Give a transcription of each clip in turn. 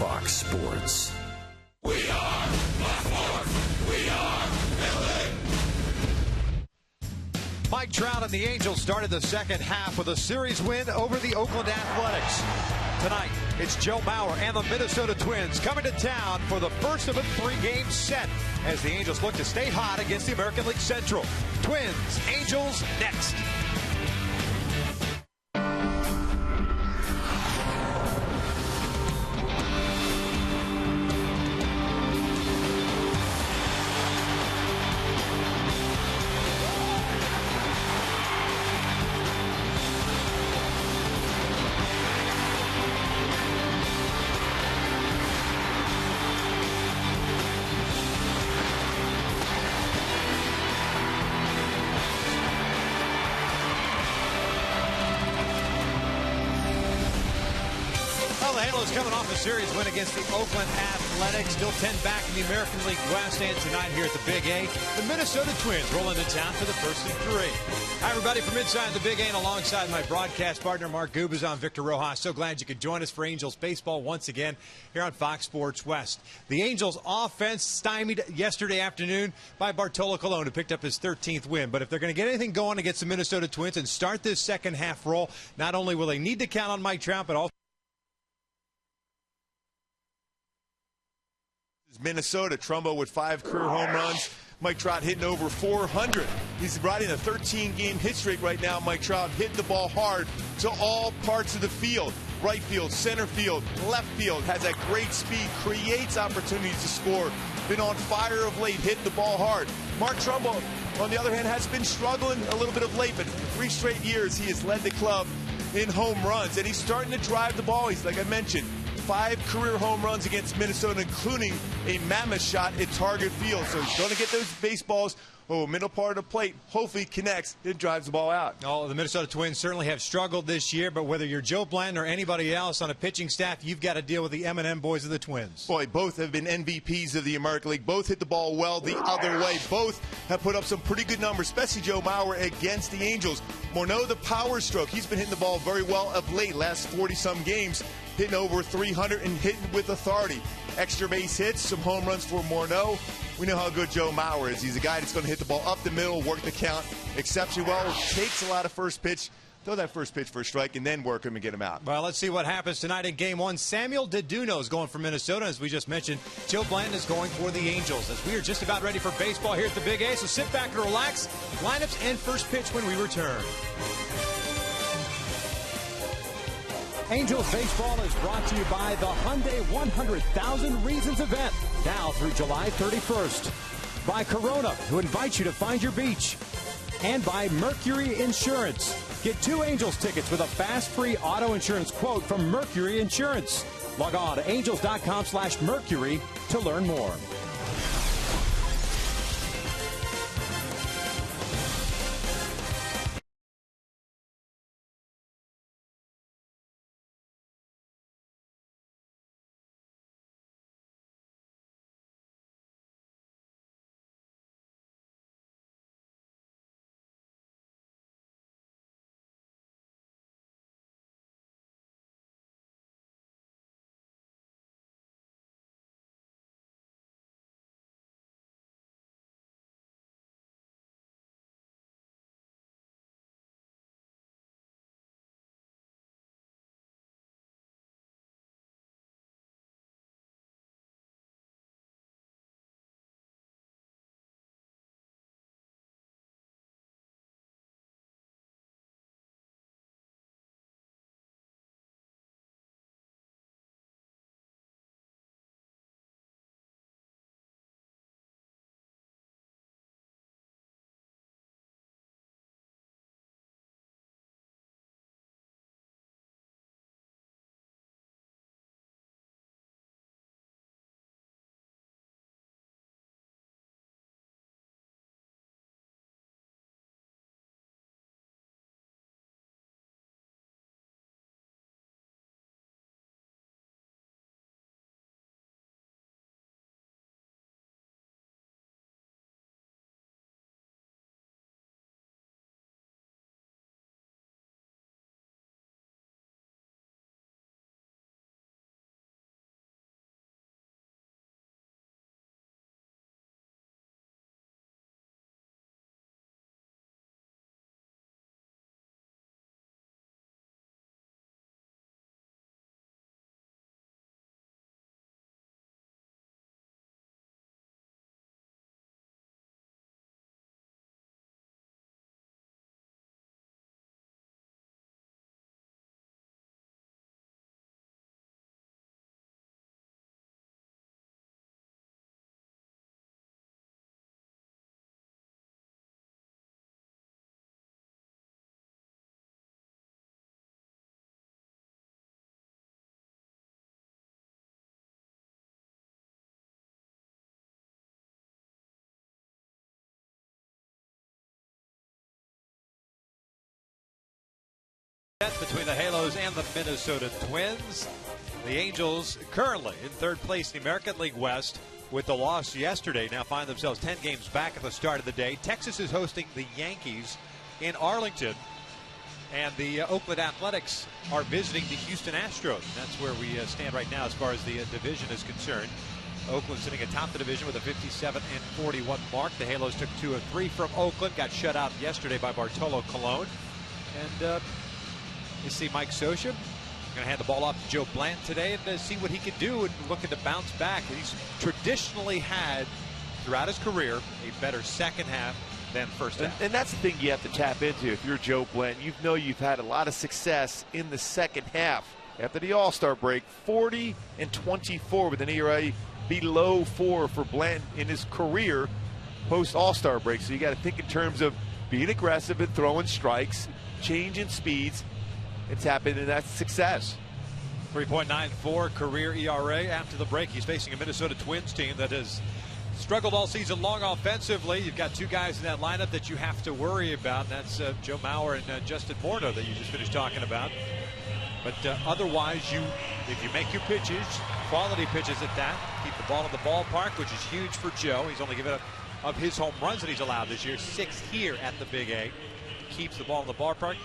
Fox Sports. We are Fox Sports. We are Philly. Mike Trout and the Angels started the second half with a series win over the Oakland Athletics. Tonight, it's Joe Mauer and the Minnesota Twins coming to town for the first of a three-game set as the Angels look to stay hot against the American League Central. Twins, Angels next. The Halos coming off a series win against the Oakland Athletics. Still 10 back in the American League West. And tonight here at the Big A, the Minnesota Twins rolling to town for the first of three. Hi, everybody, from inside the Big A and alongside my broadcast partner, Mark Gubas. I'm Victor Rojas. So glad you could join us for Angels baseball once again here on Fox Sports West. The Angels offense stymied yesterday afternoon by Bartolo Colon, who picked up his 13th win. But if they're going to get anything going against the Minnesota Twins and start this second half roll, not only will they need to count on Mike Trout, but also Minnesota. Trumbo with 5 career home runs. Mike Trout hitting over 400. He's riding a 13-game hit streak right now. Mike Trout hitting the ball hard to all parts of the field. Right field, center field, left field. Has that great speed, creates opportunities to score. Been on fire of late, hitting the ball hard. Mark Trumbo, on the other hand, has been struggling a little bit of late, but for 3 straight years he has led the club in home runs, and he's starting to drive the ball. He's, like I mentioned, 5 career home runs against Minnesota, including a mammoth shot at Target Field. So he's going to get those baseballs, middle part of the plate, hopefully connects, and drives the ball out. Oh, the Minnesota Twins certainly have struggled this year, but whether you're Joe Blanton or anybody else on a pitching staff, you've got to deal with the M&M boys of the Twins. Boy, both have been MVPs of the American League. Both hit the ball well the other way. Both have put up some pretty good numbers, especially Joe Mauer against the Angels. Morneau, the power stroke. He's been hitting the ball very well of late, last 40-some games, hitting over 300 and hitting with authority. Extra base hits, some home runs for Morneau. We know how good Joe Mauer is. He's a guy that's going to hit the ball up the middle, work the count exceptionally well. Takes a lot of first pitch. Throw that first pitch for a strike and then work him and get him out. Well, let's see what happens tonight in Game 1. Samuel DeDuno is going for Minnesota. As we just mentioned, Joe Blanton is going for the Angels. As we are just about ready for baseball here at the Big A, so sit back and relax. Lineups and first pitch when we return. Angels Baseball is brought to you by the Hyundai 100,000 Reasons event, now through July 31st. By Corona, who invites you to find your beach. And by Mercury Insurance. Get 2 Angels tickets with a fast free auto insurance quote from Mercury Insurance. Log on to angels.com/Mercury to learn more. Between the Halos and the Minnesota Twins. The Angels currently in third place in the American League West with the loss yesterday. Now find themselves 10 games back at the start of the day. Texas is hosting the Yankees in Arlington. And the Oakland Athletics are visiting the Houston Astros. That's where we stand right now as far as the division is concerned. Oakland sitting atop the division with a 57-41 mark. The Halos took 2 of 3 from Oakland. Got shut out yesterday by Bartolo Colon. And you see Mike Scioscia going to hand the ball off to Joe Blanton today and see what he can do and looking to bounce back. He's traditionally had, throughout his career, a better second half than first half. And that's the thing you have to tap into if you're Joe Blanton. You know you've had a lot of success in the second half. After the All-Star break, 40-24 with an ERA below 4 for Blanton in his career post All-Star break. So you got to think in terms of being aggressive and throwing strikes, changing speeds, and tap into that success. 3.94 career ERA after the break. He's facing a Minnesota Twins team that has struggled all season long offensively. You've got 2 guys in that lineup that you have to worry about. And that's Joe Mauer and Justin Morneau that you just finished talking about. But otherwise, if you make your pitches, quality pitches at that, keep the ball in the ballpark, which is huge for Joe. He's only given up, of his home runs that he's allowed this year, 6 here at the Big A. Keeps the ball in the ballpark.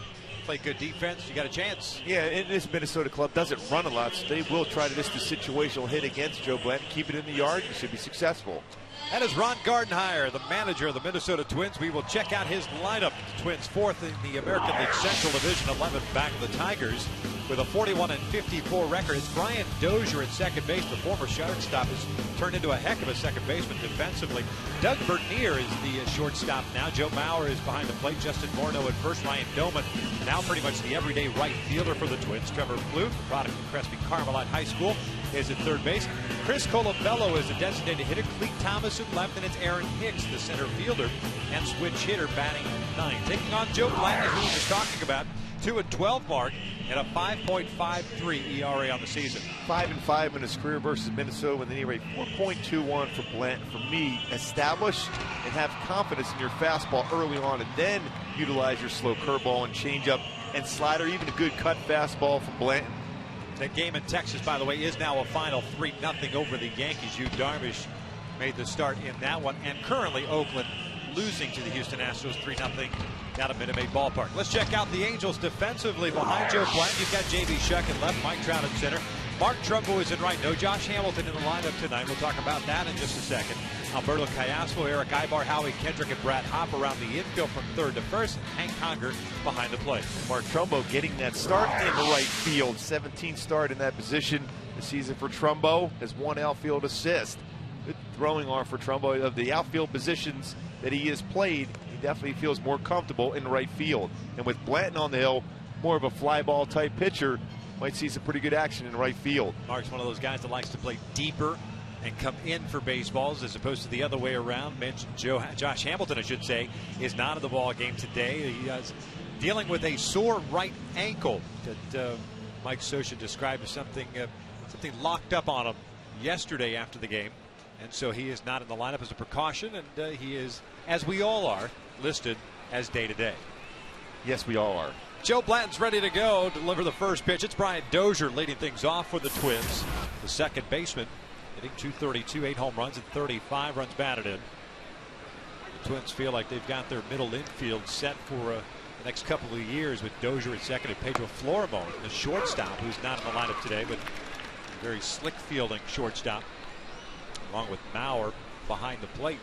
Play good defense, you got a chance. Yeah, and this Minnesota club doesn't run a lot, so they will try to just a situational hit against Joe Blanton. Keep it in the yard, you should be successful. That is Ron Gardenhire, the manager of the Minnesota Twins. We will check out his lineup. The Twins 4th in the American League Central Division, 11th back of the Tigers with a 41-54 record. It's Brian Dozier at second base. The former shortstop has turned into a heck of a second baseman defensively. Doug Bernier is the shortstop now. Joe Mauer is behind the plate. Justin Morneau at first. Ryan Doman now pretty much the everyday right fielder for the Twins. Trevor Plouffe, product of Crespi Carmelite High School, is at third base. Chris Colabello is a designated hitter. Cleet Thomas in left, and it's Aaron Hicks, the center fielder, and switch hitter batting 9th. Taking on Joe Blanton, who we were talking about, 2-12 mark and a 5.53 ERA on the season. 5-5 in his career versus Minnesota with an ERA 4.21 for Blanton. For me, establish and have confidence in your fastball early on, and then utilize your slow curveball and changeup and slider, even a good cut fastball from Blanton. That game in Texas, by the way, is now a final 3-0 over the Yankees. Yu Darvish made the start in that one, and currently Oakland losing to the Houston Astros 3-0 down at Minute Maid Ballpark. Let's check out the Angels defensively. Behind Joe Blanton, you've got J.B. Shuck in left, Mike Trout in center. Mark Trumbo is in right. No Josh Hamilton in the lineup tonight. We'll talk about that in just a second. Alberto Callasco, Eric Ibar, Howie Kendrick, and Brad Hopp around the infield from third to first. Hank Conger behind the plate. Mark Trumbo getting that start in the right field. 17 start in that position this season for Trumbo. Has 1 outfield assist. Good throwing arm for Trumbo. Of the outfield positions that he has played, he definitely feels more comfortable in right field. And with Blanton on the hill, more of a fly ball type pitcher, might see some pretty good action in right field. Mark's one of those guys that likes to play deeper and come in for baseballs as opposed to the other way around. Mentioned Josh Hamilton, I should say, is not in the ball game today. He is dealing with a sore right ankle that Mike Scioscia described as something locked up on him yesterday after the game. And so he is not in the lineup as a precaution, and he is, as we all are, listed as day-to-day. Yes, we all are. Joe Blanton's ready to go, deliver the first pitch. It's Brian Dozier leading things off for the Twins. The second baseman hitting .232, 8 home runs, and 35 runs batted in. The Twins feel like they've got their middle infield set for the next couple of years with Dozier at second and Pedro Florimon, the shortstop, who's not in the lineup today, but a very slick fielding shortstop, along with Mauer behind the plate.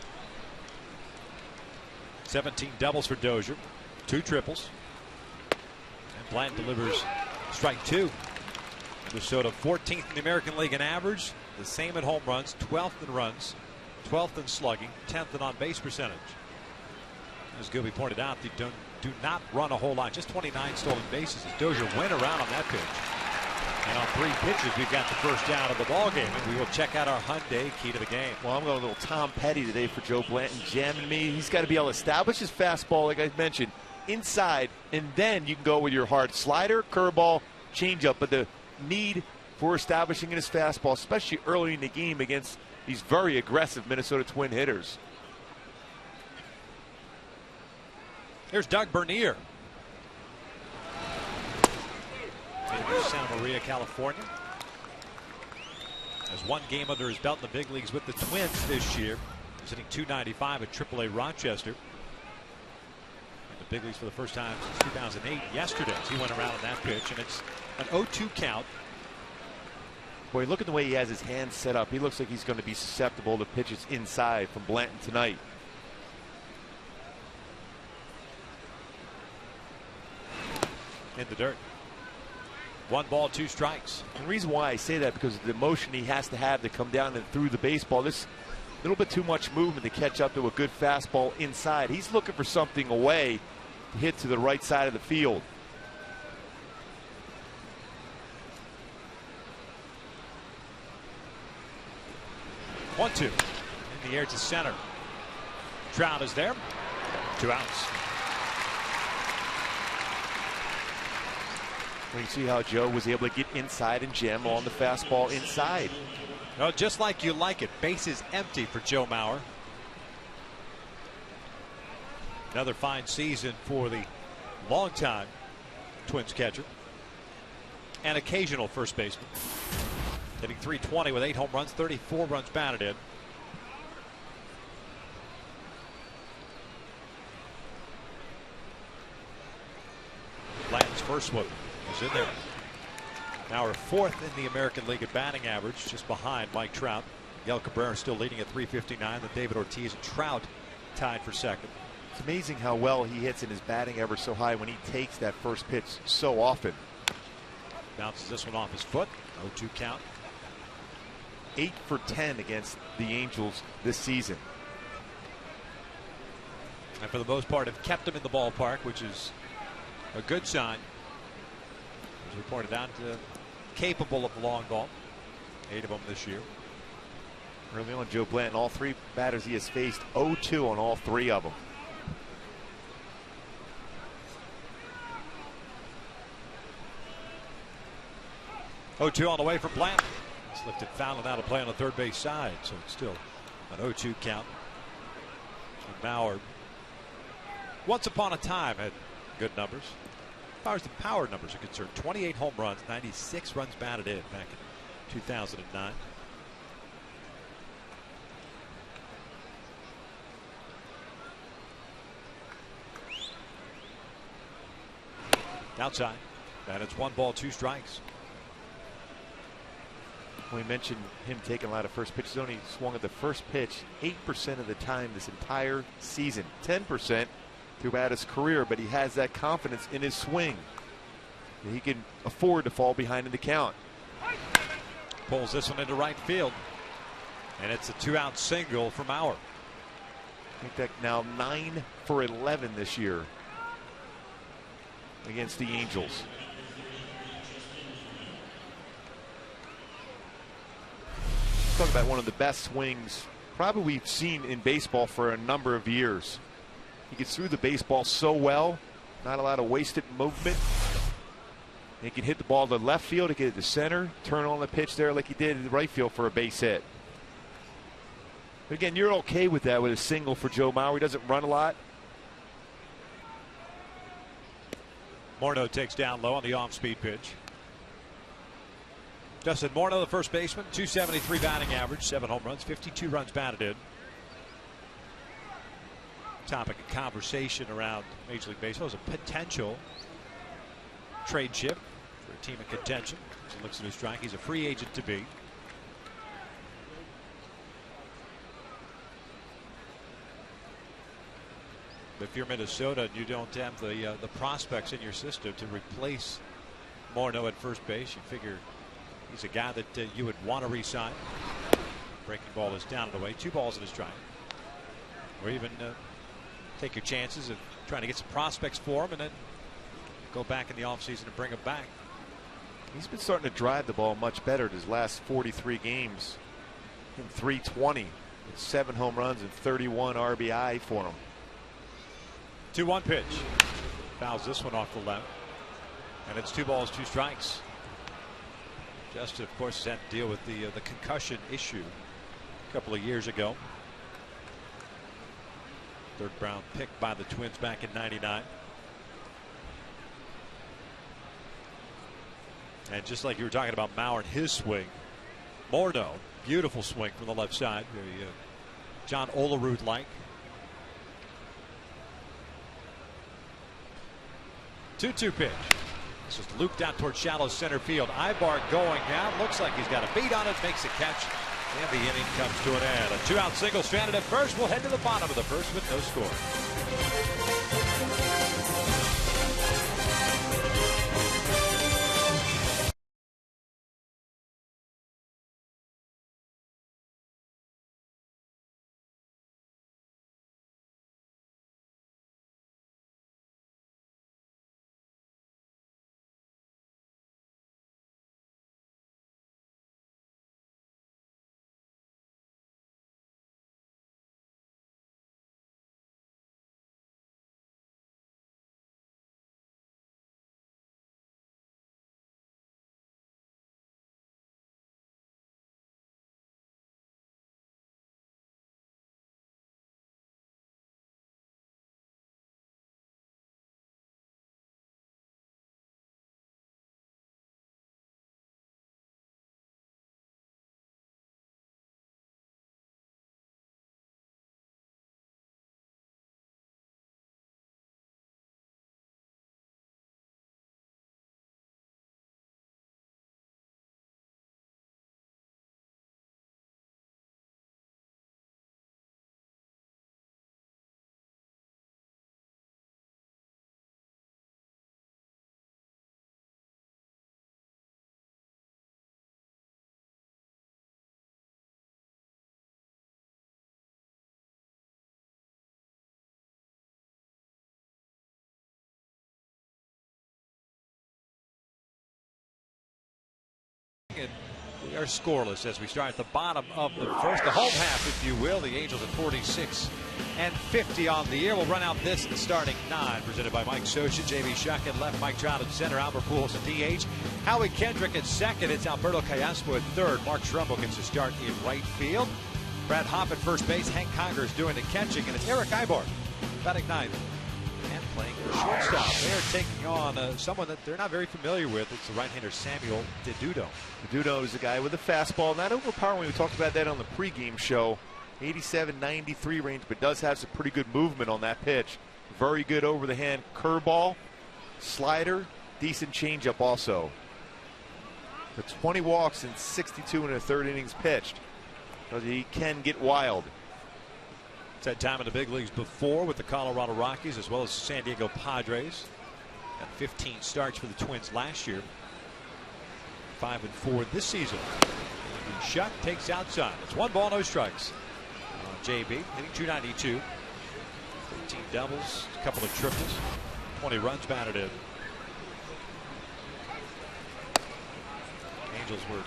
17 doubles for Dozier, 2 triples. And Blanton delivers strike 2. Minnesota 14th in the American League in average, the same at home runs, 12th in runs, 12th in slugging, 10th in on-base percentage. As Gilby pointed out, they do not run a whole lot, just 29 stolen bases as Dozier went around on that pitch. And on 3 pitches, we've got the first down of the ball game, and we will check out our Hyundai key to the game. Well, I'm going a little Tom Petty today for Joe Blanton, jamming me. He's got to be able to establish his fastball, like I mentioned, inside, and then you can go with your hard slider, curveball, changeup. But the need for establishing his fastball, especially early in the game against these very aggressive Minnesota Twin hitters. Here's Doug Bernier. in Santa Maria, California. Has one game under his belt in the big leagues with the Twins this year. He's hitting .295 at AAA Rochester. In the big leagues for the first time since 2008. Yesterday, he went around on that pitch, and it's an 0-2 count. Boy, look at the way he has his hands set up. He looks like he's going to be susceptible to pitches inside from Blanton tonight. In the dirt. 1 ball, 2 strikes. The reason why I say that because of the motion he has to have to come down and through the baseball. This little bit too much movement to catch up to a good fastball inside. He's looking for something away to hit to the right side of the field. One, 2 in the air to center. Trout is there. 2 outs. Well, you see how Joe was able to get inside and jam on the fastball inside. No, just like you like it. Bases empty for Joe Mauer. Another fine season for the longtime Twins catcher and occasional first baseman. Hitting .320 with 8 home runs, 34 runs batted in. Blanton's first one is in there. Now we're 4th in the American League at batting average, just behind Mike Trout. Miguel Cabrera still leading at .359. Then David Ortiz and Trout tied for 2nd. It's amazing how well he hits in his batting average so high when he takes that first pitch so often. Bounces this one off his foot. 0-2 count. 8 for 10 against the Angels this season. And for the most part have kept him in the ballpark, which is a good sign. As we pointed out, capable of the long ball. 8 of them this year. Early on, Joe Blanton, all 3 batters he has faced, 0-2 on all 3 of them. .2 on the way from Blanton. It's lifted foul and out of play on the third base side, so it's still an 0-2 count. And Bauer, once upon a time, had good numbers. As far as the power numbers are concerned, 28 home runs, 96 runs batted in back in 2009. Outside, and it's 1 ball, 2 strikes. We mentioned him taking a lot of first pitches. He's only swung at the first pitch 8% of the time this entire season. 10% throughout his career, but he has that confidence in his swing. He can afford to fall behind in the count. Pulls this one into right field. And it's a 2-out single for Mauer. I think that now 9 for 11 this year against the Angels. Talk about one of the best swings probably we've seen in baseball for a number of years. He gets through the baseball so well, not a lot of wasted movement. He can hit the ball to left field, he can hit the center, turn on the pitch there like he did in the right field for a base hit. But again, you're okay with that with a single for Joe Mauer. He doesn't run a lot. Morneau takes down low on the off-speed pitch. Justin Morneau, the first baseman, .273 batting average, 7 home runs, 52 runs batted in. Topic of conversation around Major League Baseball is a potential trade chip for a team in contention. As he looks at his strike, he's a free agent to be. But if you're Minnesota and you don't have the prospects in your system to replace Morneau at first base, you figure he's a guy that you would want to re-sign. Breaking ball is down and away. 2 balls in his strike. Or even take your chances of trying to get some prospects for him and then go back in the offseason and bring him back. He's been starting to drive the ball much better in his last 43 games. In .320 with 7 home runs and 31 RBI for him. 2-1 pitch. Fouls this one off the left. And it's 2 balls, 2 strikes. Justin, of course, has had to deal with the concussion issue a couple of years ago. 3rd round pick by the Twins back in '99. And just like you were talking about Mauer and his swing, Morneau, beautiful swing from the left side. Very John Olerud-like. 2-2 pitch. This is looped out towards shallow center field. Ibar going down. Looks like he's got a beat on it. Makes a catch. And the inning comes to an end. A 2-out single stranded at first. We'll head to the bottom of the first with no score. And we are scoreless as we start at the bottom of the first, the home half, if you will. The Angels at 46 and 50 on the year. We'll run out this, the starting nine, presented by Mike Scioscia. J.B. Shuck at left, Mike Trout at center, Albert Pujols at DH, Howie Kendrick at second. It's Alberto Callaspo at third. Mark Trumbo gets to start in right field. Brad Hopp at first base. Hank Conger is doing the catching, and it's Eric Ibar batting ninth and playing for shortstop. They're taking on someone that they're not very familiar with. It's the right-hander Samuel DeDudo. DeDudo is a guy with a fastball, not overpowering. We talked about that on the pregame show. 87-93 range, but does have some pretty good movement on that pitch. Very good over-the-hand curveball, slider, decent changeup also. The 20 walks in 62 and a third innings pitched. So he can get wild. He's had time in the big leagues before with the Colorado Rockies as well as San Diego Padres. Got 15 starts for the Twins last year. 5-4 this season. Shuck takes outside. It's 1 ball, no strikes. JB hitting .292. 13 doubles, a couple of triples, 20 runs batted in. Angels were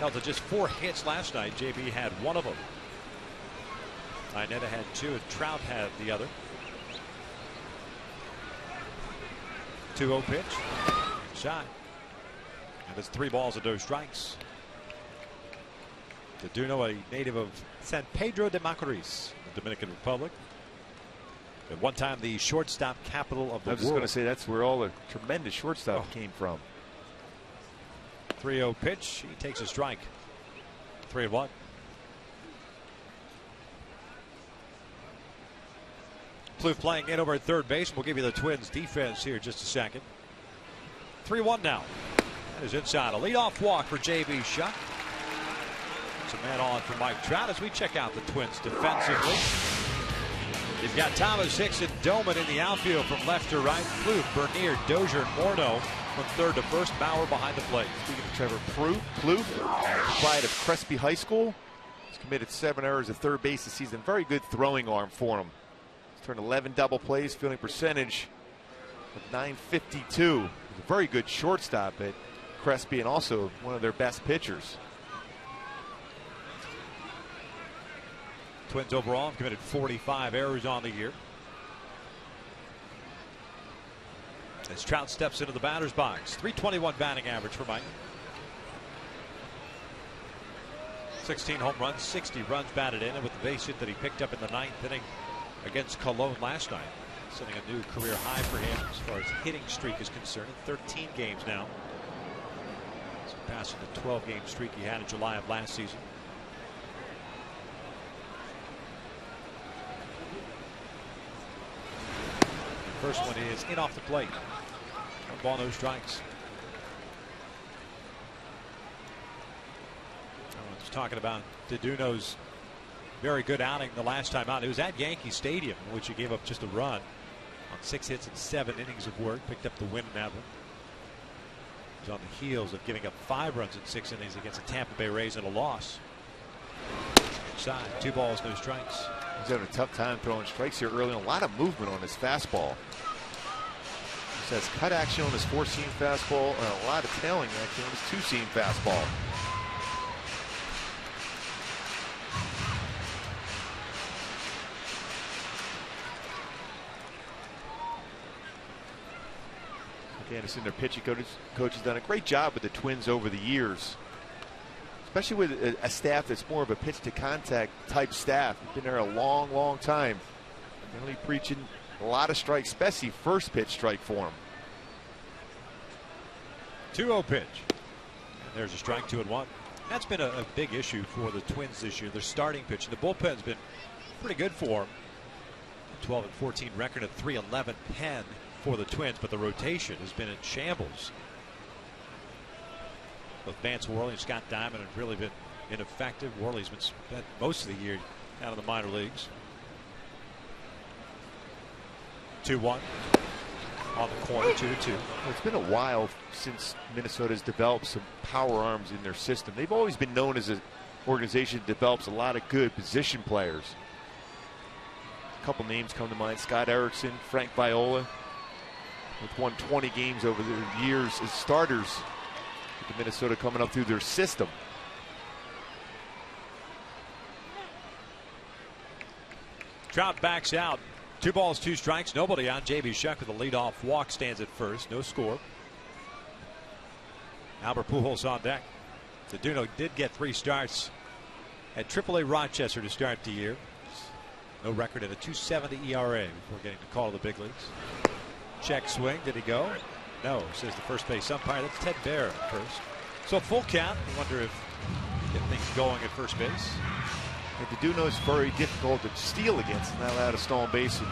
held to just 4 hits last night. JB had 1 of them. Ineta had 2 and Trout had the other. 2-0 pitch. Shot. And it's 3 balls and no strikes. DeDudo, a native of San Pedro de Macorís, the Dominican Republic. At one time the shortstop capital of the world. I was just going to say that's where all the tremendous shortstop came from. 3-0 pitch. He takes a strike. 3-1. Plouffe playing in over at third base. We'll give you the Twins defense here in just a second. 3-1 now. That is inside. A leadoff walk for J.B. Shuck. It's a man on for Mike Trout as we check out the Twins defensively. You've got Thomas, Hicks, and Doman in the outfield from left to right. Plouffe, Bernier, Dozier, and Morneau from third to first. Bauer behind the plate. Speaking of Trevor Plouffe, pride of Crespi High School. He's committed 7 errors at third base this season. Very good throwing arm for him. He's turned 11 double plays, fielding percentage of .952. He's a very good shortstop at Crespi and also one of their best pitchers. Twins overall have committed 45 errors on the year. As Trout steps into the batter's box. .321 batting average for Mike. 16 home runs, 60 runs batted in, and with the base hit that he picked up in the 9th inning against Cologne last night, setting a new career high for him as far as hitting streak is concerned. 13 games now. passing the 12-game streak he had in July of last season. First one is in off the plate. 1 ball, no strikes. I was talking about DeDuno's very good outing the last time out. It was at Yankee Stadium, in which he gave up just a run on 6 hits and 7 innings of work. Picked up the win in that one. He was on the heels of giving up 5 runs in 6 innings against the Tampa Bay Rays in a loss. Inside, 2 balls, no strikes. He's having a tough time throwing strikes here early. A lot of movement on his fastball. He has cut action on his 4-seam fastball and a lot of tailing action on his 2-seam fastball. Anderson, their pitching coach, has done a great job with the Twins over the years, especially with a staff that's more of a pitch to contact type staff. Been there a long time. Really preaching a lot of strikes, especially first pitch strike for him. 2-0 pitch. And there's a strike, 2-1. That's been a big issue for the Twins this year. Their starting pitch. The bullpen's been pretty good for them. 12-14 record at .311 pen for the Twins, but the rotation has been in shambles. Both Vance Worley and Scott Diamond have really been ineffective. Worley's been spent most of the year out of the minor leagues. 2-1 on the corner, 2-2. Well, it's been a while since Minnesota's developed some power arms in their system. They've always been known as an organization that develops a lot of good position players. A couple names come to mind: Scott Erickson, Frank Viola. They've won 20 games over the years as starters with Minnesota coming up through their system. Trout backs out. 2 balls, 2 strikes. Nobody out. J.B. Shuck with a leadoff walk stands at first. No score. Albert Pujols on deck. DeDuno did get 3 starts at AAA Rochester to start the year. No record at a .270 ERA before getting the call to the big leagues. Check swing. Did he go? No, says the first base umpire. That's Ted Bear at first. So full count. I wonder if get things going at first base. And DeDuno is very difficult to steal against. Not allowed a stolen base in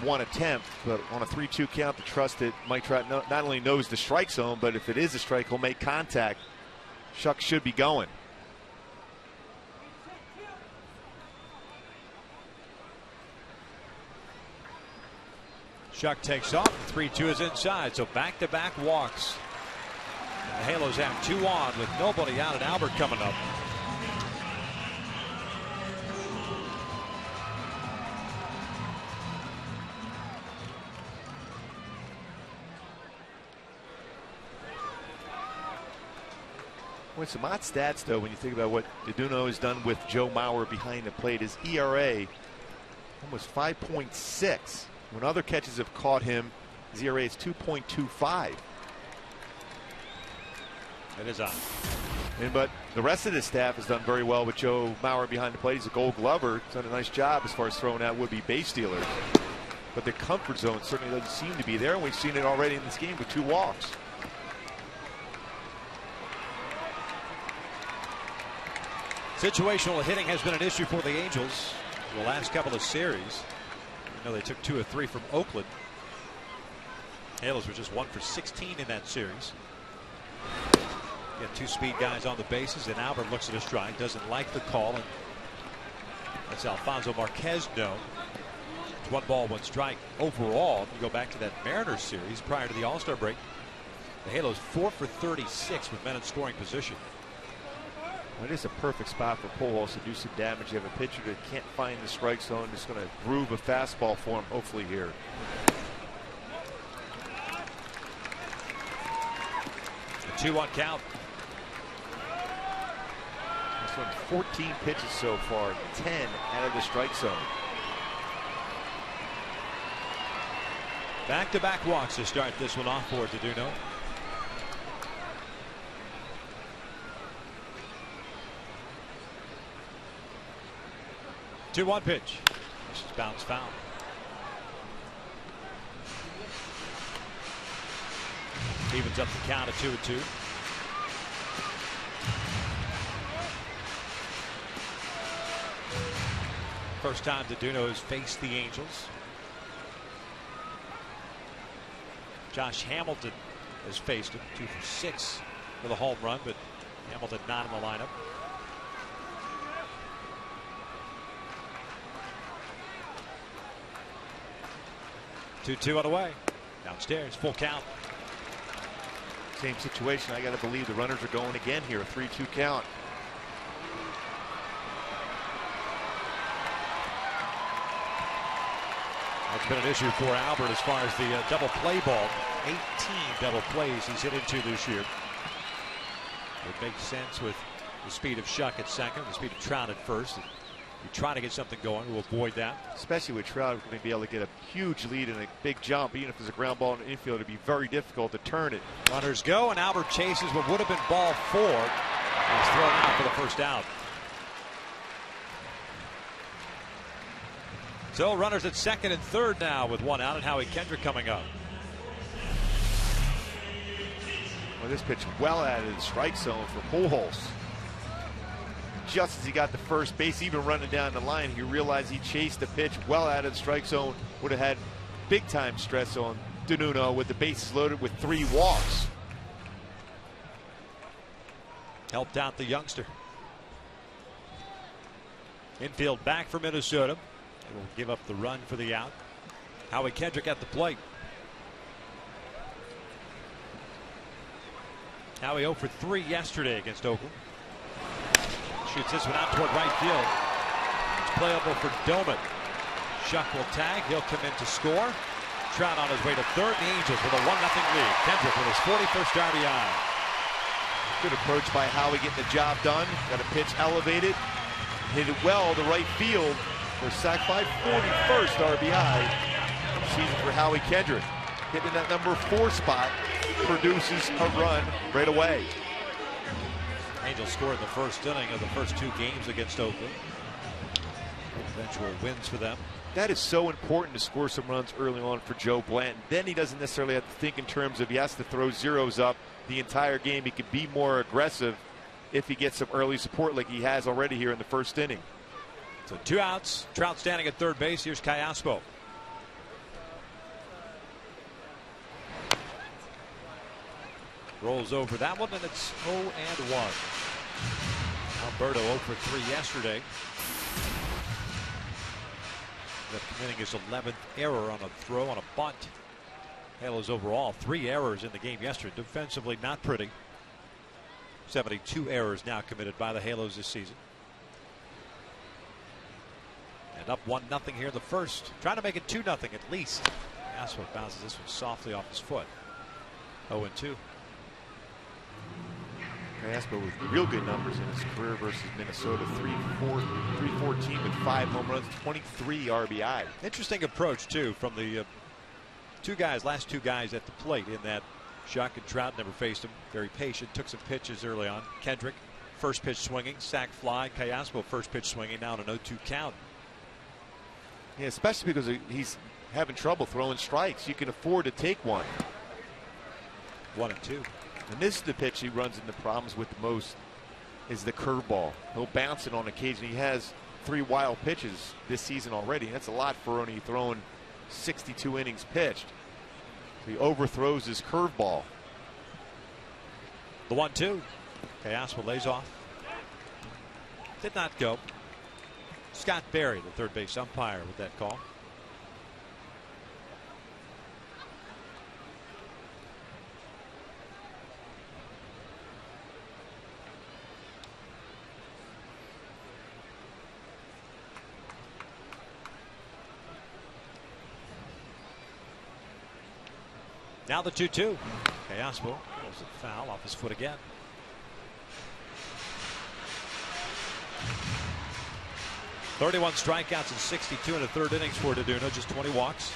1 attempt, but on a 3-2 count, to trust that Mike Trout not only knows the strike zone, but if it is a strike, he'll make contact. Shuck should be going. Shuck takes off. 3-2 is inside, so back-to-back walks. The Halos have 2 on with nobody out, and Albert coming up. With some odd stats, though, when you think about what DeDuno has done with Joe Mauer behind the plate. His ERA almost 5.6. When other catches have caught him, his ERA is 2.25. It is on. But the rest of the staff has done very well with Joe Mauer behind the plate. He's a Gold Glover. He's done a nice job as far as throwing out would-be base stealers. But the comfort zone certainly doesn't seem to be there, and we've seen it already in this game with 2 walks. Situational hitting has been an issue for the Angels the last couple of series. I know they took 2 of 3 from Oakland. Halos were just 1 for 16 in that series. Got 2 speed guys on the bases, and Albert looks at a strike, doesn't like the call, and lets Alfonso Marquez know. It's 1 ball, 1 strike overall. If you go back to that Mariners series prior to the All-Star break, the Halos 4 for 36 with men in scoring position. Well, it is a perfect spot for Pujols to do some damage. You have a pitcher that can't find the strike zone, just going to groove a fastball for him, hopefully here. A 2-1 count. This one, 14 pitches so far, 10 out of the strike zone. Back-to-back walks to start this one off for DeDuno. Two-one pitch. This is bounce foul. Evens up the count at 2-2. First time Doduno has faced the Angels. Josh Hamilton has faced him, 2 for 6 with a home run, but Hamilton not in the lineup. Two on the way. Downstairs, full count. Same situation. I got to believe the runners are going again here. A 3-2 count. That's been an issue for Albert as far as the double play ball. 18 double plays he's hit into this year. It makes sense with the speed of Shuck at second, the speed of Trout at first. You try to get something going to avoid that. Especially with Trout going to be able to get a huge lead and a big jump. Even if there's a ground ball in the infield, it'd be very difficult to turn it. Runners go, and Albert chases what would have been ball 4. He's thrown out for the first out. So runners at second and third now with 1 out, and Howie Kendrick coming up. Well, this pitch well out of the strike zone for Pujols. Just as he got the first base, even running down the line, he realized he chased the pitch well out of the strike zone. Would have had big time stress on Doduno with the bases loaded with 3 walks. Helped out the youngster. Infield back for Minnesota. They will give up the run for the out. Howie Kendrick at the plate. Howie 0 for 3 yesterday against Oakland. Shoots this one out toward right field. It's playable for Doman. Shuck will tag. He'll come in to score. Trout on his way to third. The Angels with a 1-0 lead. Kendrick with his 41st RBI. Good approach by Howie getting the job done. Got a pitch elevated. Hit it well to right field for sack by 41st RBI season for Howie Kendrick. Hitting that number 4 spot produces a run right away. Angels scored in the first inning of the first 2 games against Oakland. Eventual wins for them. That is so important to score some runs early on for Joe Blanton. Then he doesn't necessarily have to think in terms of he has to throw zeros up the entire game. He can be more aggressive if he gets some early support like he has already here in the first inning. So 2 outs. Trout standing at third base. Here's Callaspo. Rolls over that one, and it's 0-1. Alberto 0 for 3 yesterday. Committing his 11th error on a throw on a bunt. Halos overall 3 errors in the game yesterday. Defensively not pretty. 72 errors now committed by the Halos this season. And up 1-0 here in the first. Trying to make it 2-0 at least. Aspo bounces this one softly off his foot. 0-2. Aspo with real good numbers in his career versus Minnesota. 314 with 5 home runs, 23 RBI. Interesting approach too from the last two guys at the plate, in that Shuck and Trout never faced him. Very patient, took some pitches early on. Kendrick first pitch swinging, sac fly. Callaspo first pitch swinging, now on an 0-2 count. Yeah, especially because he's having trouble throwing strikes. You can afford to take one. 1-2. And this is the pitch he runs into problems with the most, is the curveball. He'll bounce it on occasion. He has 3 wild pitches this season already. That's a lot for only throwing 62 innings pitched. So he overthrows his curveball. The 1-2. Callaspo lays off. Did not go. Scott Berry, the third base umpire, with that call. Now the 2-2. Callaspo goes to foul off his foot again. "31 strikeouts and 62 in the third innings for Doduno, just 20 walks.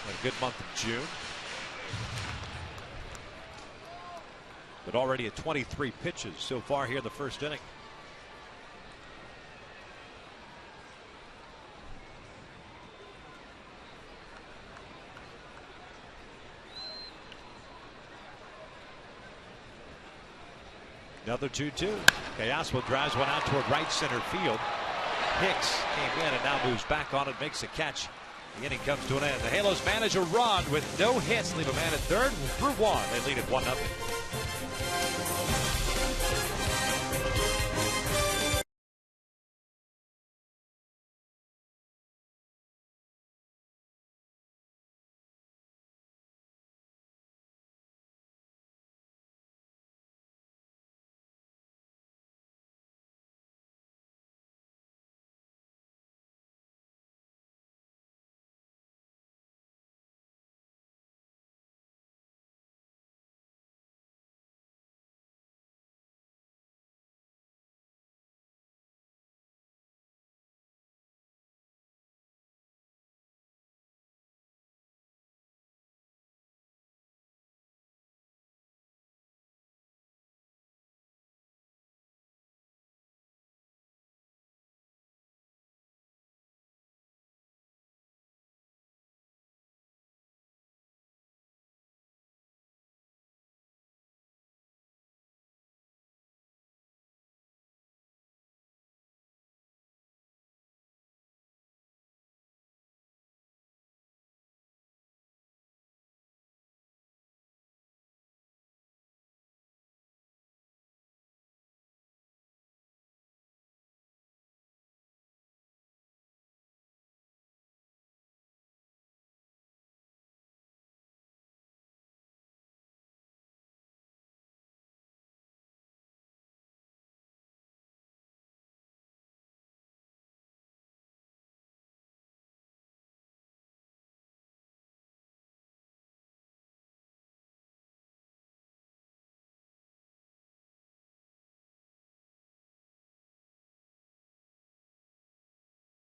Had a good month of June. But already at 23 pitches so far here in the first inning. Another 2-2. Kayaswo drives one out toward right center field. Hicks came in and now moves back on it, makes a catch. The inning comes to an end. The Halos manage a run with no hits, leave a man at third. Through one, they lead at 1-0.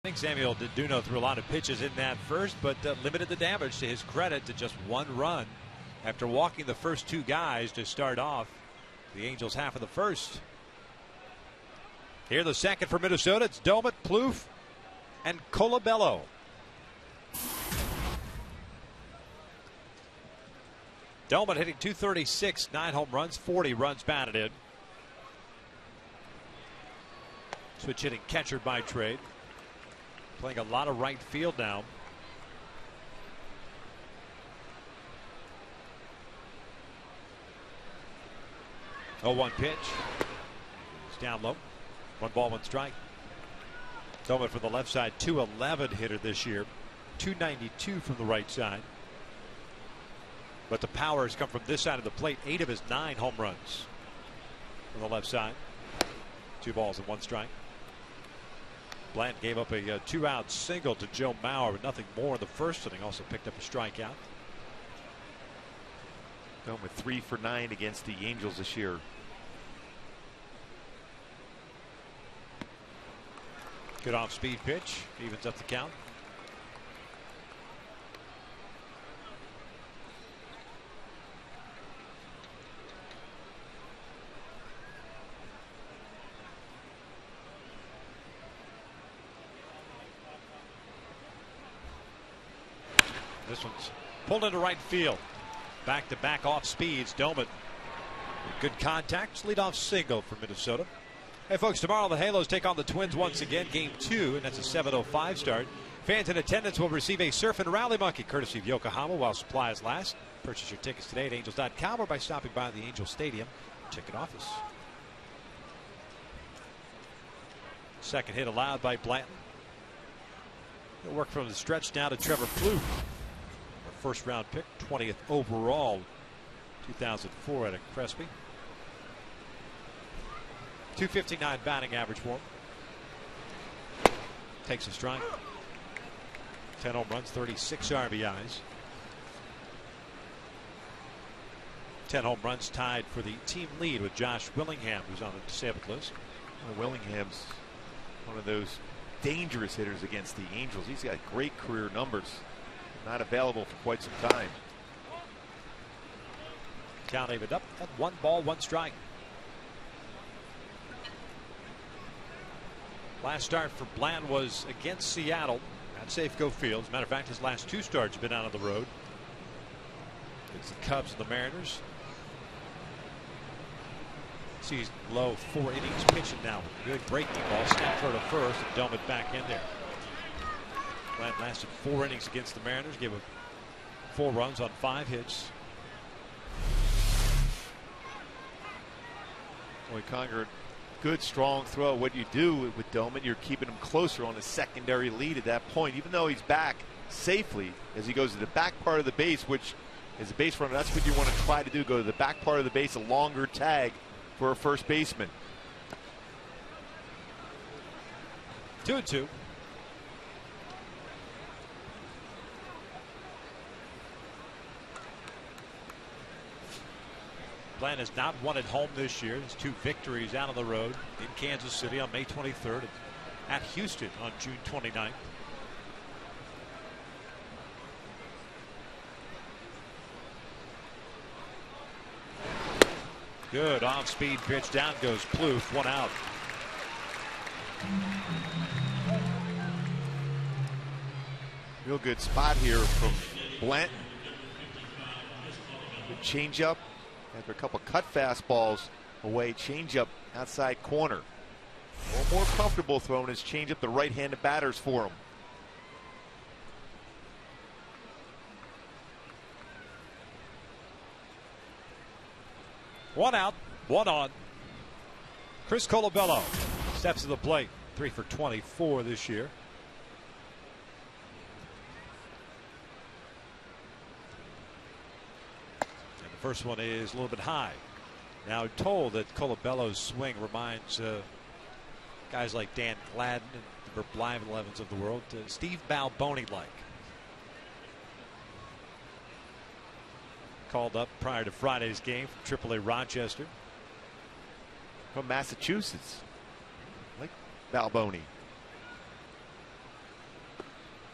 I think Samuel Duno threw a lot of pitches in that first, but limited the damage to his credit to just one run after walking the first two guys to start off the Angels half of the first. Here the second for Minnesota. It's Doumit, Plouffe, and Colabello. Doumit hitting .236, 9 home runs, 40 runs batted in. Switch hitting catcher by trade. Playing a lot of right field now. 0-1 pitch. It's down low. 1 ball, 1 strike. Doumit for the left side, .211 hitter this year. .292 from the right side. But the power has come from this side of the plate. 8 of his 9 home runs from the left side. 2 balls and 1 strike. Blanton gave up a 2-out single to Joe Mauer, but nothing more in the first inning. Also picked up a strikeout. Doumit 3 for 9 against the Angels this year. Good off-speed pitch. Evens up the count. This one's pulled into right field. Back-to-back off speeds. Doumit. Good contact. Leadoff single for Minnesota. Hey, folks, tomorrow the Halos take on the Twins once again. Game 2, and that's a 7:05 start. Fans in attendance will receive a Surf and Rally Monkey courtesy of Yokohama while supplies last. Purchase your tickets today at Angels.com or by stopping by the Angel Stadium ticket office. Second hit allowed by Blanton. He'll work from the stretch now to Trevor Plouffe. First round pick, 20th overall, 2004 out of Crespi. .259 batting average for him. Takes a strike. 10 home runs, 36 RBIs. 10 home runs tied for the team lead with Josh Willingham, who's on the disabled list. Well, Willingham's one of those dangerous hitters against the Angels. He's got great career numbers. Not available for quite some time. Count evened up at 1 ball, 1 strike. Last start for Blanton was against Seattle at Safeco Field. As a matter of fact, his last 2 starts have been out on the road. It's the Cubs and the Mariners. season low 4 innings pitching now. Good breaking ball, snapped her to first, and dome it back in there. Glenn lasted 4 innings against the Mariners, gave up 4 runs on 5 hits. Boy, Conger, good strong throw. What you do with Doman, you're keeping him closer on a secondary lead at that point, even though he's back safely as he goes to the back part of the base, which as a base runner, that's what you want to try to do. Go to the back part of the base, a longer tag for a first baseman. 2-2. Glenn has not won at home this year. His 2 victories out on the road in Kansas City on May 23rd and at Houston on June 29th. Good off-speed pitch. Down goes Plouffe. 1 out. Real good spot here from Blanton. Good changeup. After a couple cut fastballs away, changeup outside corner. A little more comfortable throwing his changeup the right-handed batters for him. One out, 1 on. Chris Colabello steps to the plate. 3 for 24 this year. First one is a little bit high. Now told that Colabello's swing reminds guys like Dan Gladden and the Blythe-11s of the world, Steve Balboni-like. Called up prior to Friday's game from AAA Rochester. From Massachusetts, like Balboni.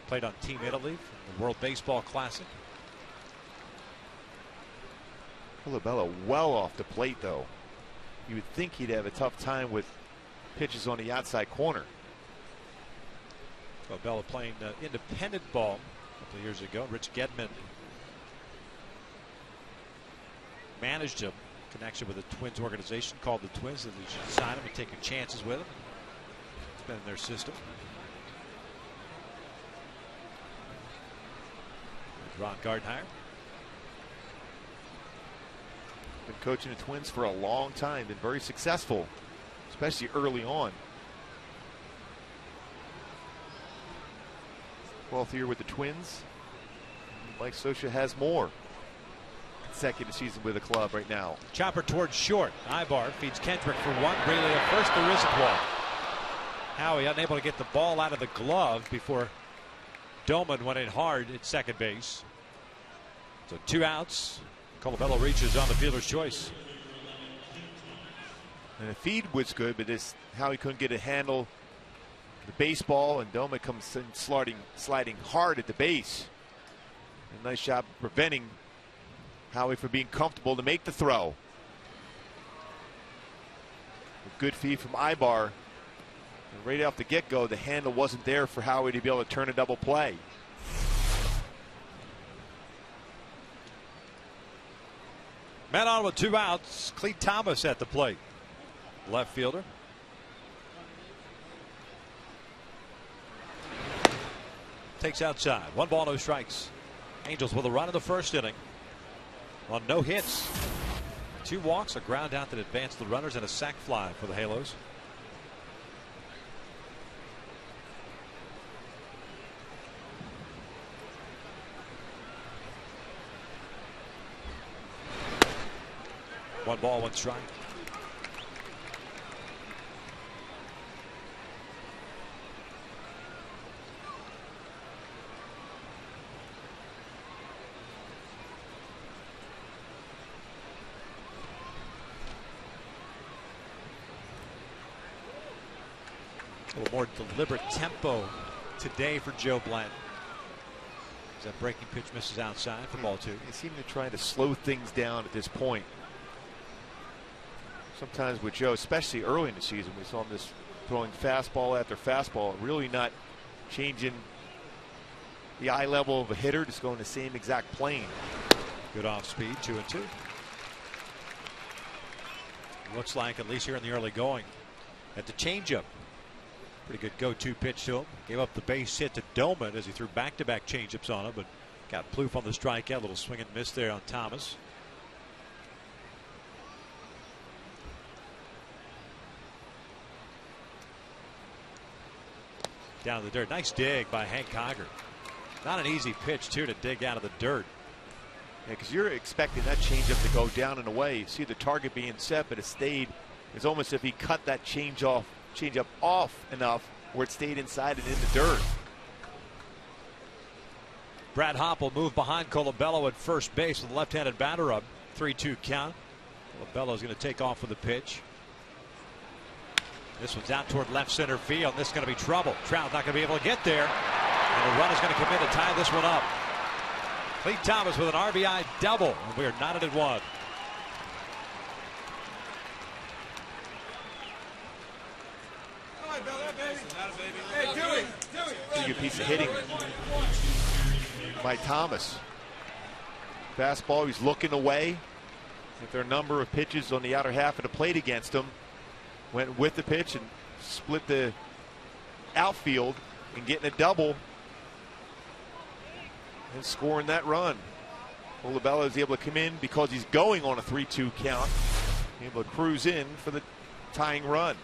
Played on Team Italy from the World Baseball Classic. Colabello well off the plate, though. You would think he'd have a tough time with pitches on the outside corner. Colabello playing independent ball a couple of years ago. Rich Gedman managed him. Connection with the Twins organization called the Twins, and they should sign him and take chances with him. It's been in their system. Ron Gardenhire. Been coaching the Twins for a long time, been very successful, especially early on. 12th year with the Twins. Mike Scioscia has more consecutive season with the club right now. Chopper towards short. Ibar feeds Kendrick for 1. Brealey at first. There is a walk. Howie unable to get the ball out of the glove before Doman went in hard at second base. So 2 outs. Colabello reaches on the fielder's choice. And the feed was good, but this how he couldn't get a handle the baseball, and Doman comes in sliding hard at the base. A nice job preventing Howie from being comfortable to make the throw. A good feed from Ibar. And right off the get-go, the handle wasn't there for Howie to be able to turn a double play. Man on with 2 outs. Clete Thomas at the plate. Left fielder. Takes outside. 1 ball, no strikes. Angels with a run in the first inning. On no hits. 2 walks, a ground out that advanced the runners, and a sac fly for the Halos. One ball, 1 strike. A little more deliberate tempo today for Joe Blanton. As that breaking pitch misses outside for ball 2. They seem to try to slow things down at this point. Sometimes with Joe, especially early in the season, we saw him just throwing fastball after fastball, really not changing the eye level of a hitter, just going the same exact plane. Good off speed, 2-2. Looks like, at least here in the early going, at the changeup. Pretty good go-to pitch to him. Gave up the base hit to Doman as he threw back-to-back changeups on him, but got Plouffe on the strikeout. Little swing and miss there on Thomas. Down in the dirt. Nice dig by Hank Cogger. Not an easy pitch, too, to dig out of the dirt. Yeah, because you're expecting that changeup to go down and away. You see the target being set, but it stayed. It's almost as if he cut that changeup off enough where it stayed inside and in the dirt. Brad Hopp will move behind Colabello at first base with a left-handed batter up. 3-2 count. Colabello's going to take off with the pitch. This one's out toward left center field. This is going to be trouble. Trout not going to be able to get there. And a run is going to come in to tie this one up. Clete Thomas with an RBI double. And we are knotted at 1. Pretty good piece of hitting by Thomas. Fastball, he's looking away. If there are a number of pitches on the outer half of the plate against him, went with the pitch and split the outfield and getting a double and scoring that run. Colabello is able to come in because he's going on a 3-2 count, able to cruise in for the tying run.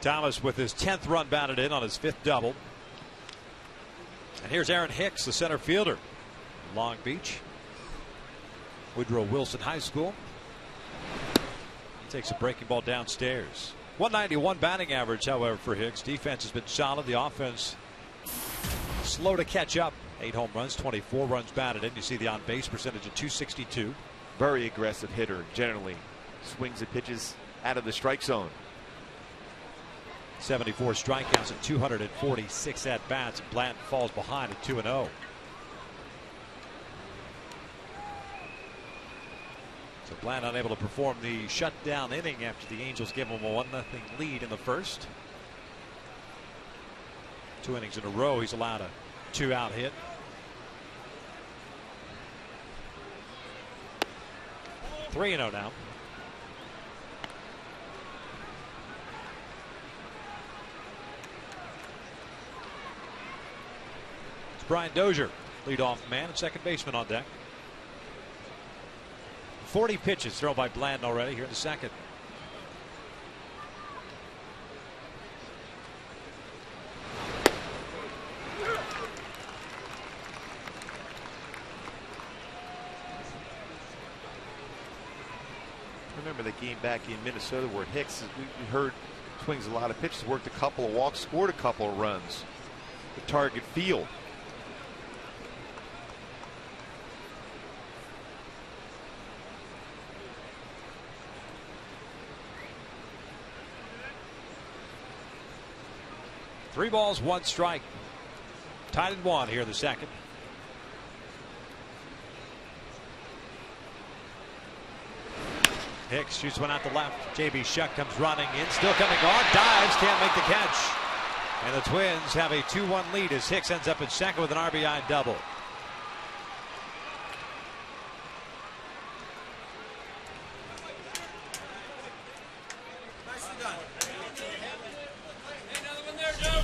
Thomas with his 10th run batted in on his 5th double. And here's Aaron Hicks, the center fielder, Long Beach, Woodrow Wilson High School. He takes a breaking ball downstairs. 191 batting average, however, for Hicks. Defense has been solid. The offense slow to catch up. 8 home runs, 24 runs batted in. You see the on-base percentage of .262. Very aggressive hitter. Generally swings at pitches out of the strike zone. 74 strikeouts and 246 at-bats. Blanton falls behind at 2-0. So Blanton unable to perform the shutdown inning after the Angels gave him a 1-0 lead in the first. 2 innings in a row he's allowed a 2-out hit. (3-0) now. It's Brian Dozier, leadoff man and second baseman on deck. 40 pitches thrown by Blanton already here in the second. Remember the game back in Minnesota where Hicks, we heard, swings a lot of pitches, worked a couple of walks, scored a couple of runs. The target field. Three balls, 1 strike. Tied at 1 here in the second. Hicks shoots one out the left. J.B. Shuck comes running in, still coming on, dives, can't make the catch. And the Twins have a 2-1 lead as Hicks ends up in second with an RBI double.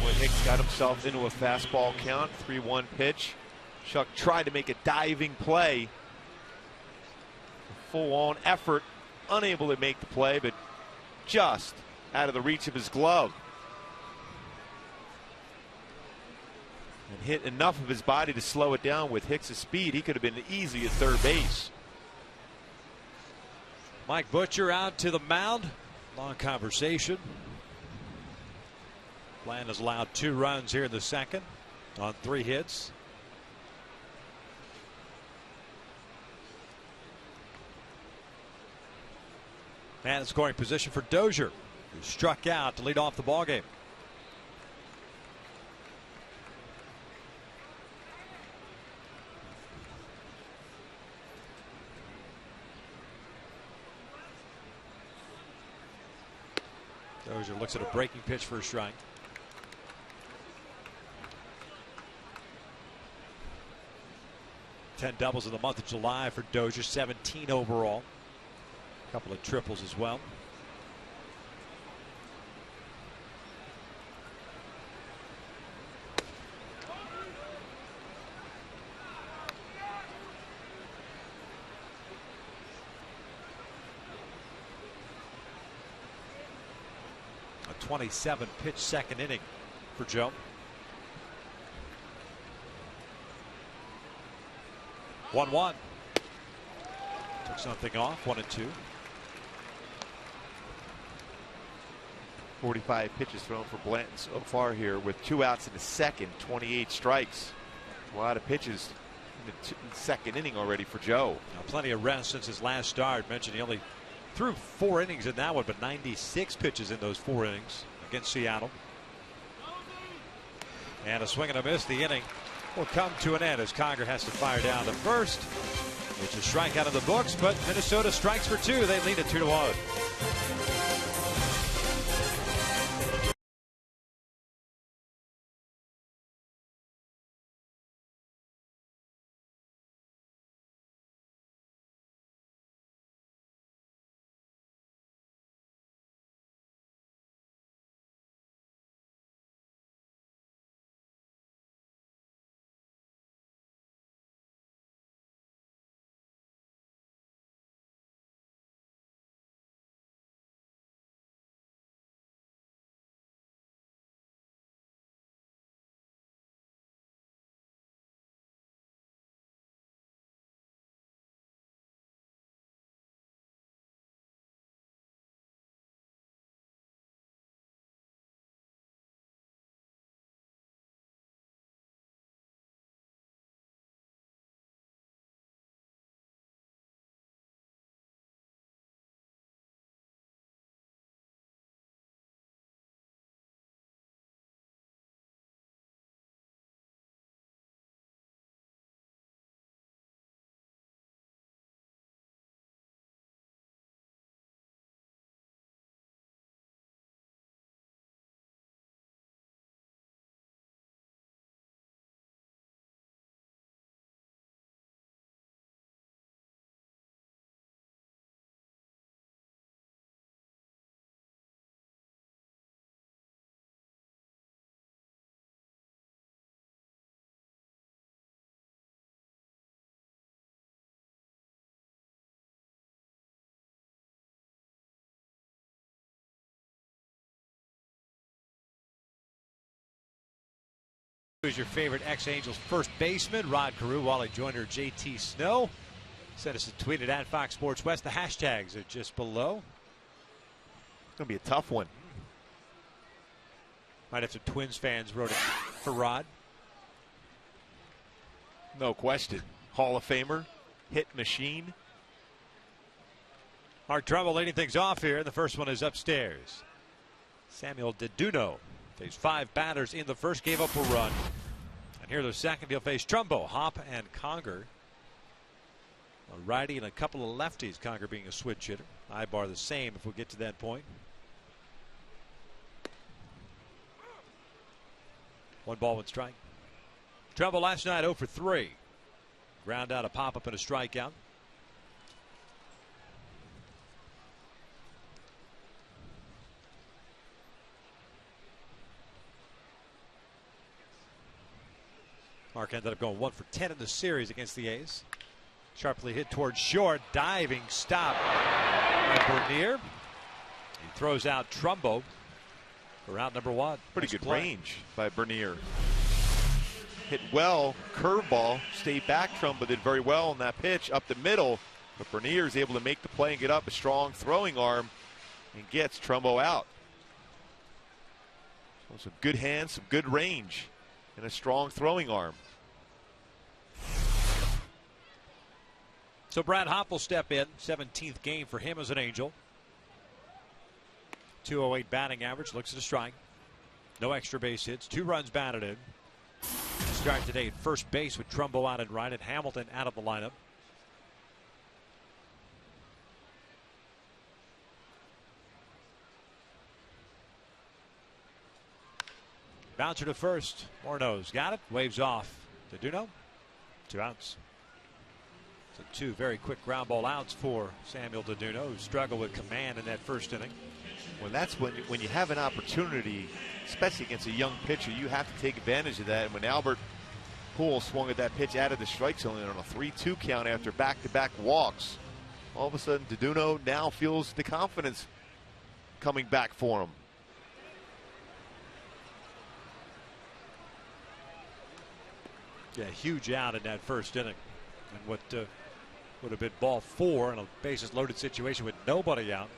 When Hicks got himself into a fastball count, 3-1 pitch. Shuck tried to make a diving play. Full-on effort. Unable to make the play, but just out of the reach of his glove. And hit enough of his body to slow it down. With Hicks' speed, he could have been easy at third base. Mike Butcher out to the mound. Long conversation. Blanton has allowed 2 runs here in the second on 3 hits. And in scoring position for Dozier, who struck out to lead off the ballgame. Dozier looks at a breaking pitch for a strike. Ten doubles in the month of July for Dozier, 17 overall. A couple of triples as well. 27 pitch second inning for Joe. 1-1. Took something off. 1-2. 45 pitches thrown for Blanton so far here with 2 outs in the second, 28 strikes. A lot of pitches in the second inning already for Joe. Now, plenty of rest since his last start. Mentioned he only threw 4 innings in that one, but 96 pitches in those 4 innings against Seattle. And a swing and a miss. The inning will come to an end as Conger has to fire down to first. It's a strikeout of the books, but Minnesota strikes for 2. They lead it 2-1. Who's your favorite ex-Angels first baseman? Rod Carew, Wally Joyner, JT Snow. Send us a tweet at Fox Sports West. The hashtags are just below. It's going to be a tough one. Might have some Twins fans wrote it for Rod. No question. Hall of Famer, hit machine. Mark Trumbo leading things off here. The first one is upstairs. Samuel DeDuno faced 5 batters in the first, gave up a run. And here the second, he'll face Trumbo, Hop, and Conger. A righty and a couple of lefties, Conger being a switch hitter. Ibar the same if we get to that point. 1 ball, 1 strike. Trumbo last night 0 for 3. Ground out a pop-up and a strikeout. Mark ended up going 1 for 10 in the series against the A's. Sharply hit towards short. Diving stop by Bernier. He throws out Trumbo for out number 1. Pretty good range by Bernier. Hit well. Curveball. Stayed back. Trumbo did very well on that pitch up the middle. But Bernier is able to make the play and get up a strong throwing arm and gets Trumbo out. So some good hands, some good range, and a strong throwing arm. So Brad Hop will step in. 17th game for him as an Angel. 208 batting average. Looks at a strike. No extra base hits. 2 runs batted in. Start today at first base with Trumbo out and right, and Hamilton out of the lineup. Bouncer to first. Morneau's got it. Waves off. DeDuno. 2 outs. So 2 very quick ground ball outs for Samuel DeDuno, who struggled with command in that first inning. Well, that's when you have an opportunity, especially against a young pitcher, you have to take advantage of that. And when Albert Pujols swung at that pitch out of the strike zone on a 3-2 count after back-to-back walks, all of a sudden DeDuno now feels the confidence coming back for him. Yeah, huge out in that first inning. And what would have been ball 4 in a bases loaded situation with nobody out.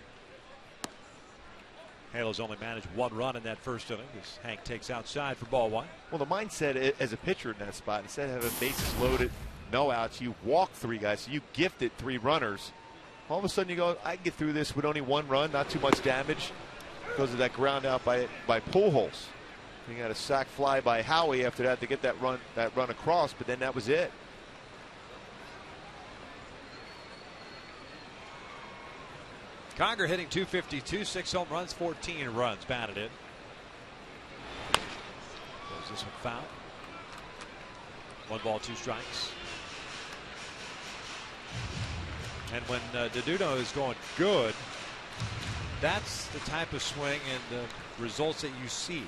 Halos only managed 1 run in that first inning as Hank takes outside for ball 1. Well, the mindset as a pitcher in that spot, instead of having bases loaded, no outs, you walk 3 guys, so you gifted 3 runners. All of a sudden you go, I can get through this with only 1 run, not too much damage because of that ground out by Pujols. You got a sac fly by Howie after that to get that run across, but then that was it. Conger hitting .252, 6 home runs, 14 runs batted in. Goes this one foul. 1 ball, 2 strikes. And when DeDuno is going good, that's the type of swing and the results that you see.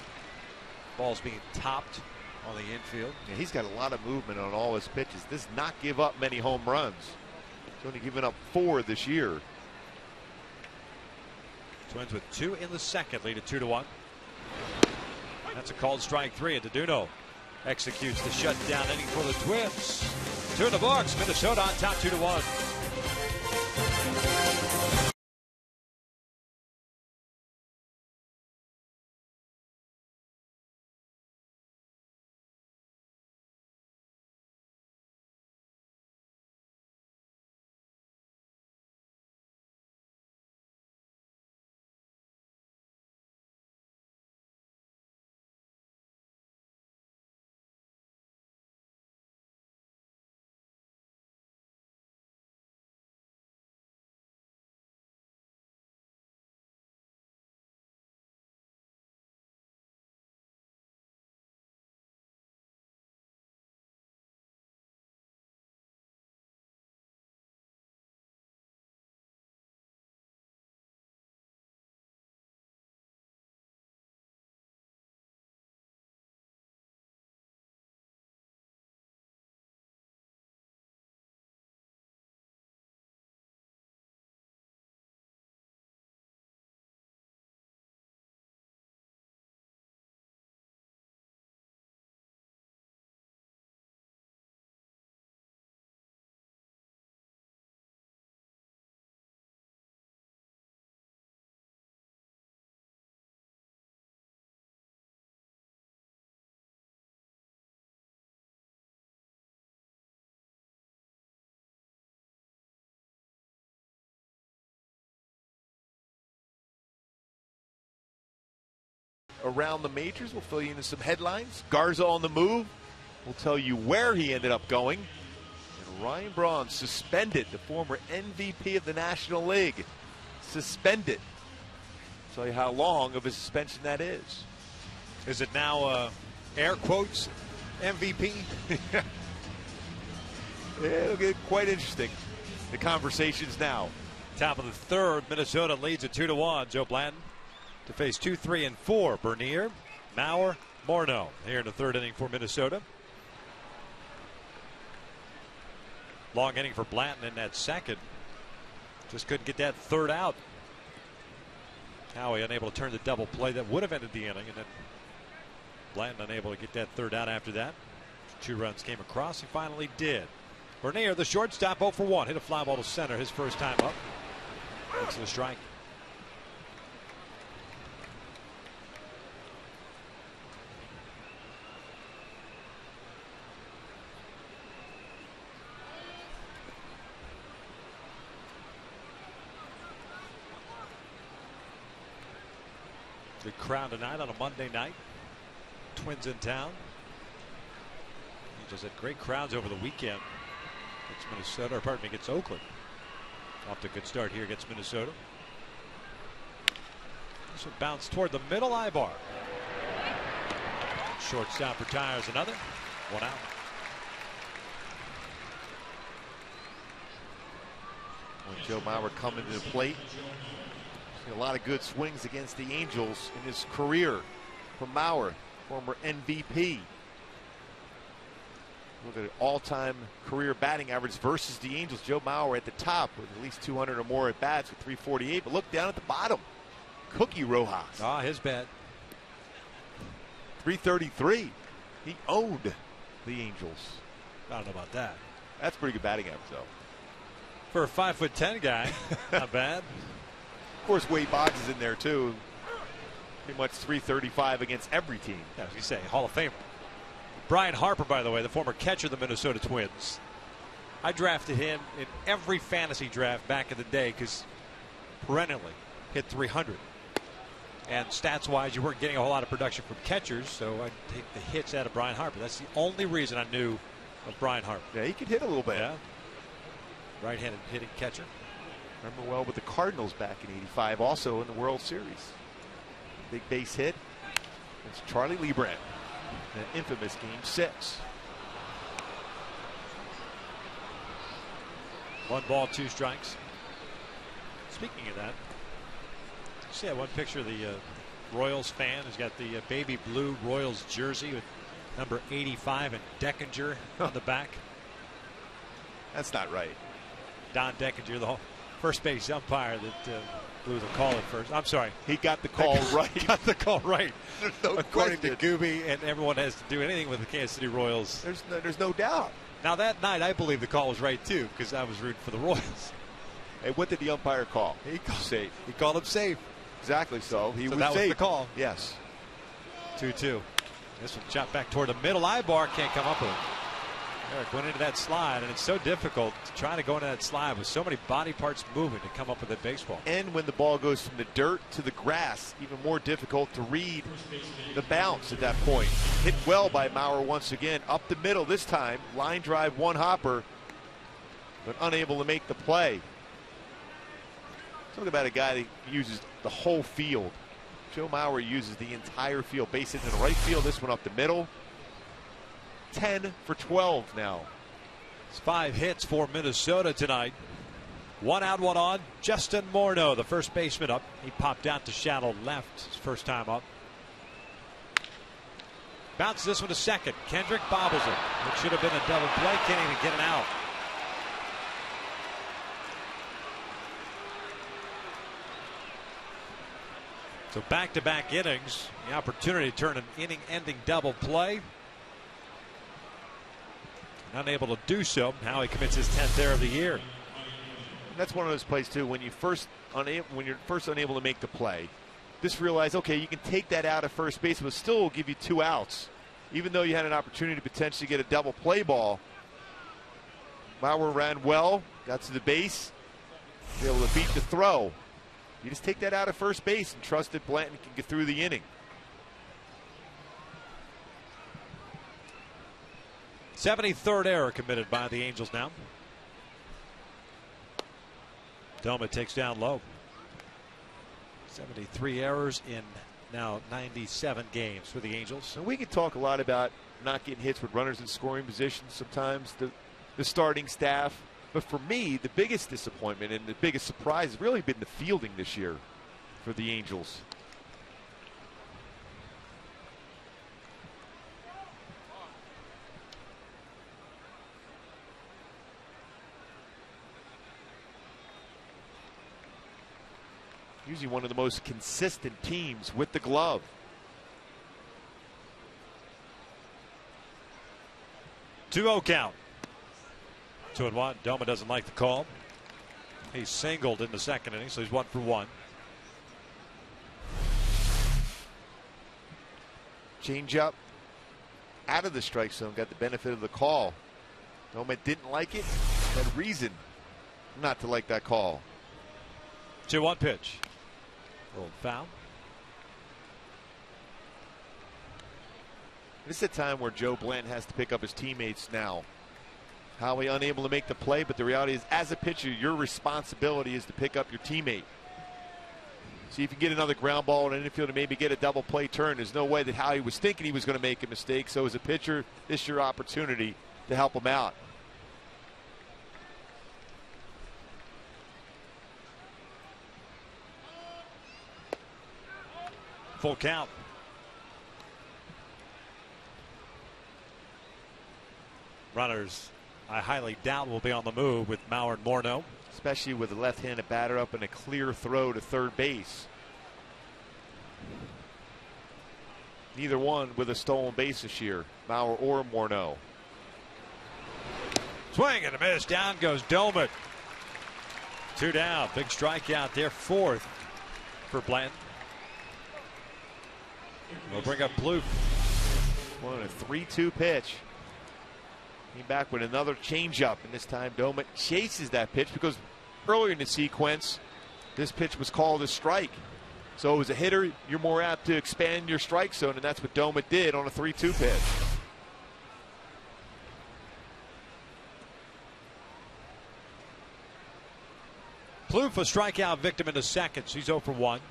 Ball's being topped on the infield. Yeah, he's got a lot of movement on all his pitches. Does not give up many home runs. He's only given up 4 this year. Twins with 2 in the second, lead at 2-1. That's a called strike 3, and DeDuno executes the shutdown inning for the Twins. 2 in the books. Minnesota on top, 2-1. Around the majors, we'll fill you into some headlines. Garza on the move. We'll tell you where he ended up going. And Ryan Braun suspended, the former MVP of the National League. Suspended. Tell you how long of a suspension that is. Is it now air quotes MVP? It'll get quite interesting. The conversations now. Top of the 3rd, Minnesota leads at 2-1. Joe Blanton to face 2, 3, and 4. Bernier, Mauer, Morneau here in the 3rd inning for Minnesota. Long inning for Blanton in that second. Just couldn't get that 3rd out. Howie unable to turn the double play that would have ended the inning, and then Blanton unable to get that 3rd out after that. 2 runs came across. He finally did. Bernier, the shortstop, 0 for 1. Hit a fly ball to center his first time up. Looks the strike. Good crowd tonight on a Monday night. Twins in town. Angels had great crowds over the weekend. Against Minnesota, or pardon me, against Oakland. Off to a good start here against Minnesota. This one bounced toward the middle eye bar. Shortstop retires another. 1 out. When Joe Mauer coming to the plate. A lot of good swings against the Angels in his career from Mauer, former MVP. Look at all-time career batting average versus the Angels. Joe Mauer at the top with at least 200 or more at bats with 348. But look down at the bottom. Cookie Rojas. Ah, his bat. 333. He owned the Angels. I don't know about that. That's pretty good batting average, though. For a 5'10" guy, not bad. Of course, Wade Boggs is in there, too. Pretty much 335 against every team. Yeah, as you say, Hall of Famer. Brian Harper, by the way, the former catcher of the Minnesota Twins. I drafted him in every fantasy draft back in the day because perennially hit 300. And stats-wise, you weren't getting a whole lot of production from catchers, so I'd take the hits out of Brian Harper. That's the only reason I knew of Brian Harper. Yeah, he could hit a little bit. Yeah. Right-handed hitting catcher. Remember well with the Cardinals back in '85, also in the World Series. Big base hit. It's Charlie Leibrandt. An infamous Game 6. 1 ball, 2 strikes. Speaking of that, you see that one picture of the Royals fan who's got the baby blue Royals jersey with number 85 and Deckinger on the back. That's not right. Don Deckinger, the first base umpire that blew the call at first. I'm sorry. He got the call right. Got the call right. There's no According question. to Gooby, and everyone has to do anything with the Kansas City Royals. There's no doubt. Now that night, I believe the call was right too because I was rooting for the Royals. Hey, what did the umpire call? He called safe. He called him safe. Exactly so. He was that safe. was the call. Yes. 2-2. This one shot back toward the middle. Ibar can't come up with it. Eric went into that slide, and it's so difficult to try to go into that slide with so many body parts moving to come up with that baseball. And when the ball goes from the dirt to the grass, even more difficult to read the bounce at that point. Hit well by Mauer once again. Up the middle this time. Line drive, one hopper, but unable to make the play. Talk about a guy that uses the whole field. Joe Mauer uses the entire field. Base hit in the right field. This one up the middle. 10 for 12 now. It's 5 hits for Minnesota tonight. 1 out, 1 on. Justin Morneau, the first baseman, up. He popped out to shallow left his first time up. Bounces this one to second. Kendrick bobbles it. It should have been a double play. Can't even get it out. So back-to-back innings. The opportunity to turn an inning-ending double play. Unable to do so. Now he commits his 10th error of the year. And that's one of those plays too. When you're first unable to make the play, just realize, okay, you can take that out at first base, but still will give you 2 outs, even though you had an opportunity to potentially get a double play ball. Mauer ran well, got to the base, be able to beat the throw. You just take that out at first base and trust that Blanton can get through the inning. 73rd error committed by the Angels now. Doma takes down low. 73 errors in now 97 games for the Angels. And we can talk a lot about not getting hits with runners in scoring positions sometimes, the starting staff. But for me, the biggest disappointment and the biggest surprise has really been the fielding this year for the Angels. Usually one of the most consistent teams with the glove. Two-0 count. 2-1. Doma doesn't like the call. He singled in the second inning, so he's 1 for 1. Change up out of the strike zone, got the benefit of the call. Doma didn't like it, had reason not to like that call. 2-1 pitch. Rolled foul. This is a time where Joe Blanton has to pick up his teammates now. Howie unable to make the play, but the reality is, as a pitcher, your responsibility is to pick up your teammate. See if you can get another ground ball in an infield and maybe get a double play turn. There's no way that Howie was thinking he was going to make a mistake. So as a pitcher, this is your opportunity to help him out. Full count. Runners, I highly doubt, will be on the move with Mauer and Morneau. Especially with a left-handed batter up and a clear throw to third base. Neither one with a stolen base this year, Mauer or Morneau. Swing and a miss. Down goes Doumit. 2 down. Big strikeout there. 4th for Blanton. We'll bring up Plouffe. One a 3-2 pitch. Came back with another changeup, and this time Doumit chases that pitch because earlier in the sequence, this pitch was called a strike. So as a hitter, you're more apt to expand your strike zone, and that's what Doumit did on a 3-2 pitch. Plouffe, a strikeout victim in the seconds. He's 0 for 1.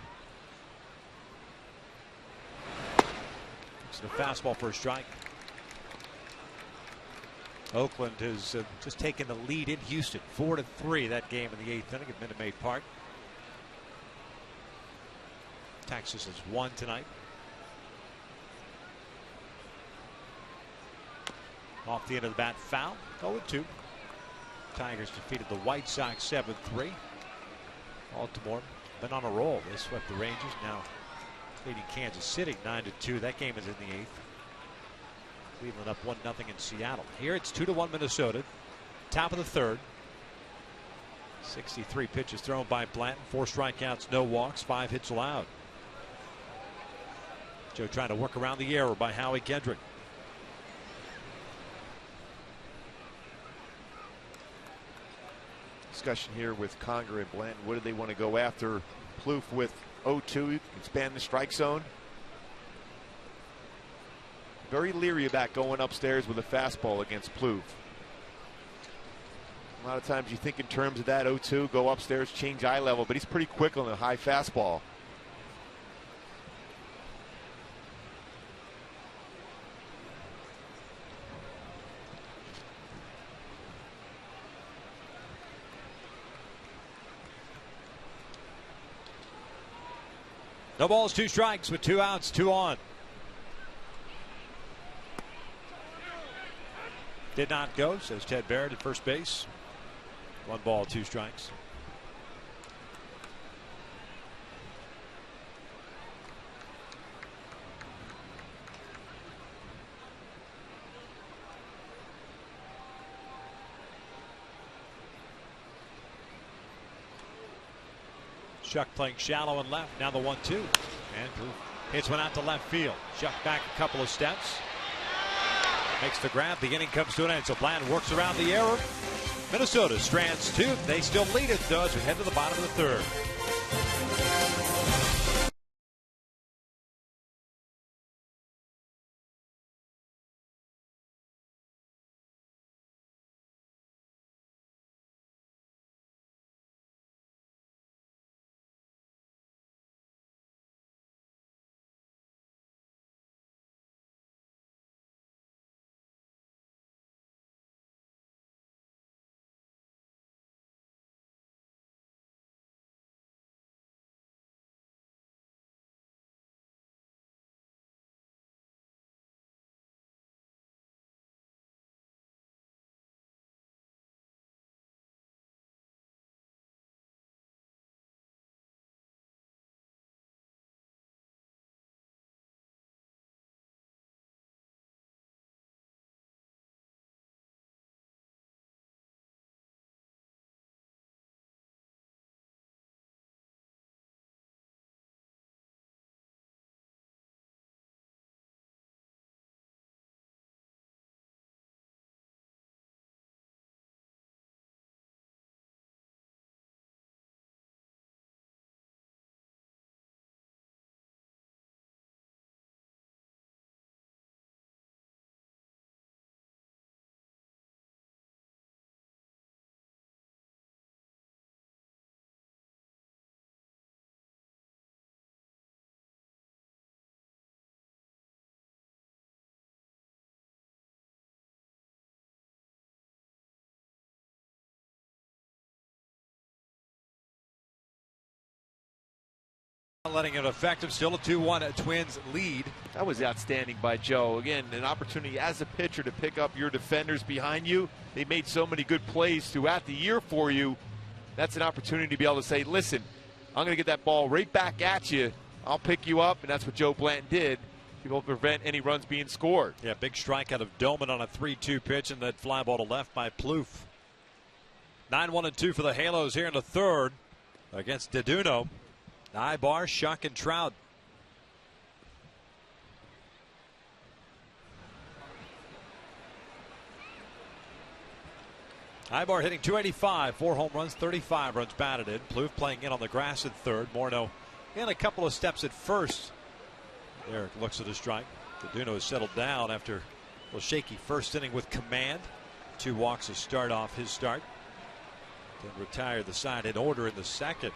It's the fastball for a strike. Oakland has just taken the lead in Houston, 4-3 that game in the 8th inning at Minute Maid Park. Texas has won tonight. Off the end of the bat, foul. 0-2. Tigers defeated the White Sox 7-3. Baltimore been on a roll. They swept the Rangers. Now leading Kansas City 9-2. That game is in the 8th. Cleveland up 1-0 in Seattle. Here it's 2-1 Minnesota. Top of the 3rd. 63 pitches thrown by Blanton. 4 strikeouts, no walks, 5 hits allowed. Joe trying to work around the error by Howie Kendrick. Discussion here with Conger and Blanton. What do they want to go after? Plouffe with 0-2, expand the strike zone. Very leery about going upstairs with a fastball against Plouffe. A lot of times you think in terms of that 0-2, go upstairs, change eye level, but he's pretty quick on a high fastball. No balls, 2 strikes with 2 outs, 2 on. Did not go, says Ted Barrett at first base. 1 ball, 2 strikes. Shuck playing shallow and left. Now the 1-2. And hits one out to left field. Shuck back a couple of steps. Makes the grab. The inning comes to an end. So Blanton works around the error. Minnesota strands 2. They still lead it, though, as we head to the bottom of the 3rd. Letting it affect him. Still a 2-1 Twins lead. That was outstanding by Joe. Again, an opportunity as a pitcher to pick up your defenders behind you. They made so many good plays throughout the year for you. That's an opportunity to be able to say, listen, I'm going to get that ball right back at you. I'll pick you up, and that's what Joe Blanton did. people prevent any runs being scored. Yeah, big strike out of Doman on a 3-2 pitch, and that fly ball to left by Plouffe. 9-1-2 for the Halos here in the third against Deduno. Ibar, Shuck, and Trout. Ibar hitting .285, 4 home runs, 35 runs batted in. Plouffe playing in on the grass at third. Morneau in a couple of steps at first. Eric looks at a strike. Deduno has settled down after a little shaky first inning with command. 2 walks to start off his start. Then retired the side in order in the second.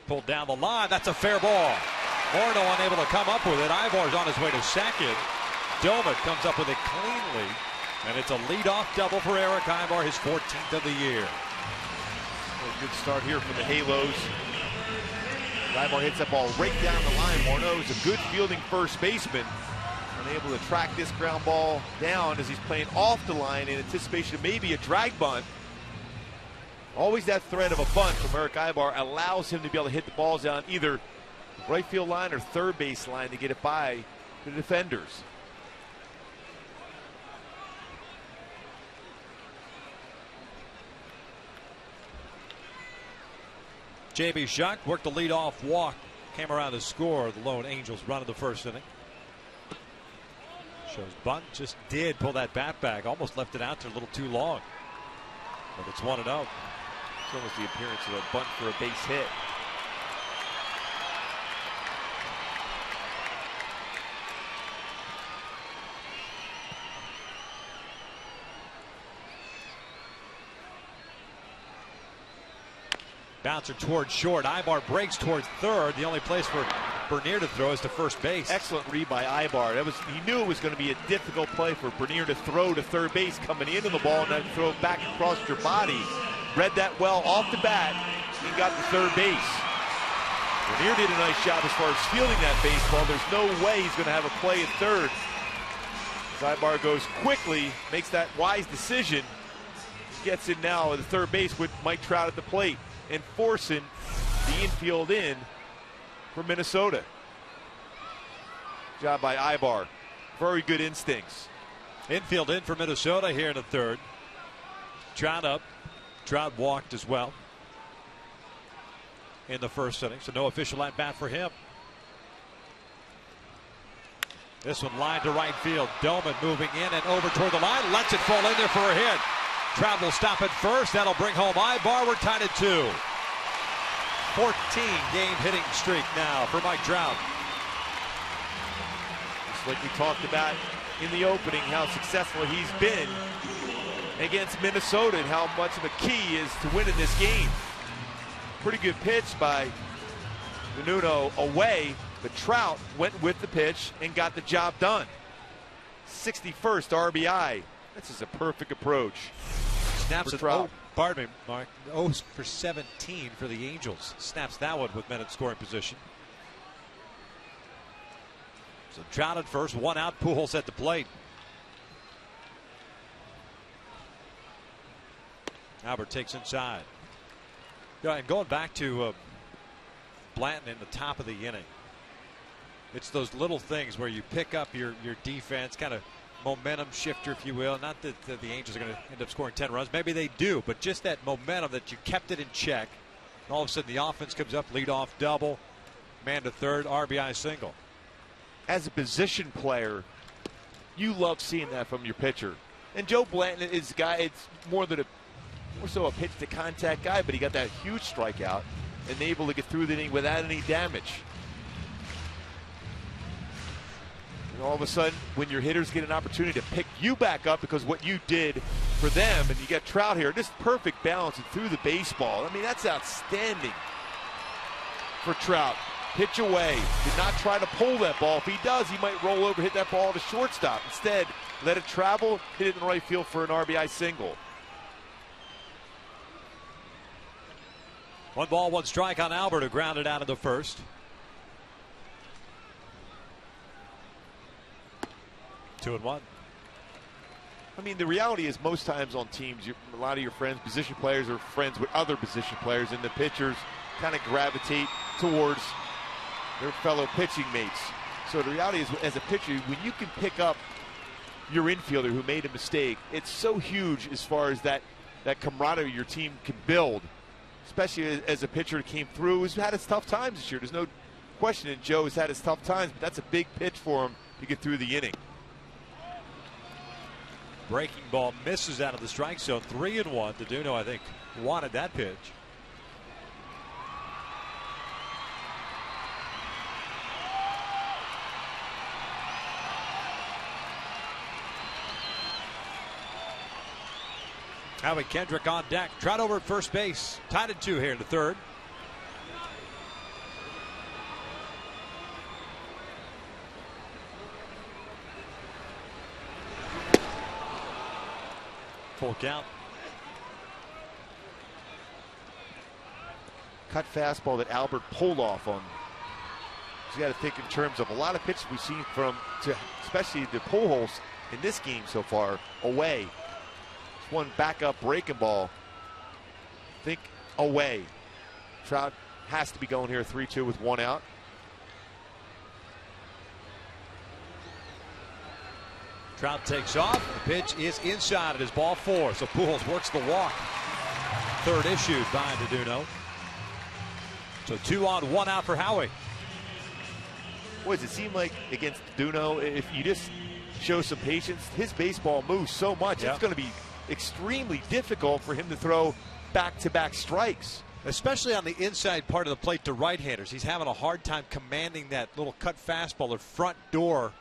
Pulled down the line. That's a fair ball. Morneau unable to come up with it. Ivar's on his way to second. Doman comes up with it cleanly. And it's a leadoff double for Eric Ivar, his 14th of the year. A good start here for the Halos. Ivar hits that ball right down the line. Morneau is a good fielding first baseman. Unable to track this ground ball down as he's playing off the line in anticipation of maybe a drag bunt. Always that threat of a bunt from Eric Ivar allows him to be able to hit the balls down either right field line or third base line to get it by the defenders. J.B. Shuck worked the leadoff walk, came around to score the Lone Angels run of the first inning. Shows bunt, just did pull that bat back, almost left it out there a little too long. But it's 1-0. It's almost the appearance of a bunt for a base hit. Bouncer towards short. Ibar breaks towards third. The only place for Bernier to throw is to first base. Excellent read by Ibar. He knew it was going to be a difficult play for Bernier to throw to third base coming into the ball and then throw it back across your body. Read that well off the bat and got to third base. Bernier did a nice job as far as fielding that baseball. There's no way he's going to have a play at third. As Ibar goes quickly, makes that wise decision, gets in now at the third base with Mike Trout at the plate and forcing the infield in for Minnesota. Job by Ibar. Very good instincts. Infield in for Minnesota here in the third. Trout up. Trout walked as well in the first inning, so no official at bat for him. This one line to right field. Doman moving in and over toward the line. Lets it fall in there for a hit. Trout will stop at first. That'll bring home Ibar. We're tied at 2. 14-game hitting streak now for Mike Trout. Just like we talked about in the opening, how successful he's been against Minnesota and how much of a key is to winning this game. Pretty good pitch by Deduno away, but Trout went with the pitch and got the job done. 61st RBI. This is a perfect approach. Snaps for it. Trout. Pardon me, Mark. 0 for 17 for the Angels. Snaps that one with men in scoring position. So Trout at first, 1 out. Pujols at the plate. Albert takes inside. Yeah, and going back to Blanton in the top of the inning. It's those little things where you pick up your defense, kind of momentum shifter, if you will. Not that the Angels are going to end up scoring 10 runs. Maybe they do, but just that momentum that you kept it in check. And all of a sudden the offense comes up, leadoff double, man to third, RBI single. As a position player, you love seeing that from your pitcher. And Joe Blanton is a guy, it's more so a pitch to contact guy, but he got that huge strikeout and able to get through the inning without any damage. And all of a sudden, when your hitters get an opportunity to pick you back up because what you did for them, and you get Trout here, just perfect balance and through the baseball. I mean, that's outstanding for Trout. Pitch away, did not try to pull that ball. If he does, he might roll over, hit that ball to shortstop. Instead, let it travel, hit it in the right field for an RBI single. 1 ball, 1 strike on Albert, who grounded out of the first. 2-1. I mean, the reality is most times on teams, a lot of your friends, position players, are friends with other position players, and the pitchers kind of gravitate towards their fellow pitching mates. So the reality is, as a pitcher, when you can pick up your infielder who made a mistake, it's so huge as far as that camaraderie your team can build, especially as a pitcher that came through, who's had his tough times this year. There's no question that Joe has had his tough times, but that's a big pitch for him to get through the inning. Breaking ball misses out of the strike zone. 3-1. DeDuno, I think, wanted that pitch. Howie Kendrick on deck. Trout over at first base. Tied at 2 here in the third. Full count. Cut fastball that Albert pulled off on. So you got to think in terms of a lot of pitches we've seen from, especially the pull holes in this game so far, away. One backup breaking ball. Think away. Trout has to be going here 3-2 with 1 out. Trout takes off. The pitch is inside. It is ball 4. So Pujols works the walk. Third issued by DeDuno. So 2 on, 1 out for Howie. What does it seem like against DeDuno? If you just show some patience, his baseball moves so much. Yeah. It's going to be extremely difficult for him to throw back-to-back strikes. Especially on the inside part of the plate to right-handers. He's having a hard time commanding that little cut fastball or front door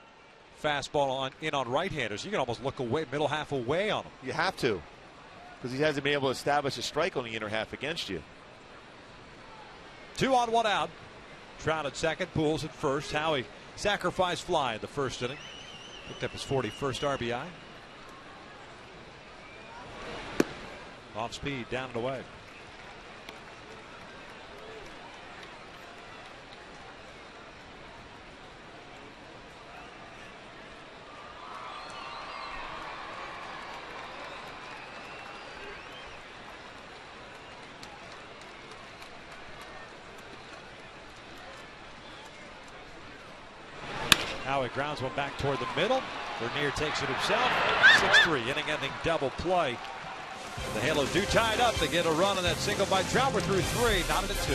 fastball on right-handers. You can almost look away, middle half away on him. You have to, because he hasn't been able to establish a strike on the inner half against you. 2 on, 1 out. Trout at second, Pujols at first. Howie sacrifice fly in the first inning. Picked up his 41st RBI. Off speed, down and away. Howie grounds one back toward the middle. Bernier takes it himself. 6-3, inning-ending double play. The Halos do tie it up. They get a run on that single by Trout. We're through 3, not at 2.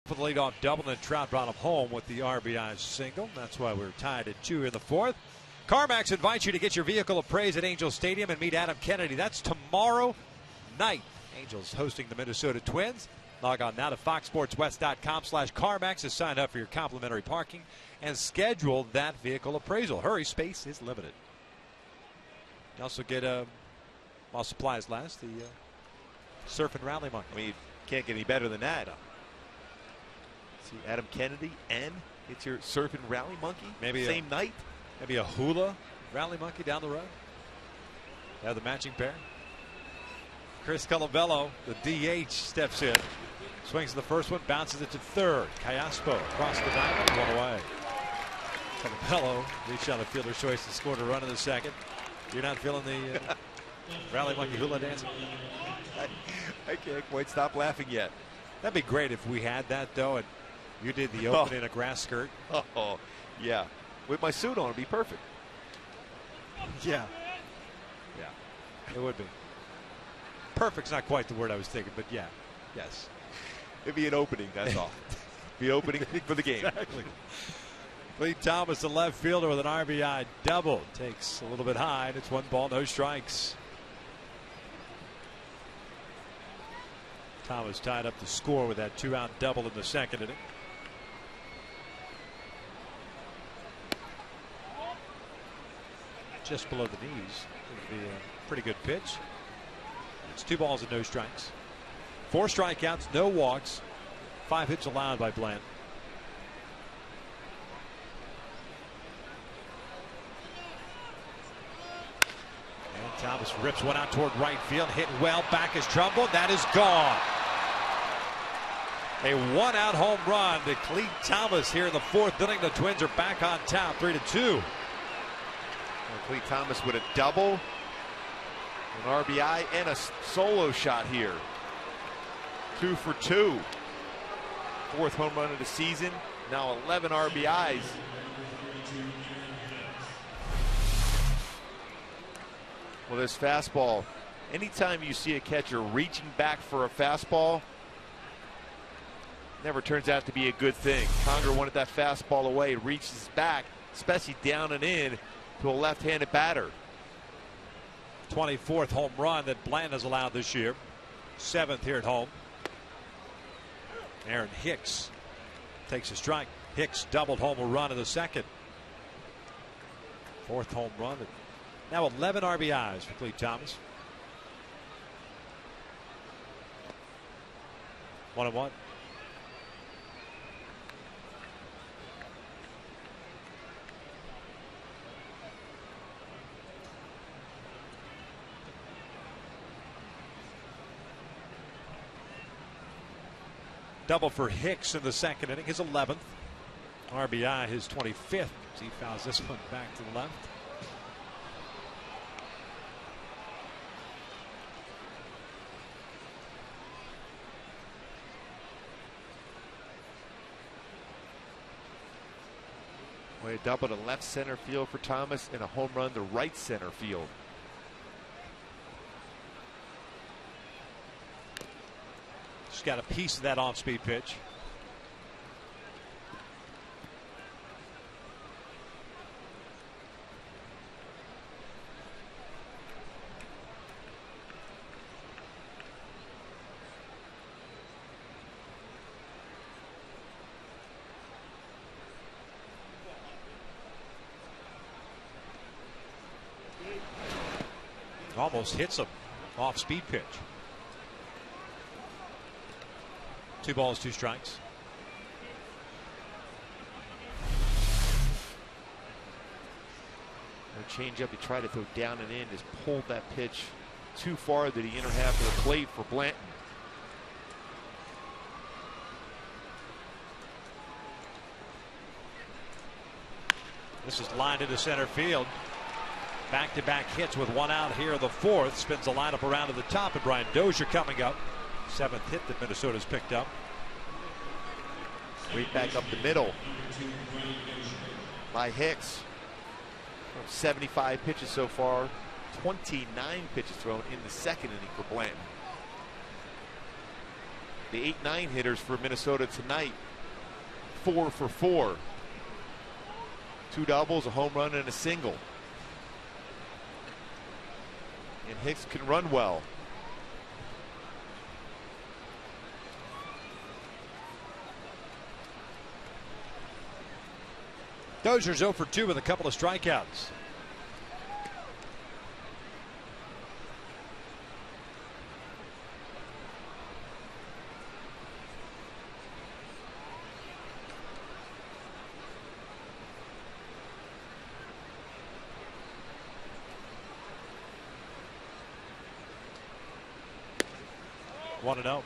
For the leadoff double, and Trout brought him home with the RBI single. That's why we're tied at 2 in the fourth. CarMax invites you to get your vehicle appraised at Angels Stadium and meet Adam Kennedy. That's tomorrow night. Angels hosting the Minnesota Twins. Log on now to foxsportswest.com/CarMax to sign up for your complimentary parking and schedule that vehicle appraisal. Hurry, space is limited. You also get, while supplies last, the Surf and Rally Monkey. I mean, you can't get any better than that. See Adam Kennedy and it's your Surf and Rally Monkey Maybe same night. Maybe a hula Rally Monkey down the road. Have the matching pair. Chris Colabello, the DH, steps in. Swings the first one, bounces it to third. Callaspo across the diamond, one away. Colabello reached out a fielder's choice and scored a run in the second. You're not feeling the Rally Monkey hula dancing? I can't quite stop laughing yet. That'd be great if we had that, though, and you did the open in a grass skirt. Oh, yeah. With my suit on, it'd be perfect. Yeah. Yeah, it would be. Perfect's not quite the word I was thinking, but yeah, yes. It'd be an opening, that's all. Be opening for the game. Exactly. Clete Thomas, the left fielder, with an RBI double. Takes a little bit high, and it's 1 ball, no strikes. Thomas tied up the score with that 2-out double in the second inning. Just below the knees. Would be a pretty good pitch. It's 2 balls and no strikes. 4 strikeouts, no walks. 5 hits allowed by Bland. And Thomas rips one out toward right field. Hit well. Back is Trumbo. That is gone. A 1-out home run to Clete Thomas here in the 4th inning. The Twins are back on top, 3-2. Clete Thomas with a double, an RBI, and a solo shot here. 2 for 2. 4th home run of the season. Now 11 RBIs. Well, this fastball, anytime you see a catcher reaching back for a fastball, never turns out to be a good thing. Conger wanted that fastball away, reaches back, especially down and in, to a left-handed batter. 24th home run that Bland has allowed this year. 7th here at home. Aaron Hicks takes a strike. Hicks doubled home a run in the second. 4th home run. Now 11 RBIs for Clete Thomas. 1-1. Double for Hicks in the second inning, his 11th. RBI, his 25th, as he fouls this one back to the left. A double to left center field for Thomas and a home run to right center field. Just got a piece of that off-speed pitch. Almost hits him. Off-speed pitch. 2 balls, 2 strikes. A changeup he tried to throw down and in, just pulled that pitch too far to the inner half of the plate for Blanton. This is lined into center field. Back-to-back hits with 1 out here in the 4th. Spins the lineup around to the top, and Brian Dozier coming up. 7th hit that Minnesota's picked up. Right back up the middle by Hicks. 75 pitches so far. 29 pitches thrown in the second inning for Blanton. The 8-9 hitters for Minnesota tonight. 4 for 4. 2 doubles, a home run, and a single. And Hicks can run well. Dozier's 0 for 2 with a couple of strikeouts. One and 0.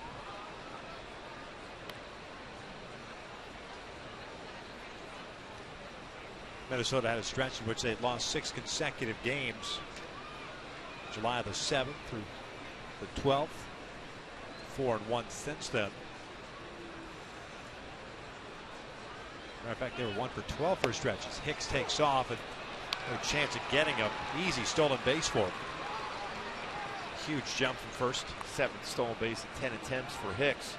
Minnesota had a stretch in which they lost 6 consecutive games. July the 7th through the 12th. 4-1 since then. Matter of fact, they were 1 for 12 for stretches. Hicks takes off and a chance of getting an easy stolen base for him. Huge jump from first. 7th stolen base and 10 attempts for Hicks.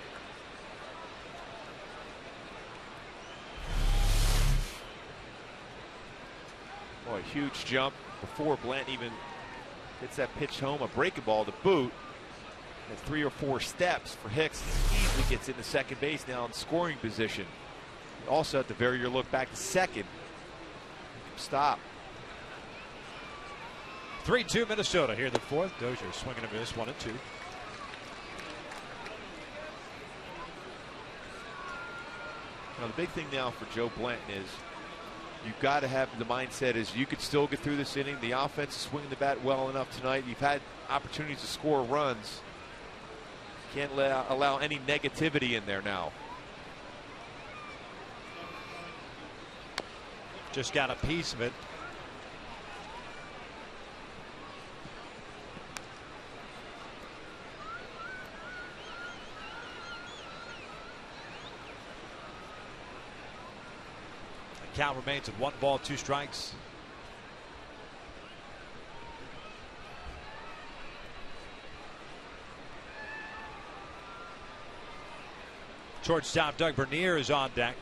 Boy, a huge jump before Blanton even hits that pitch home. A breaking ball to boot. And 3 or 4 steps for Hicks. Easily gets into second base now in scoring position. Also at the very early look back to second. Stop. 3-2 Minnesota here in the 4th. Dozier swinging a miss, 1-2. Now the big thing now for Joe Blanton is you've got to have the mindset is you could still get through this inning. The offense is swinging the bat well enough tonight. You've had opportunities to score runs. Can't allow any negativity in there now. Just got a piece of it. The count remains at 1 ball, 2 strikes. Shortstop Doug Bernier is on deck.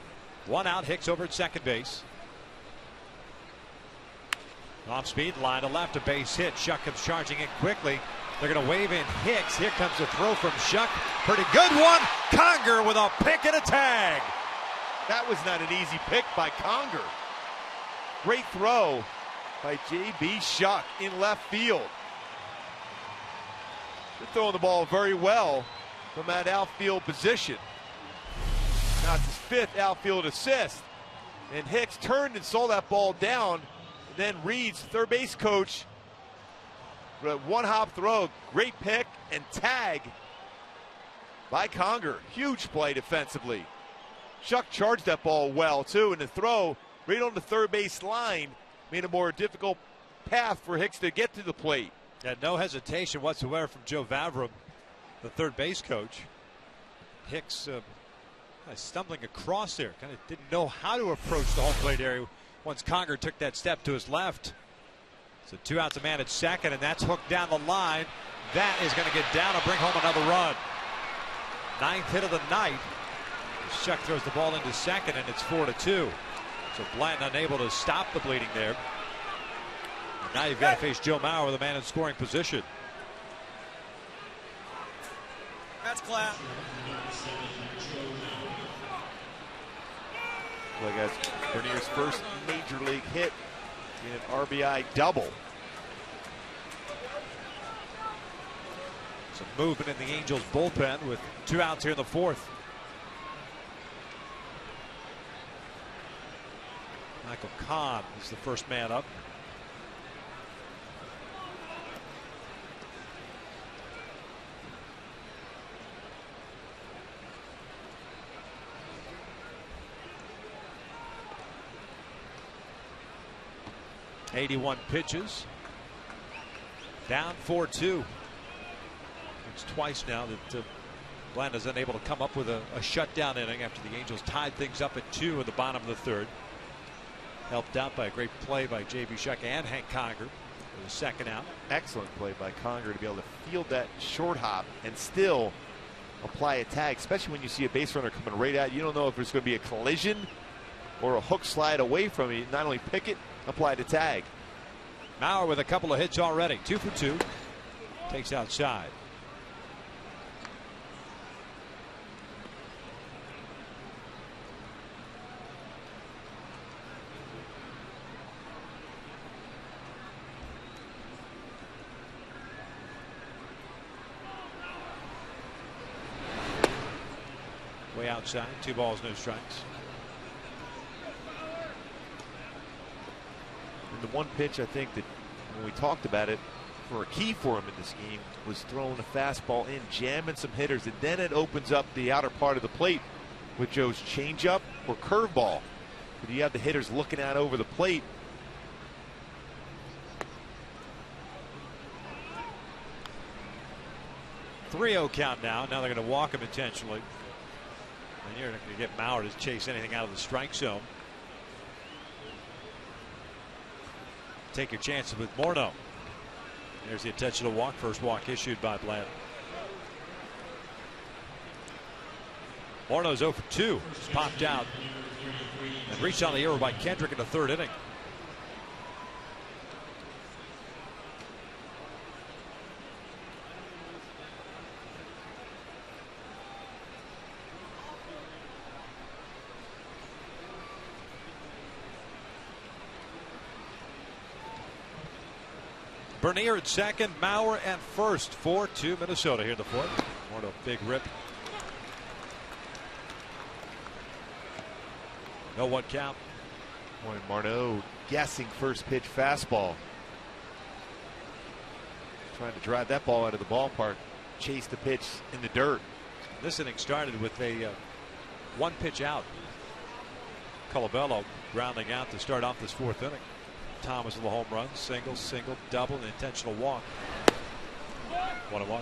1 out, Hicks over at second base. Off speed, line to left, a base hit. Shuck comes charging in quickly. They're going to wave in Hicks. Here comes the throw from Shuck. Pretty good one. Conger with a pick and a tag. That was not an easy pick by Conger. Great throw by J.B. Shuck in left field. They're throwing the ball very well from that outfield position. Now it's his 5th outfield assist. And Hicks turned and saw that ball down. And then Reed's third base coach, 1-hop throw, great pick and tag by Conger. Huge play defensively. Shuck charged that ball well too, and the throw right on the third base line made a more difficult path for Hicks to get to the plate. And no hesitation whatsoever from Joe Vavrum, the third base coach. Hicks kind of stumbling across there, kind of didn't know how to approach the home plate area once Conger took that step to his left. So 2 outs, a man at second, and that's hooked down the line. That is going to get down and bring home another run. 9th hit of the night. Shuck throws the ball into second, and it's 4-2. So Blanton unable to stop the bleeding there. And now you've got to face Joe Mauer with a man in scoring position. That's clap. Like that's Bernier's first major league hit in an RBI double. Some movement in the Angels bullpen with 2 outs here in the 4th. Michael Kahn is the first man up. .81 pitches. Down 4-2. It's twice now that Blanton is unable to come up with a shutdown inning after the Angels tied things up at 2 in the bottom of the 3rd. Helped out by a great play by J.B. Shuck and Hank Conger for the second out. Excellent play by Conger to be able to field that short hop and still apply a tag, especially when you see a base runner coming right at you. You don't know if there's going to be a collision or a hook slide away from you. Not only pick it, apply the tag. Mauer with a couple of hits already. 2 for 2. Takes outside. the outside. 2 balls, no strikes. And the one pitch I think that when we talked about it, for a key for him in this game was throwing a fastball in, jamming some hitters, and then it opens up the outer part of the plate with Joe's changeup or curveball. But you have the hitters looking out over the plate. .3-0 count now. Now they're going to walk him intentionally. And you're not going to get Mauer to chase anything out of the strike zone. Take your chances with Morneau. There's the intentional walk. First walk issued by Bland. Morneau's 0 for 2. Just popped out and reached on the arrow by Kendrick in the 3rd inning. Bernier at second, Mauer at first. 4-2 Minnesota here in the 4th. Morneau, big rip. 0-1 count. Boy, Morneau guessing first pitch fastball. Trying to drive that ball out of the ballpark. Chase the pitch in the dirt. This inning started with a 1 pitch out. Colabello grounding out to start off this 4th inning. Thomas with a home run, single, double, and intentional walk. 1-1.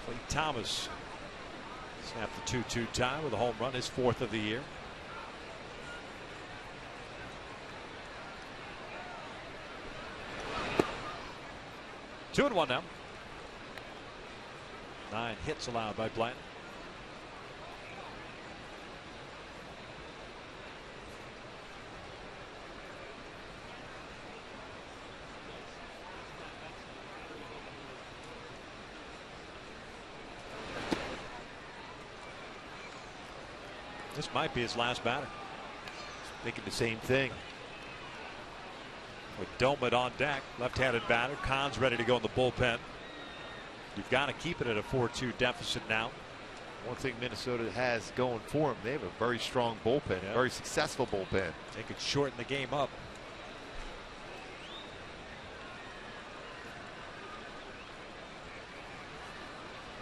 Clayton Thomas snapped the 2-2 tie with a home run, his 4th of the year. Two and one now. 9 hits allowed by Blanton. This might be his last batter. Thinking the same thing. With Doman on deck, left-handed batter. Kahn's ready to go in the bullpen. You've got to keep it at a 4-2 deficit now. One thing Minnesota has going for them, they have a very strong bullpen, very successful bullpen. They could shorten the game up.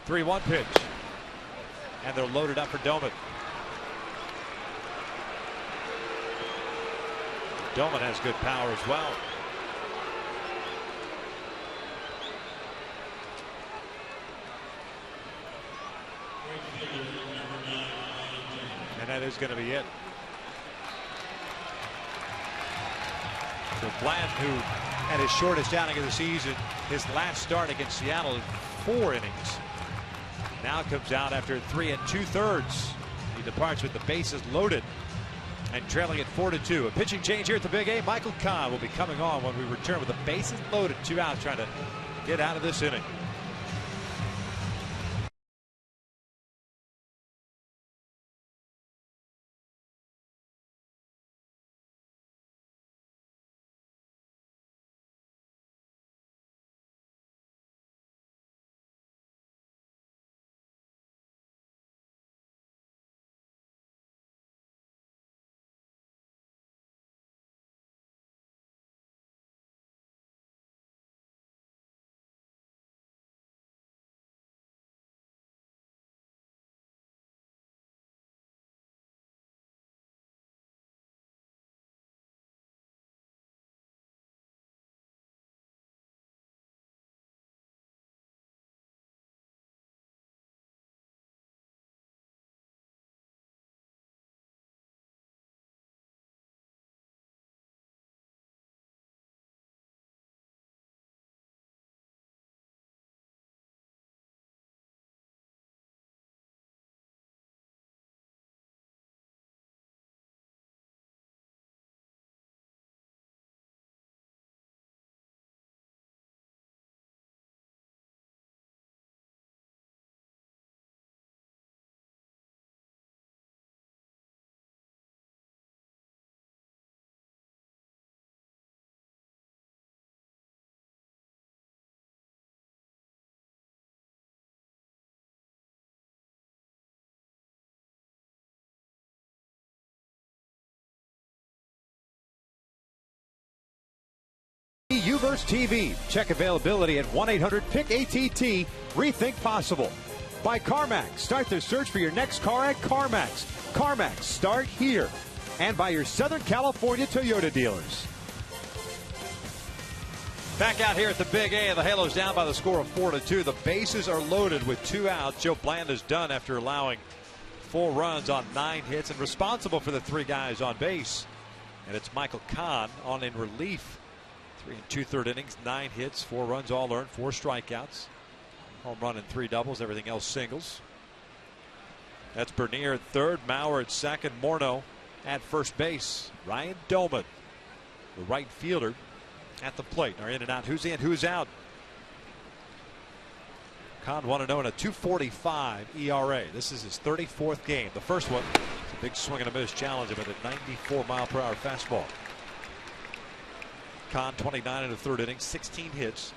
The 3-1 pitch. And they're loaded up for Doman. Doman has good power as well. And that is going to be it. So Bland, who had his shortest outing of the season, his last start against Seattle in 4 innings, now comes out after 3 2/3. He departs with the bases loaded and trailing at 4-2. A pitching change here at the Big A. Michael Kahn will be coming on when we return with the bases loaded, 2 outs, trying to get out of this inning. Uverse TV. Check availability at 1-800-PIC-ATT. Rethink possible. By CarMax. Start the search for your next car at CarMax. CarMax, start here. And by your Southern California Toyota dealers. Back out here at the Big A, the Halos down by the score of 4-2. The bases are loaded with 2 outs. Joe Bland is done after allowing 4 runs on 9 hits and responsible for the 3 guys on base. And it's Michael Kahn on in relief. 3 2/3 innings, 9 hits, 4 runs all earned, 4 strikeouts. Home run and 3 doubles, everything else singles. That's Bernier at third, Mauer at second, Morneau at first base. Ryan Doman, the right fielder, at the plate. Are in and out. Who's in, who's out? Kahn 1-0 and a 2.45 ERA. This is his 34th game. The first one, it's a big swing and a miss challenge with a 94-mile-per-hour fastball. Kahn 29 1/3 innings, 16 hits,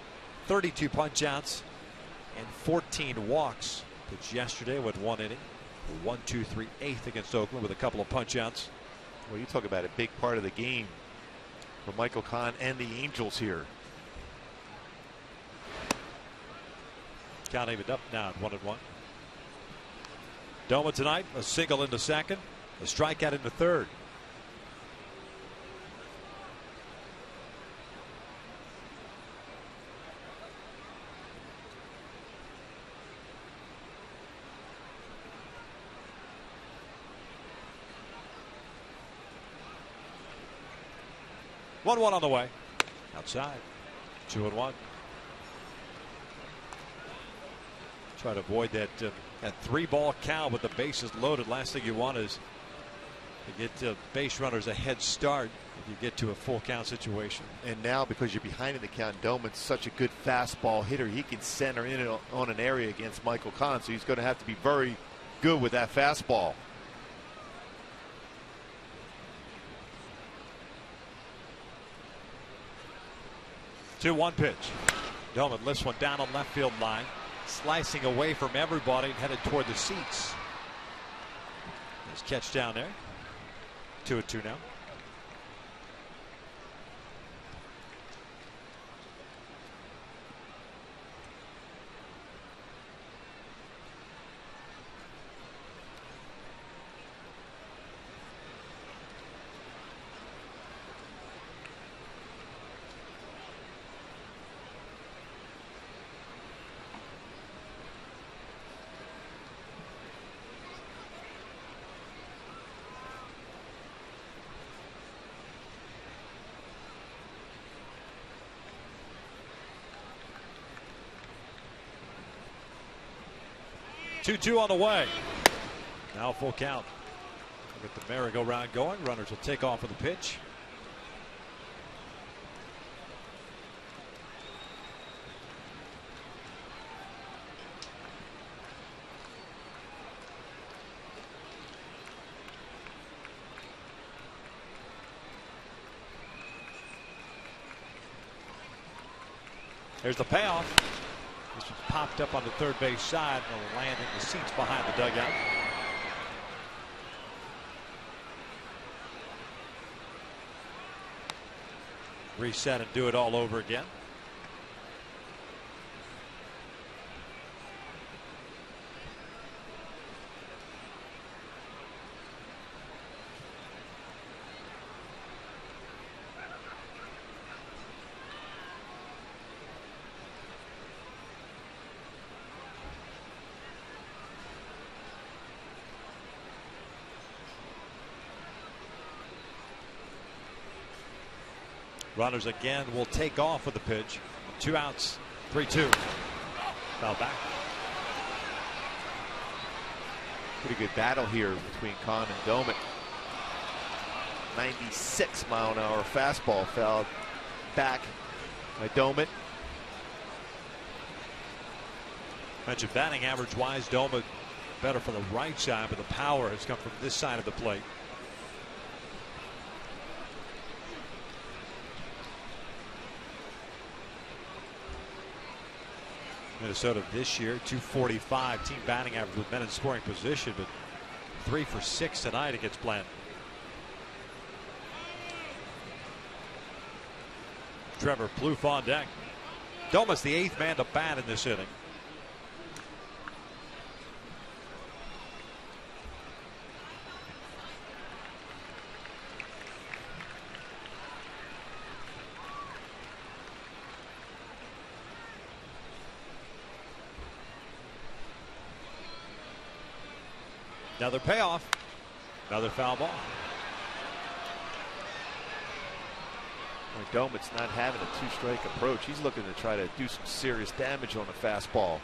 32 punch-outs, and 14 walks. Pitched yesterday with 1 inning. 1-2-3 8th against Oakland with a couple of punch-outs. Well, you talk about a big part of the game for Michael Kahn and the Angels here. Count evened up now at 1-1. Doma tonight, a single into second, a strikeout into third. One on the way. Outside. 2-1. Try to avoid that 3-ball count with the bases loaded. Last thing you want is to get base runners a head start if you get to a full count situation. And now, because you're behind in the count, Doman's such a good fastball hitter. He can center in on an area against Michael Kahn, so he's going to have to be very good with that fastball. 2-1 pitch. Doman lifts one down on left field line, slicing away from everybody and headed toward the seats. Nice catch down there. 2-2 now. Two on the way. Now full count. We'll get the merry-go-round going. Runners will take off with the pitch. There's the payoff. This was popped up on the third base side and will land in the seats behind the dugout. Reset and do it all over again. Runners again will take off with the pitch. 2 outs, 3-2. Foul back. Pretty good battle here between Kahn and Doman. 96-mile-an-hour fastball fouled back by Doman. Mentioned batting average wise, Doman better for the right side, but the power has come from this side of the plate. Minnesota this year, 245 team batting average with men in scoring position, but 3 for 6 tonight against Bland. Trevor Plouffe on deck. Doma's the 8th man to bat in this inning. Another payoff. Another foul ball. Domit's not having a 2-strike approach. He's looking to try to do some serious damage on the fastball.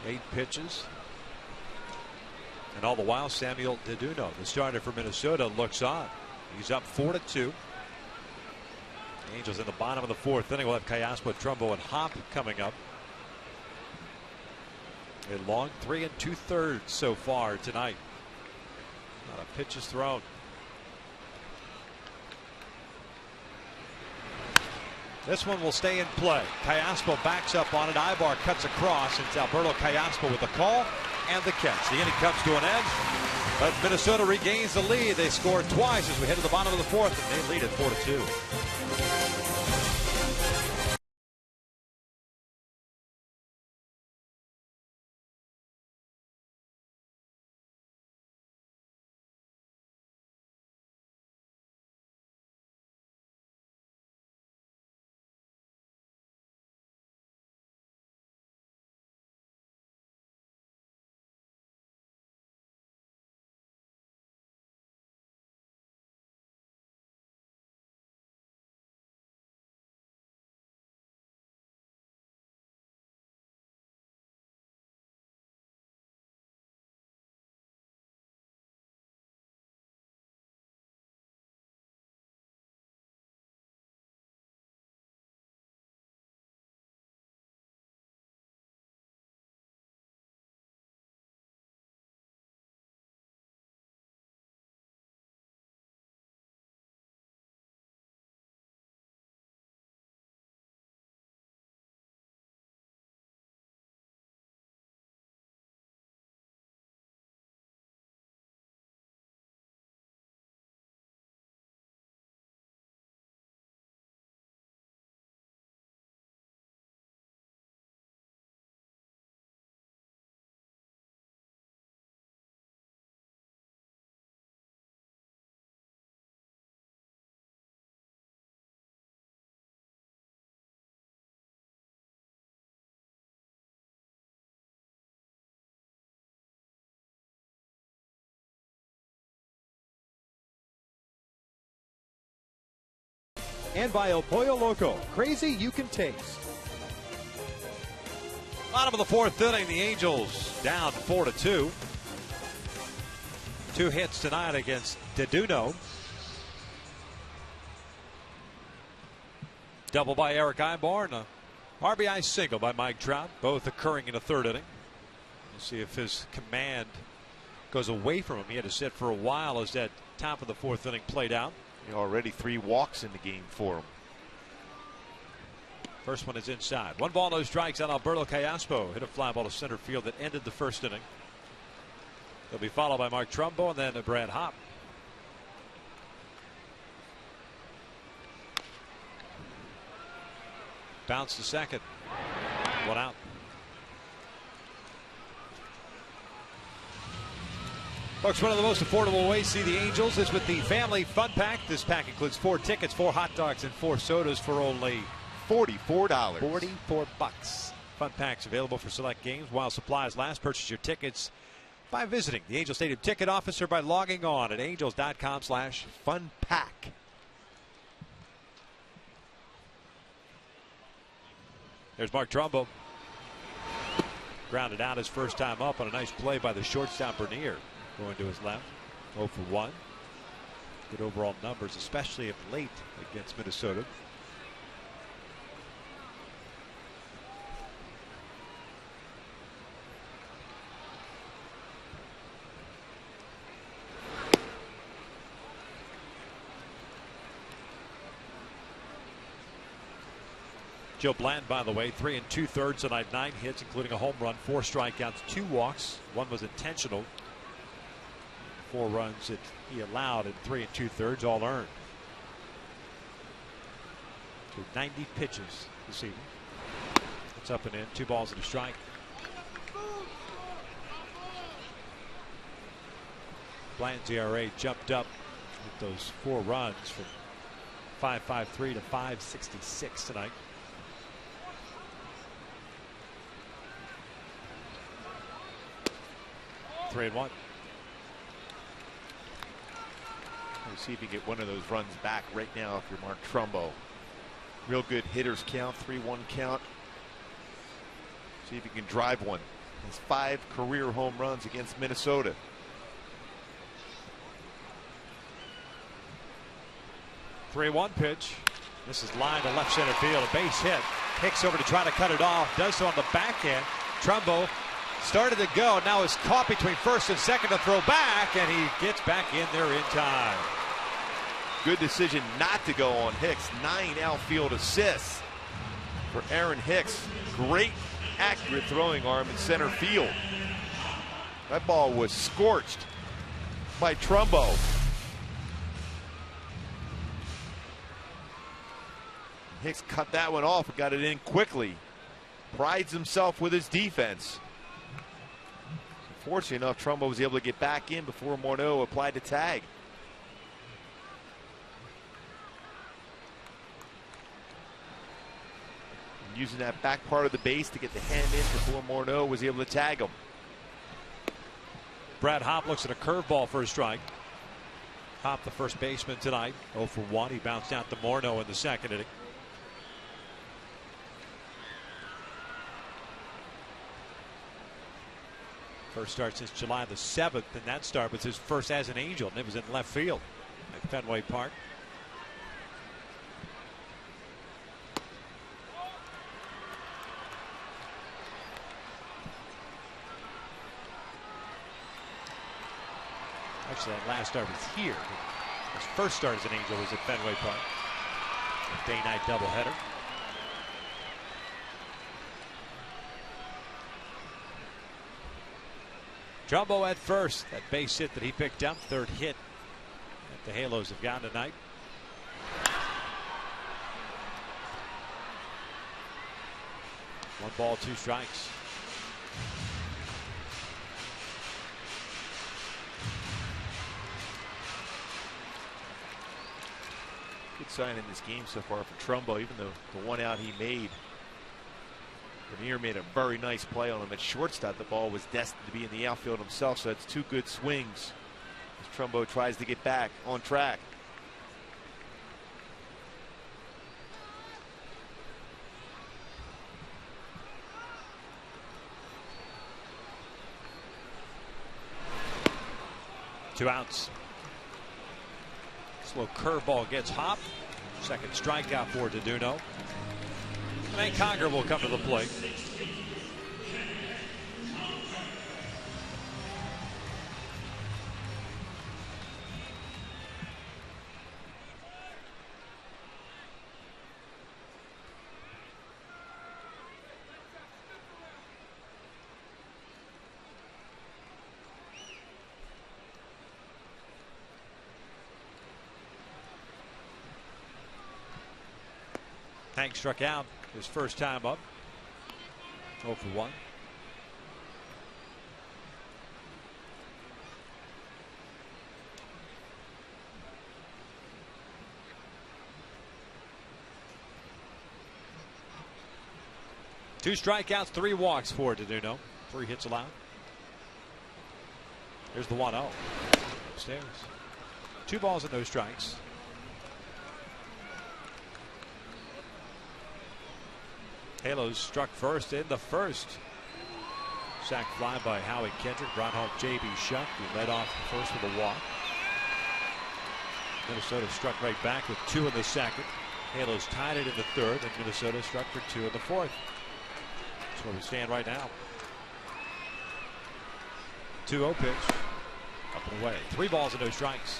Eight pitches. And all the while, Samuel Deduno, the starter for Minnesota, looks on. He's up 4-2. Angels in the bottom of the 4th inning. We'll have Callaspo, Trumbo, and Hop coming up. A long 3 2/3 so far tonight. Not a pitch is thrown. This one will stay in play. Callaspo backs up on it. Ibar cuts across. It's Alberto Callaspo with the call and the catch. The inning comes to an end, but Minnesota regains the lead. They scored twice as we head to the bottom of the 4th, and they lead at 4-2. And by El Pollo Loco, crazy you can taste. Bottom of the 4th inning, the Angels down 4-2. 2 hits tonight against Deduno. Double by Eric Ibar and a RBI single by Mike Trout, both occurring in the 3rd inning. We'll see if his command goes away from him. He had to sit for a while as that top of the 4th inning played out. Already 3 walks in the game for him. First one is inside. 1 ball, no strikes on Alberto Callaspo. Hit a fly ball to center field that ended the 1st inning. He'll be followed by Mark Trumbo and then Brad Hop. Bounce to second. 1 out. Folks, one of the most affordable ways to see the Angels is with the Family Fun Pack. This pack includes 4 tickets, 4 hot dogs, and 4 sodas for only $44. 44 bucks. Fun packs available for select games while supplies last. Purchase your tickets by visiting the Angel Stadium ticket office or by logging on at angels.com/funpack. There's Mark Trumbo. Grounded out his first time up on a nice play by the shortstop Bernier. Going to his left. 0 for 1. Good overall numbers, especially of late against Minnesota. Joe Bland, by the way, 3 2/3 tonight, 9 hits, including a home run, 4 strikeouts, 2 walks. 1 was intentional. 4 runs that he allowed in 3 2/3, all earned. To 90 pitches this evening. It's up and in, 2 balls and a strike. Bland's ERA jumped up with those 4 runs from 5.53 to 5.66 tonight. Three and one. We'll see if you get one of those runs back right now if you're Mark Trumbo. Real good hitters count, 3-1 count. See if you can drive one. Has 5 career home runs against Minnesota. Three one pitch. This is line to left center field. A base hit. Hicks over to try to cut it off. Does so on the backhand. Trumbo started to go. Now is caught between first and second to throw back, and he gets back in there in time. Good decision not to go on Hicks. 9 outfield assists for Aaron Hicks. Great accurate throwing arm in center field. That ball was scorched by Trumbo. Hicks cut that one off and got it in quickly. Prides himself with his defense. Fortunately enough, Trumbo was able to get back in before Morneau applied the tag. Using that back part of the base to get the hand in before Morneau was able to tag him. Brad Hopp looks at a curveball for a strike. Hopp, the first baseman tonight, 0 for 1. He bounced out to Morneau in the second inning. First start since July the 7th, and that start was his first as an Angel, and it was in left field at Fenway Park. Actually, that last start was here. His first start as an Angel was at Fenway Park. A day-night doubleheader. Trumbo at first. That base hit that he picked up, 3rd hit that the Halos have gotten tonight. One ball, 2 strikes. Good sign in this game so far for Trumbo, even though the 1 out he made. Vernier made a very nice play on him at shortstop. The ball was destined to be in the outfield himself, so it's 2 good swings as Trumbo tries to get back on track. Two outs. Slow curveball gets Hopp. Second strikeout for Deduno. And then Conger will come to the plate. Hank struck out his first time up. 0 for 1. Two strikeouts, 3 walks for Deduno. 3 hits allowed. Here's the 1-0. Upstairs. 2 balls and no strikes. Halos struck first in the first. Sac fly by Howie Kendrick. Brought home J.B. Shuck. He led off the first with a walk. Minnesota struck right back with 2 in the second. Halos tied it in the third, and Minnesota struck for 2 in the fourth. That's where we stand right now. 2-0 pitch. Up and away. 3 balls and no strikes.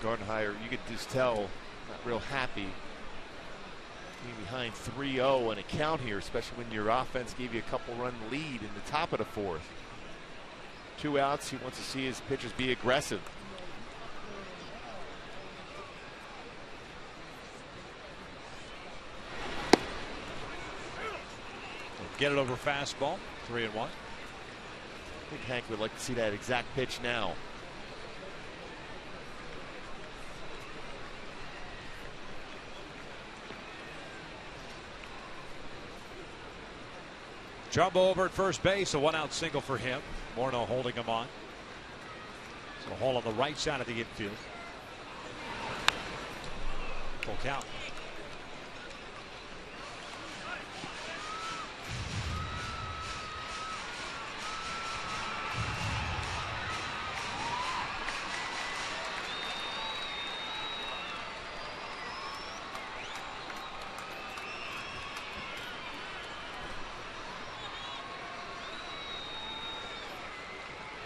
Gardenhire, you could just tell, not real happy Being behind 3-0 in a count here, especially when your offense gave you a couple run lead in the top of the fourth. 2 outs. He wants to see his pitchers be aggressive. Get it over fastball. 3-1. I think Hank would like to see that exact pitch now. Trumbo over at first base, a 1-out single for him. Morneau holding him on. So hole on the right side of the infield. Full count.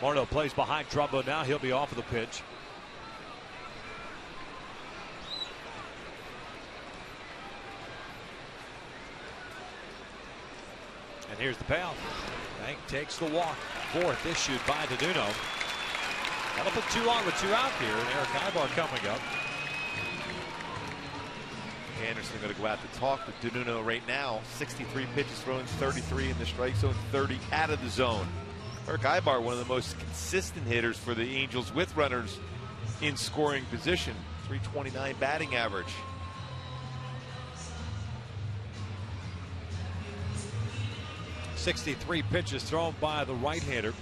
Morneau plays behind Trumbo now. He'll be off of the pitch. And here's the payoff. Hank takes the walk. Fourth issued by Donuno. That'll put 2 on with 2 out here. And Eric Aybar coming up. Anderson going to go out to talk with Donuno right now. 63 pitches thrown, 33 in the strike zone, 30 out of the zone. Eric Aybar, one of the most consistent hitters for the Angels with runners in scoring position. 329 batting average. .63 pitches thrown by the right-hander.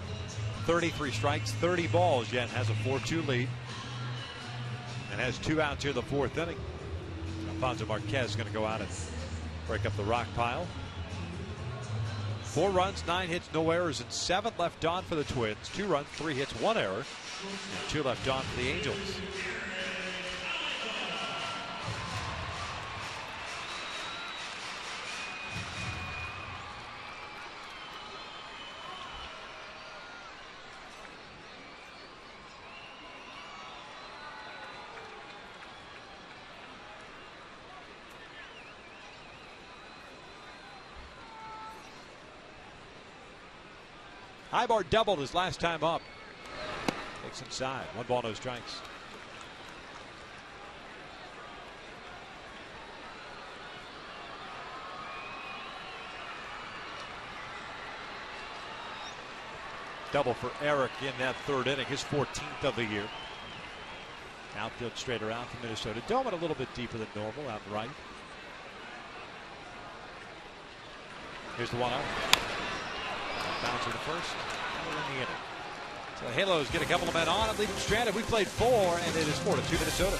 33 strikes, 30 balls, yet has a 4-2 lead. And has 2 outs here in the fourth inning. Alfonso Marquez is going to go out and break up the rock pile. 4 runs, 9 hits, no errors, and 7 left on for the Twins. 2 runs, 3 hits, 1 error, and 2 left on for the Angels. Aybar doubled his last time up. Takes inside. 1 ball, no strikes. Double for Eric in that 3rd inning, his 14th of the year. Outfield straighter out from Minnesota. Dome it a little bit deeper than normal out right. Here's the 1-0. Bounce to the first. In the inning. So the Halos get a couple of men on and leave them stranded. We played 4, and it is 4-2 Minnesota.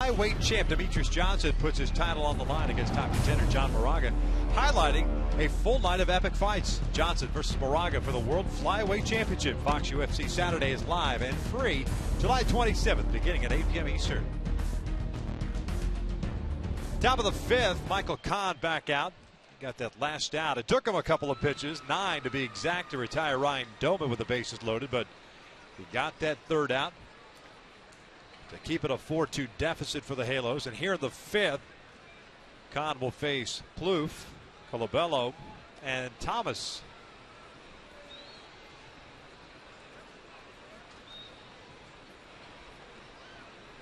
flyweight champ Demetrius Johnson puts his title on the line against top contender John Moraga, highlighting a full night of epic fights. Johnson versus Moraga for the World Flyweight Championship. Fox UFC Saturday is live and free July 27th, beginning at 8 p.m. Eastern. Top of the fifth, Michael Kahn back out. He got that last out. It took him a couple of pitches, 9 to be exact, to retire Ryan Doman with the bases loaded, but he got that third out to keep it a 4-2 deficit for the Halos. And here in the fifth, Kahn will face Plouffe, Colabello, and Thomas.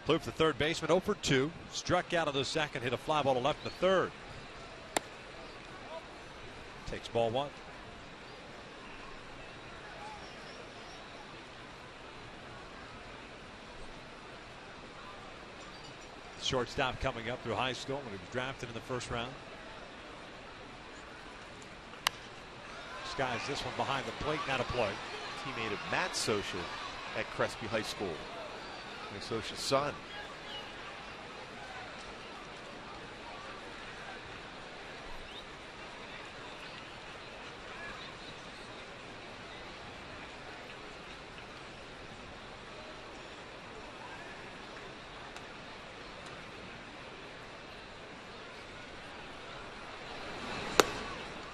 Plouffe, the third baseman, 0 for 2. Struck out of the second, hit a fly ball to left in the third. Takes ball one. Shortstop coming up through high school when he was drafted in the first round. Skies this one behind the plate, now to play. Teammate of Matt Socha at Crespi High School. Socha's son.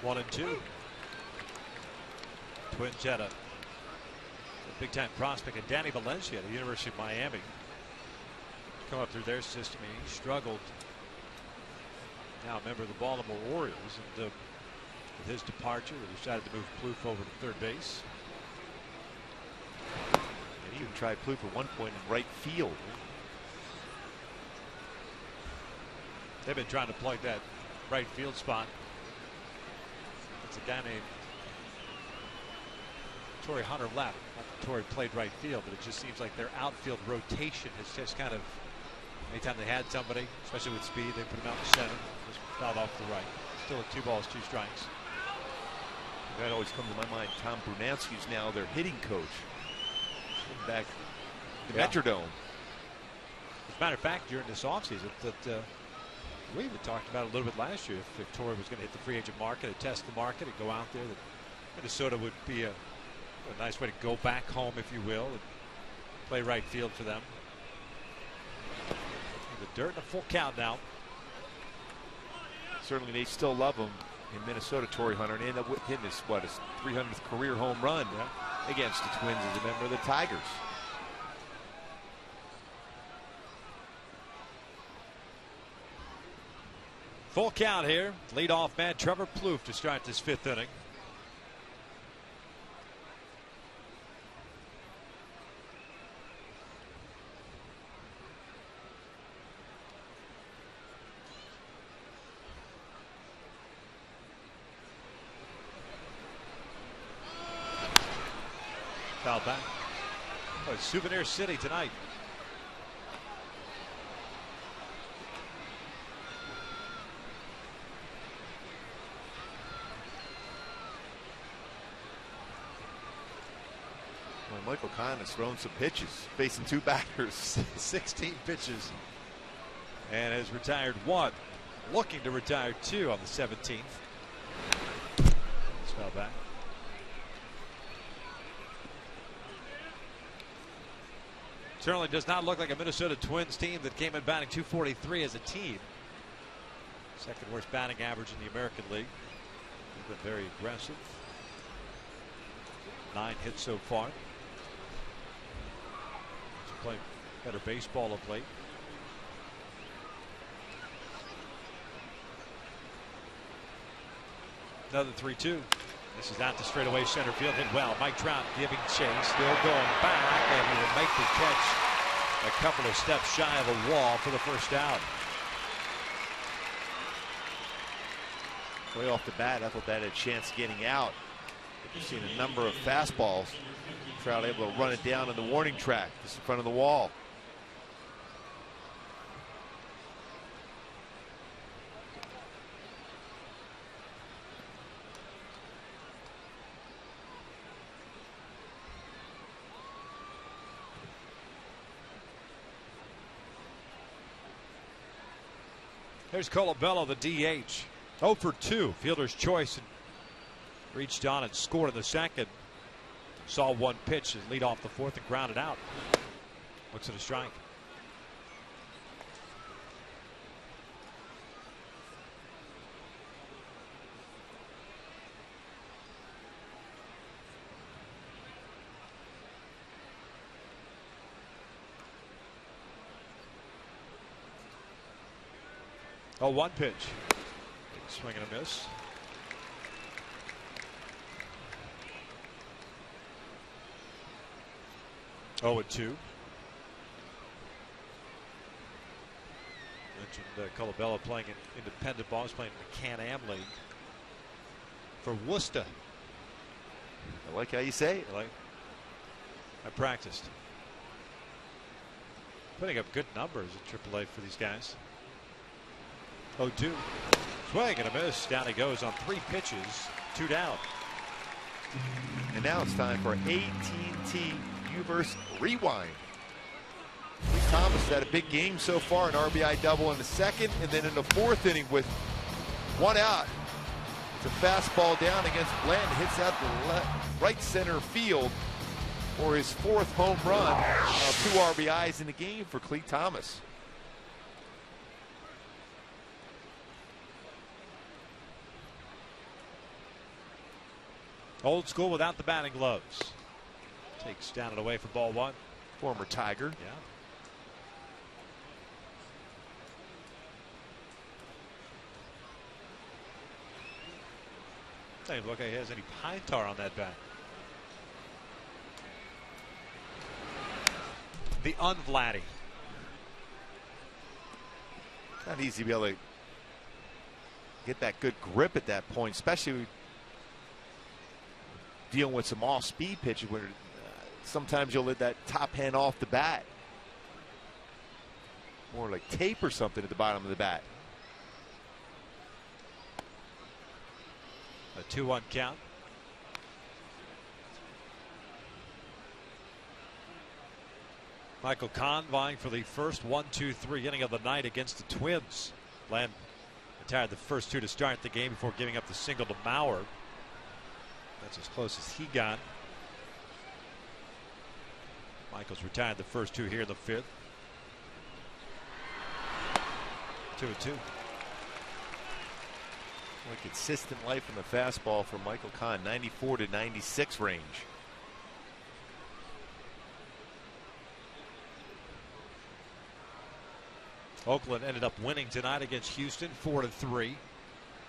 One and two. Twin Jetta. Big time prospect of Danny Valencia at the University of Miami. Come up through their system. He struggled. Now a member of the Baltimore Orioles. And with his departure, they decided to move Plouffe over to third base. And he even tried Plouffe at one point in right field. They've been trying to plug that right field spot. It's a guy named Torrey Hunter left. Torrey played right field, but it just seems like their outfield rotation has just kind of, anytime they had somebody, especially with speed, they put him out in center, just fouled off the right. Still at 2 balls, 2 strikes. That always comes to my mind. Tom Brunansky's now their hitting coach. Back the Metrodome. As a matter of fact, during this offseason, that we even talked about it a little bit last year. If Torrey was going to hit the free agent market and test the market and go out there, that Minnesota would be a nice way to go back home, if you will, and play right field for them. In the dirt and a full count now. Certainly they still love him in Minnesota, Torrey Hunter, and ended up with him his 300th career home run against the Twins as a member of the Tigers. Full count here. Leadoff man Trevor Plouffe to start this 5th inning. Foul back. Oh, it's Souvenir City tonight. Well, Michael Kahn has thrown some pitches, facing 2 batters. 16 pitches. And has retired 1. Looking to retire 2 on the 17th. It's foul back. Certainly does not look like a Minnesota Twins team that came in batting .243 as a team. Second worst batting average in the American League. They've been very aggressive. 9 hits so far. Playing better baseball of late. Another 3-2. This is out to straightaway center field. Hit well. Mike Trout giving chase. Still going back. And he will make the catch a couple of steps shy of the wall for the first out. Way off the bat, I thought that had a chance getting out. You've seen a number of fastballs. Trout able to run it down in the warning track just in front of the wall. There's Colabello, the DH. 0 for 2. Fielder's choice. And reached on and scored in the second. Saw one pitch and lead off the fourth and grounded out. Looks at a strike. Oh, one pitch. Swing and a miss. Oh, and 2. Mentioned Colabello playing in independent ball. He's playing in the Can-Am League for Worcester. I like how you say it. I practiced. Putting up good numbers at AAA for these guys. 0-2. Swing and a miss. Down he goes on 3 pitches. 2 down. And now it's time for AT&T Uverse Rewind. Lee Thomas had a big game so far, an RBI double in the second, and then in the fourth inning with 1 out. It's a fastball down against Blanton, hits out the right center field for his 4th home run. 2 RBIs in the game for Clee Thomas. Old school without the batting gloves. Takes down and away for ball 1. Former Tiger. Yeah. Doesn't look like he has any pine tar on that bat. The Unvladdy. Not easy to be able to get that good grip at that point, especially dealing with some off-speed pitches where sometimes you'll let that top hand off the bat. More like tape or something at the bottom of the bat. A 2-1 count. Michael Kahn vying for the first 1-2-3 inning of the night against the Twins. Lamb retired the first 2 to start the game before giving up the single to Mauer. That's as close as he got. Michaels retired the first 2 here in the 5th. 2-2. Consistent life in the fastball for Michael Kahn, 94 to 96 range. Oakland ended up winning tonight against Houston 4-3.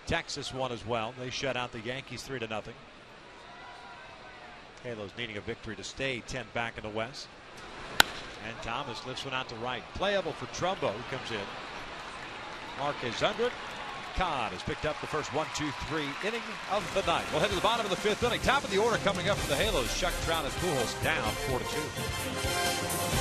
Texas won as well. They shut out the Yankees 3-0. Halos needing a victory to stay 10 back in the West. And Thomas lifts one out to right. Playable for Trumbo, who comes in. Marquez under it. Kahn has picked up the first 1-2-3 inning of the night. We'll head to the bottom of the 5th inning. Top of the order coming up for the Halos. Chuck Trout and Pujols down 4-2.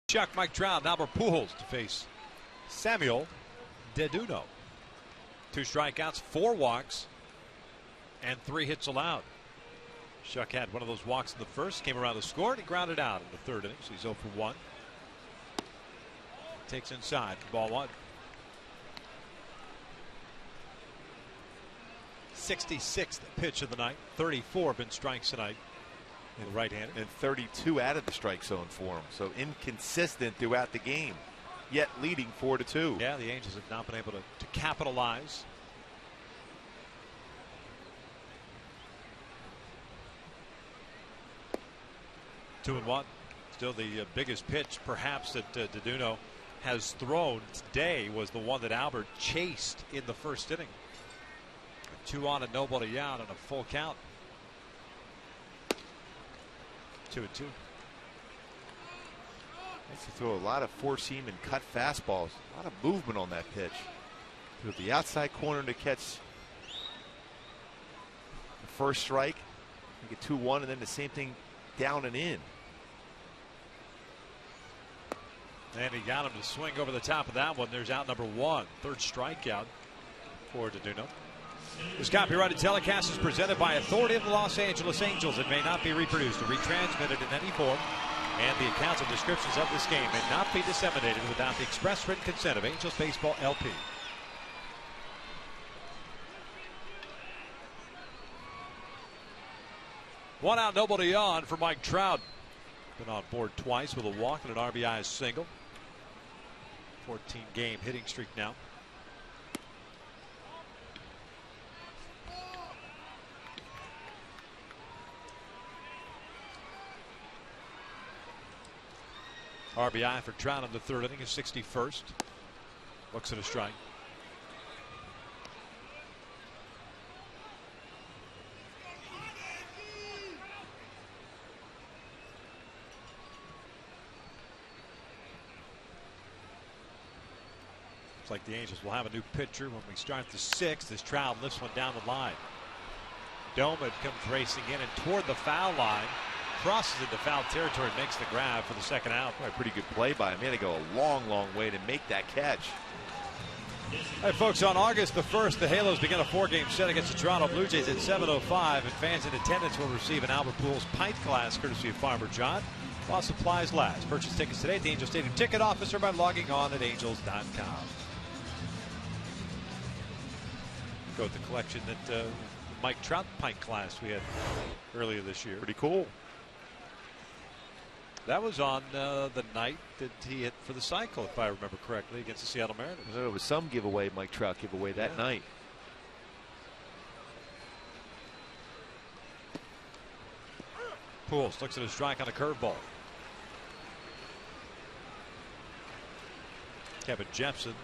Chuck, Mike Trout, and Albert Pujols to face Samuel Deduno. 2 strikeouts, 4 walks, and 3 hits allowed. Shuck had one of those walks in the first, came around to score, and he grounded out in the 3rd inning, so he's 0 for 1. Takes inside, ball 1. 66th pitch of the night. 34 have been strikes tonight. In the right-hander. And 32 out of the strike zone for him. So inconsistent throughout the game, yet leading 4-2. Yeah, the Angels have not been able to capitalize. Two and 1. Still the biggest pitch perhaps that Deduno has thrown today was the one that Albert chased in the 1st inning. 2 on and nobody out and a full count. 2-2. Makes you throw a lot of 4-seam and cut fastballs. A lot of movement on that pitch. To the outside corner to catch the first strike. You get 2-1 and then the same thing down and in. And he got him to swing over the top of that one. There's out number 1. 3rd strikeout for Deduno. This copyrighted telecast is presented by authority of the Los Angeles Angels. It may not be reproduced or retransmitted in any form, and the accounts and descriptions of this game may not be disseminated without the express written consent of Angels Baseball LP. One out, nobody on for Mike Trout. Been on board twice with a walk and an RBI single. 14-game hitting streak now. RBI for Trout in the 3rd inning, his 61st. Looks at a strike. Looks like the Angels will have a new pitcher when we start the 6th as Trout lifts one down the line. Doman comes racing in and toward the foul line. Crosses into foul territory, makes the grab for the 2nd out. Boy, pretty good play by him. He had to go a long, long way to make that catch. Hey, folks, on August the 1st, the Halos begin a 4-game set against the Toronto Blue Jays at 7:05, and fans in attendance will receive an Albert Pujols pint glass courtesy of Farmer John while supplies last. Purchase tickets today at the Angel Stadium ticket office or by logging on at angels.com. Go with the collection that Mike Trout pint glass we had earlier this year. Pretty cool. That was on the night that he hit for the cycle, if I remember correctly, against the Seattle Mariners. There was some giveaway, Mike Trout giveaway that night. Pujols looks at a strike on a curveball. Kevin Jepson,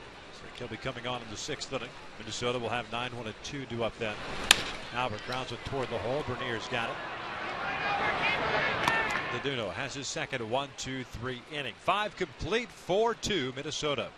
he'll be coming on in the 6th inning. Minnesota will have 9-1-2 due up then. Albert grounds it toward the hole. Bernier's got it. Deduno has his second 1-2-3 inning. 5 complete, 4-2 Minnesota.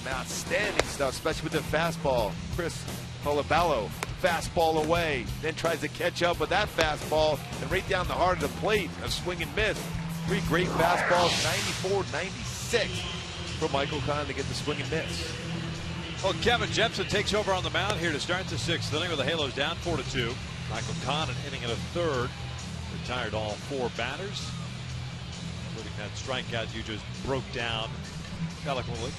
Some outstanding stuff, especially with the fastball. Chris Colaballo, fastball away, then tries to catch up with that fastball and right down the heart of the plate. A swing and miss. 3 great fastballs, 94-96 for Michael Conn to get the swing and miss. Well, Kevin Jepson takes over on the mound here to start the 6th inning with the Halos down 4-2. Michael Conn an inning and a third. Retired all 4 batters, including that strikeout you just broke down eloquently.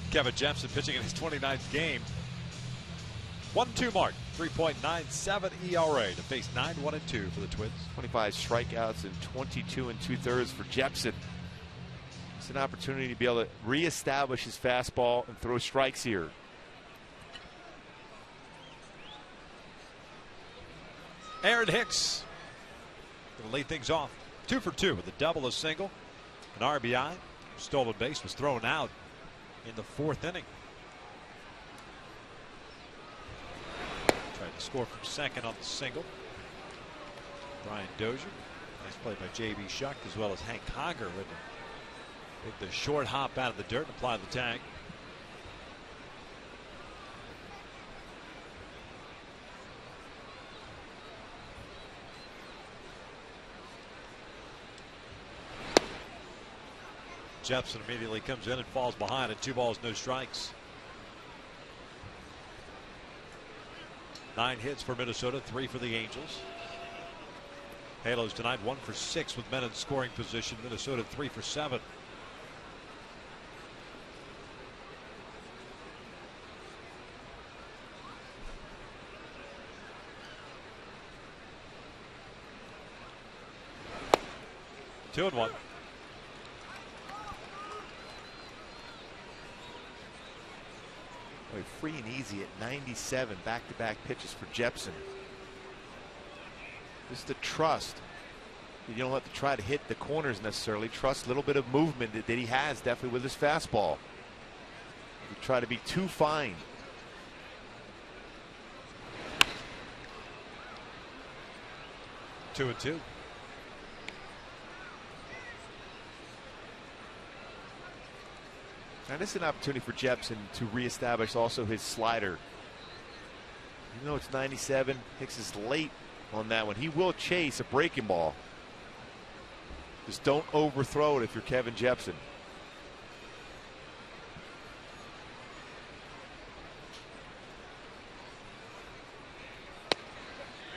Kevin Jepson pitching in his 29th game. 1-2 mark, 3.97 ERA to face 9-1-2 for the Twins. 25 strikeouts and 22 2/3 for Jepson. It's an opportunity to be able to reestablish his fastball and throw strikes here. Aaron Hicks going to lead things off. 2 for 2 with a double, a single, an RBI. Stolen base was thrown out in the 4th inning. Tried to score from second on the single. Brian Dozier. Nice play by J.B. Shuck as well as Hank Conger with the short hop out of the dirt and apply the tag. Jepson immediately comes in and falls behind at 2 balls, no strikes. 9 hits for Minnesota, 3 for the Angels. Halos tonight 1 for 6 with men in scoring position. Minnesota 3 for 7. Two and 1. Boy, free and easy at 97 back-to-back pitches for Jepson. Just the trust. You don't have to try to hit the corners necessarily. Trust a little bit of movement that he has definitely with his fastball. You try to be too fine. Two and 2. And this is an opportunity for Jepson to reestablish also his slider. Even though it's 97, Hicks is late on that one. He will chase a breaking ball. Just don't overthrow it if you're Kevin Jepson.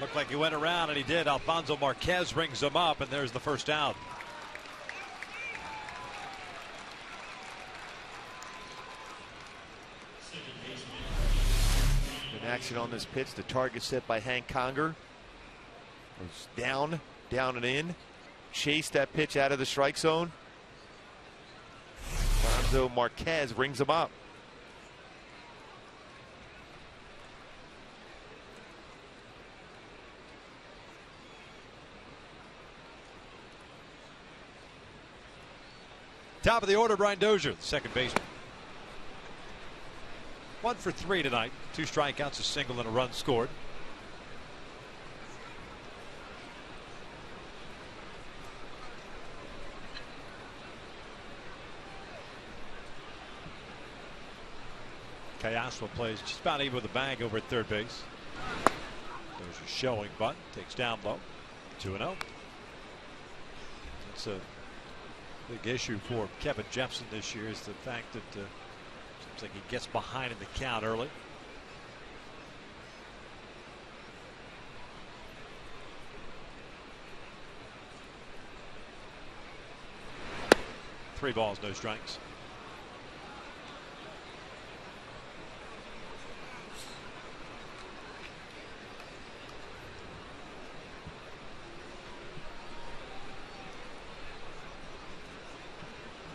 Looked like he went around, and he did. Alfonso Marquez rings him up, and there's the first out. In action on this pitch, the target set by Hank Conger. Goes down, down and in. Chase that pitch out of the strike zone. Alfonso Marquez rings him up. Top of the order, Brian Dozier, the second baseman. 1 for 3 tonight. 2 strikeouts, a single, and a run scored. Cayasua plays just about even with the bag over at third base. There's a showing bunt. Takes down low. 2-0. It's a big issue for Kevin Jepson this year is the fact that seems like he gets behind in the count early. Three balls, no strikes.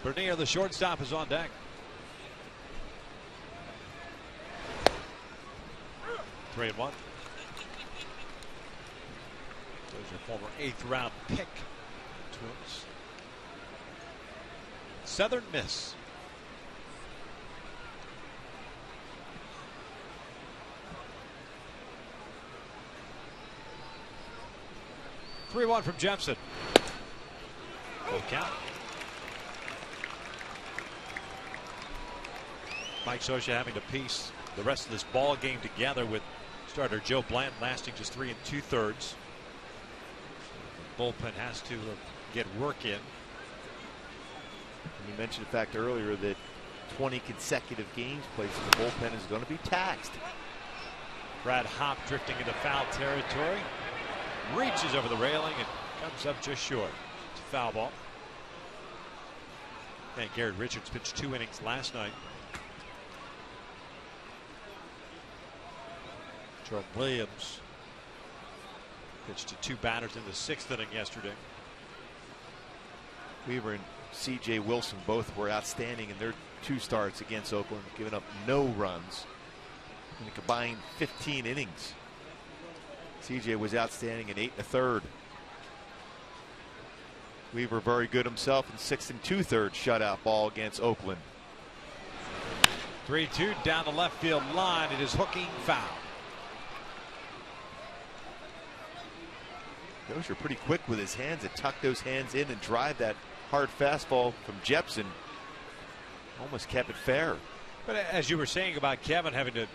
Bernier, the shortstop, is on deck. 3-1. Those are former 8th round pick. Twins. Southern Miss. Three 3-1 from Jepson. Full count. Mike Scioscia having to piece the rest of this ball game together with starter Joe Blanton lasting just 3 2/3. The bullpen has to get work in. You mentioned the fact earlier that 20 consecutive games played, so the bullpen is going to be taxed. Brad Hopp drifting into foul territory, reaches over the railing and comes up just short. It's a foul ball. And Garrett Richards pitched 2 innings last night. Jerome Williams pitched to 2 batters in the 6th inning yesterday. Weaver and C.J. Wilson both were outstanding in their 2 starts against Oakland, giving up no runs in a combined 15 innings. C.J. was outstanding in 8 1/3. Weaver very good himself in 6 2/3 shutout ball against Oakland. 3-2 down the left field line. It is hooking foul. Dozier pretty quick with his hands to tuck those hands in and drive that hard fastball from Jepson. Almost kept it fair. But as you were saying about Kevin having to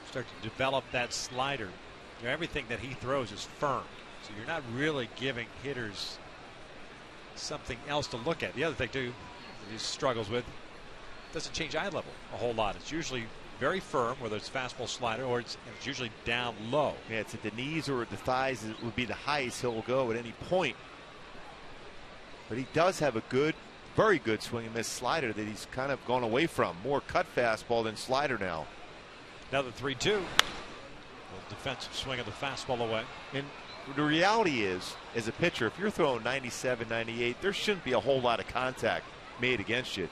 start to develop that slider, everything that he throws is firm. So you're not really giving hitters something else to look at. The other thing too that he struggles with, doesn't change eye level a whole lot. It's usually very firm, whether it's fastball, slider, or it's usually down low. Yeah, it's at the knees or at the thighs. It would be the highest he'll go at any point. But he does have a good, very good swing and miss slider that he's kind of gone away from. More cut fastball than slider now. Another 3-2. Defensive swing of the fastball away. And the reality is, as a pitcher, if you're throwing 97, 98, there shouldn't be a whole lot of contact made against you,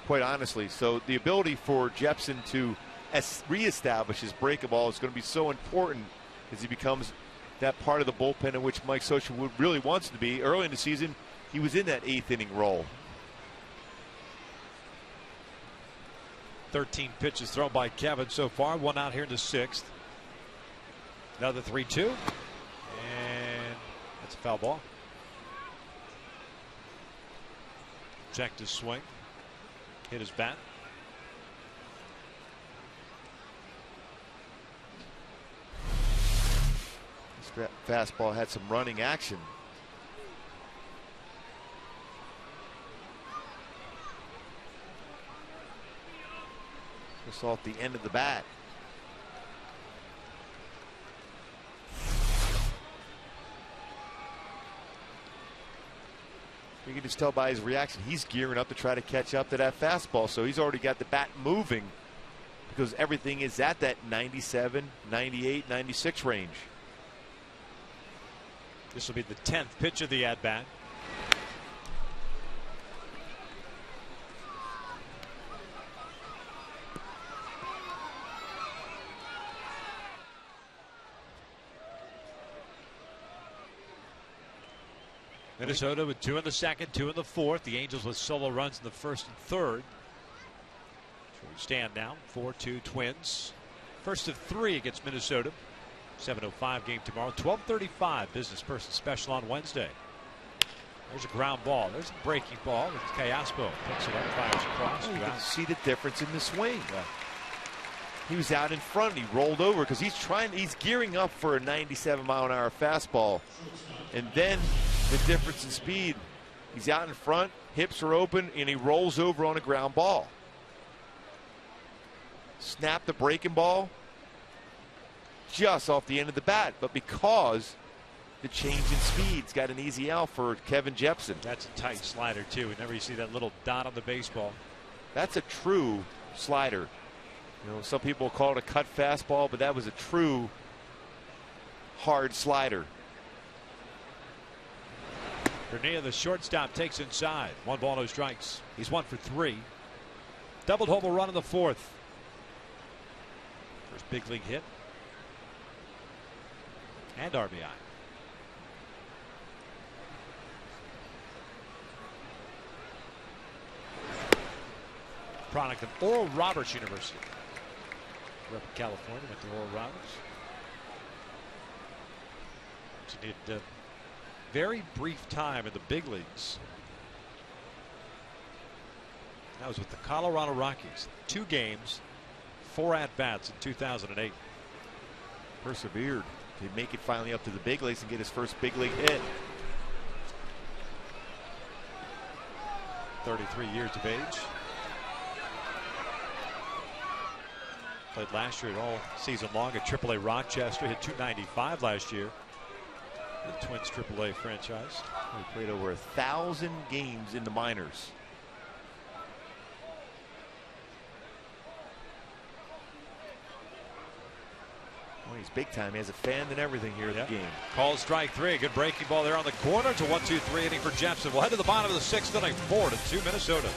quite honestly. So the ability for Jepson to reestablish his breakable is going to be so important as he becomes that part of the bullpen in which Mike Scioscia really wants to be. Early in the season, he was in that 8th inning role. 13 pitches thrown by Kevin so far. 1 out here in the 6th. Another 3-2. And that's a foul ball. Checked his swing. Hit his bat. This fastball had some running action. Just off the end of the bat. You can just tell by his reaction, he's gearing up to try to catch up to that fastball. So he's already got the bat moving because everything is at that 97, 98, 96 range. This will be the 10th pitch of the at-bat. Minnesota with 2 in the 2nd, 2 in the 4th. The Angels with solo runs in the 1st and 3rd. So we stand now 4-2 Twins. First of 3 against Minnesota. 7:05 game tomorrow. 12:35 business person special on Wednesday. There's a ground ball. There's a breaking ball. It's Callaspo picks it up, fires across. You can see the difference in the swing. He was out in front. He rolled over because he's gearing up for a 97-mile-an-hour fastball. And then the difference in speed. He's out in front, hips are open, and he rolls over on a ground ball. Snap the breaking ball just off the end of the bat, but because the change in speed's got an easy out for Kevin Jepson. That's a tight slider too. Whenever you see that little dot on the baseball. That's a true slider. You know, some people call it a cut fastball, but that was a true hard slider. Bernia, the shortstop, takes inside. 1 ball, no strikes. He's 1 for 3. Doubled home run in the 4th. First big league hit. And RBI. Product of Oral Roberts University. Grew up in California, went to Oral Roberts. She did very brief time in the big leagues. That was with the Colorado Rockies. 2 games, 4 at-bats in 2008. Persevered to make it finally up to the big leagues and get his first big league hit. 33 years of age. Played last year all season long at AAA Rochester. Hit .295 last year. The Twins AAA franchise. He played over 1,000 games in the minors. Well, he's big time. He has a fan and everything here at the game. Called strike 3. Good breaking ball there on the corner. It's a 1-2-3 inning for Jepson. We'll head to the bottom of the 6th inning. 4-2 Minnesota.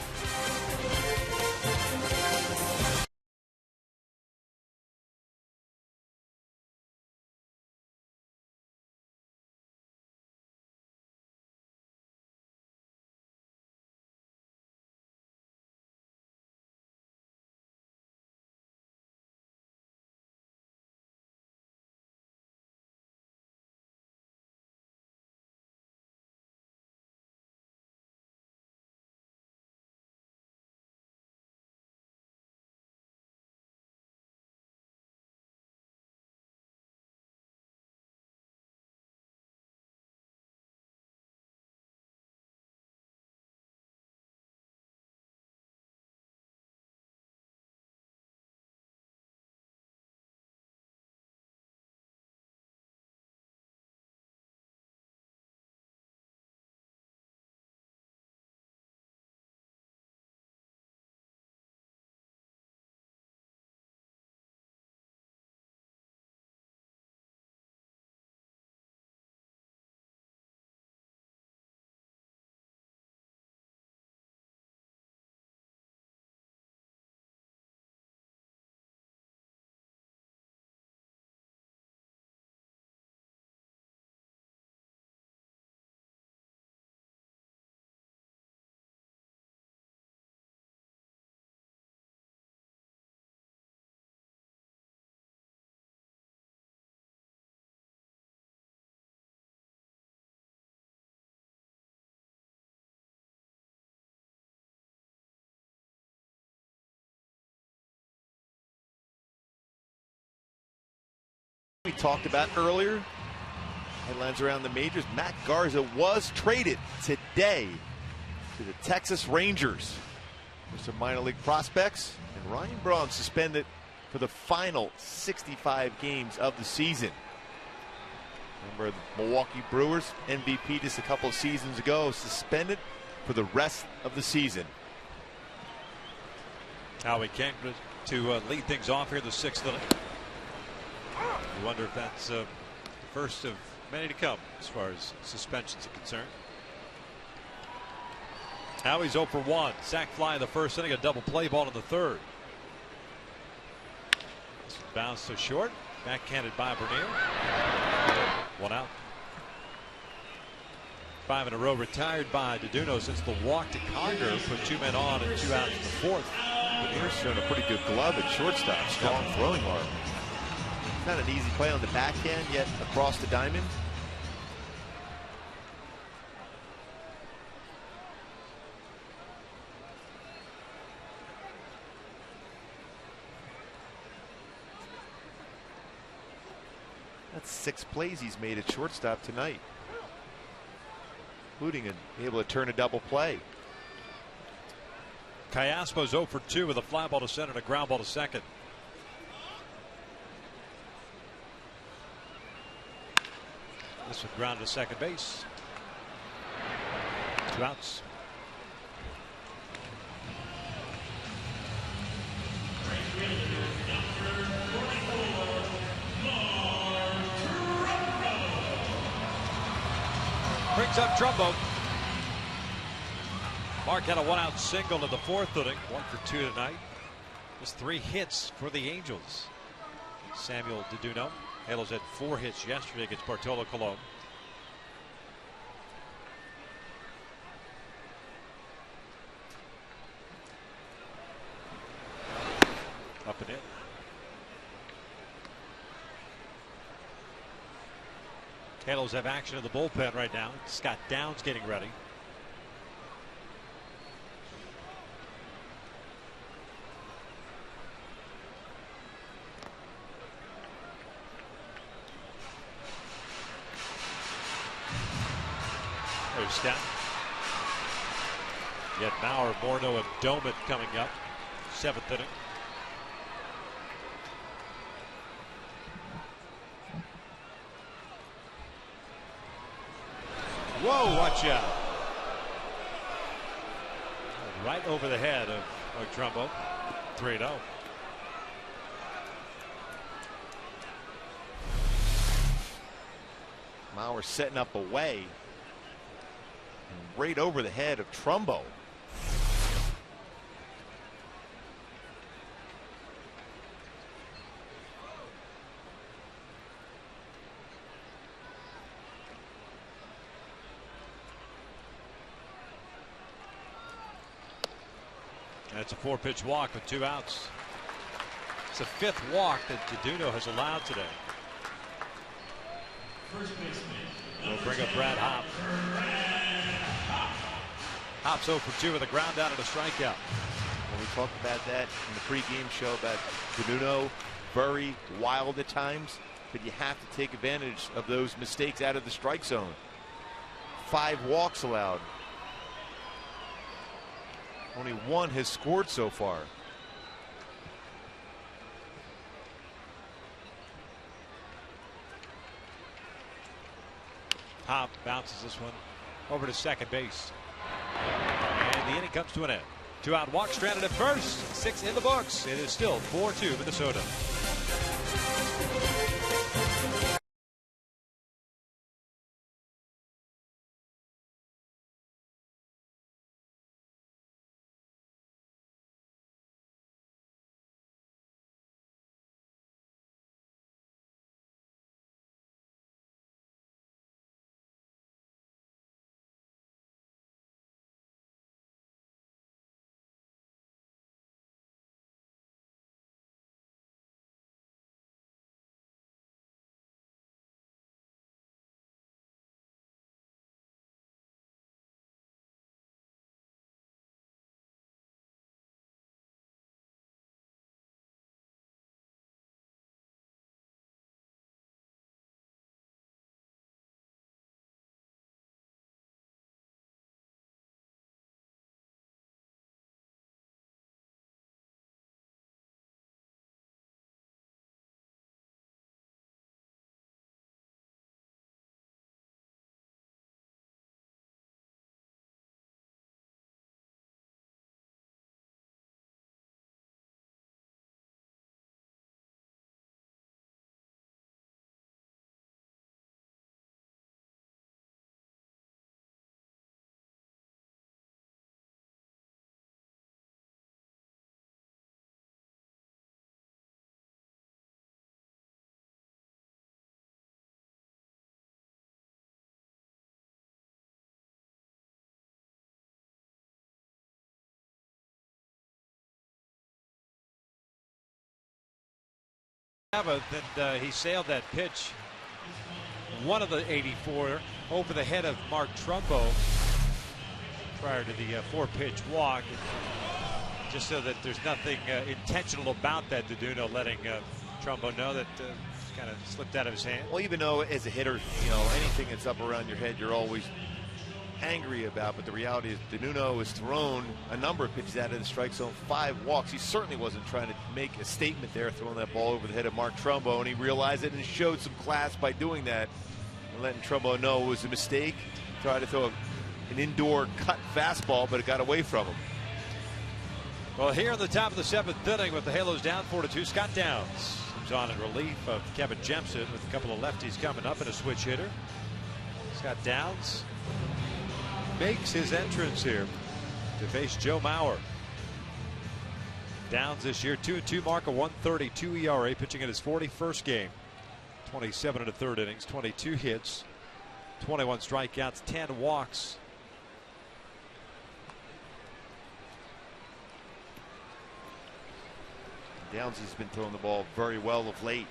We talked about earlier, headlines around the majors. Matt Garza was traded today to the Texas Rangers for some minor league prospects, and Ryan Braun suspended for the final 65 games of the season. Remember the Milwaukee Brewers MVP just a couple of seasons ago, suspended for the rest of the season. Howie came to lead things off here in the 6th inning. You wonder if that's the first of many to come as far as suspensions are concerned. Howie's 0 for 1. Sac fly in the 1st inning, a double play ball in the 3rd. This bounce so short, backhanded by Bernier. 1 out. 5 in a row retired by DeDuno since the walk to Conger put 2 men on and 2 out in the 4th. Bernier's shown a pretty good glove at shortstop. Strong throwing arm. Not an easy play on the backhand, yet across the diamond. That's 6 plays he's made at shortstop tonight, including able to turn a double play. Callaspo's 0 for 2 with a fly ball to center and a ground ball to second. This would ground to second base. 2 outs. Brings up Trumbo. Mark had a 1-out single in the 4th inning. 1 for 2 tonight. Just 3 hits for the Angels. Samuel DeDuno. Halos had 4 hits yesterday against Bartolo Colon. Up and in. Halos have action in the bullpen right now. Scott Downs getting ready. step. Yet Mauer, Morneau, and Doman coming up. 7th inning. Whoa, watch out. Right over the head of Trumbo. 3-0. Mauer setting up away. And right over the head of Trumbo. That's a 4-pitch walk with 2 outs. It's the 5th walk that DeDuno has allowed today. We'll bring up Brad Hop. Hop's 0 for 2 with a ground out and a strikeout. Well, we talked about that in the pregame show about DeDuno, very wild at times, but you have to take advantage of those mistakes out of the strike zone. 5 walks allowed. Only 1 has scored so far. Hop bounces this one over to second base. And the inning comes to an end. 2-out walk, stranded at first. 6 in the books. It is still 4-2 Minnesota. And he sailed that pitch, one of the 84, over the head of Mark Trumbo prior to the 4-pitch walk. Just so that there's nothing intentional about that, DeDuno letting Trumbo know that kind of slipped out of his hand. Well, even though as a hitter, you know, anything that's up around your head, you're always angry about, but the reality is DeDuno has thrown a number of pitches out of the strike zone, 5 walks. He certainly wasn't trying to make a statement there, throwing that ball over the head of Mark Trumbo, and he realized it and showed some class by doing that and letting Trumbo know it was a mistake. Tried to throw an indoor cut fastball, but it got away from him. Well, here in the top of the 7th inning with the Halos down 4-2, Scott Downs comes on in relief of Kevin Jemison with a couple of lefties coming up and a switch hitter. Scott Downs makes his entrance here to face Joe Mauer. Downs this year 2-2 mark, a 1.32 ERA, pitching in his 41st game. 27 1/3 innings, 22 hits, 21 strikeouts, 10 walks. Downs has been throwing the ball very well of late.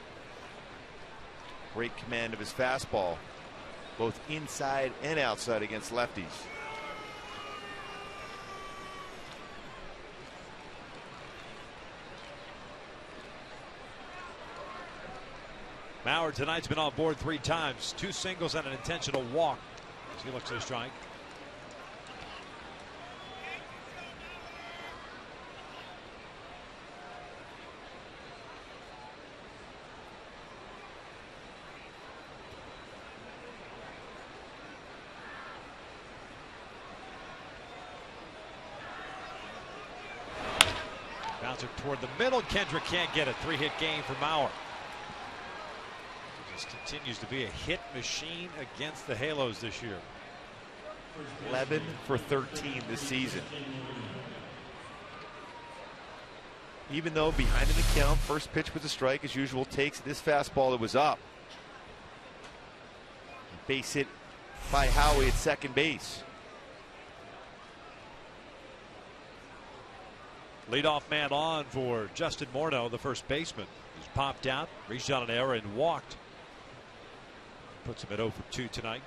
Great command of his fastball, both inside and outside against lefties. Mauer tonight's been on board 3 times, 2 singles and an intentional walk. As he looks at a strike. Grounds it toward the middle. Kendrick can't get it. 3-hit game for Mauer. Just continues to be a hit machine against the Halos this year. 11 for 13 this season. Even though behind in the count, first pitch was a strike as usual, takes this fastball that was up. Base hit by Howie at second base. Leadoff man on for Justin Morneau, the first baseman. He's popped out, reached on an error, and walked. Puts him at 0 for 2 tonight.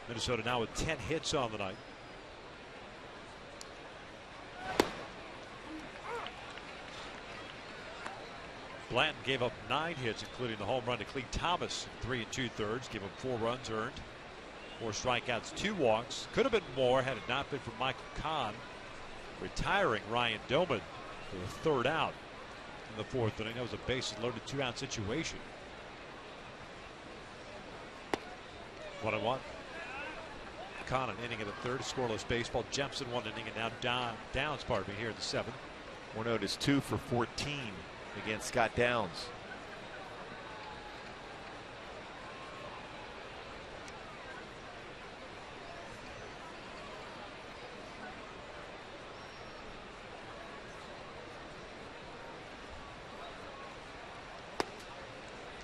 Minnesota now with 10 hits on the night. Blanton gave up 9 hits, including the home run to Cleve Thomas, 3 2/3. Gave him 4 runs earned, 4 strikeouts, 2 walks. Could have been more had it not been for Michael Kahn retiring Ryan Doman for the 3rd out in the 4th inning. That was a bases loaded 2-out situation. 1-1. Kahn an inning in the 3rd, scoreless baseball. Jepson 1 inning and now Downs, pardon me, here in the 7th. Morneau is 2 for 14 against Scott Downs.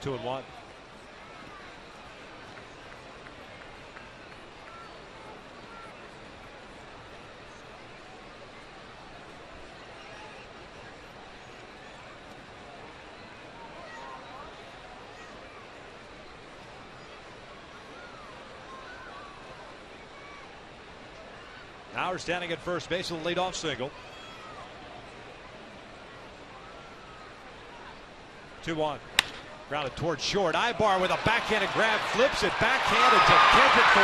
Two and one. Howard standing at first base with a leadoff single. 2-1. Grounded towards short. Ibar with a backhanded grab, flips it backhanded to Kendrick for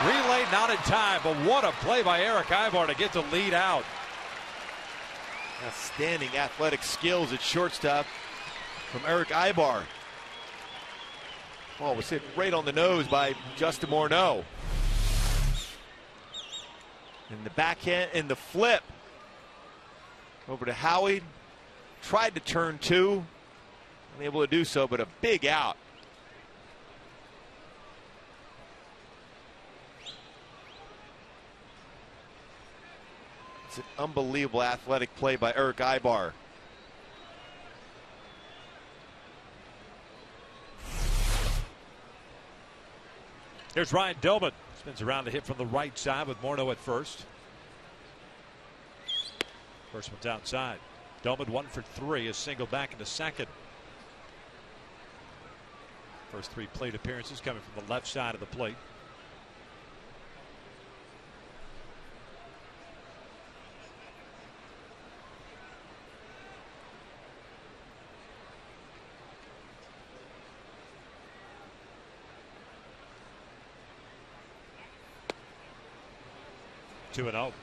1. Relay not in time, but what a play by Eric Ibar to get the lead out. Outstanding athletic skills at shortstop from Eric Ibar. Ball was hit right on the nose by Justin Morneau. And the backhand and the flip over to Howie. Tried to turn 2. Unable to do so, but a big out. It's an unbelievable athletic play by Eric Ibar. Here's Ryan Doman. Spins around to hit from the right side with Morneau at first. First one's outside. Doman 1 for 3, a single back in the 2nd. First 3 plate appearances coming from the left side of the plate. Two and 0.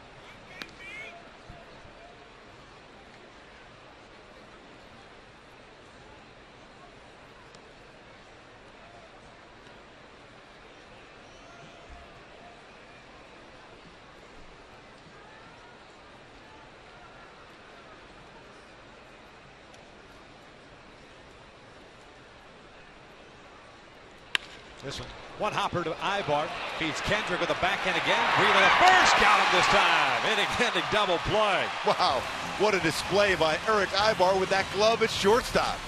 This one hopper to Ibar. Feeds Kendrick with a backhand again. Relay at first. Got him this time. Inning-ending double play. Wow, what a display by Eric Ibar with that glove at shortstop.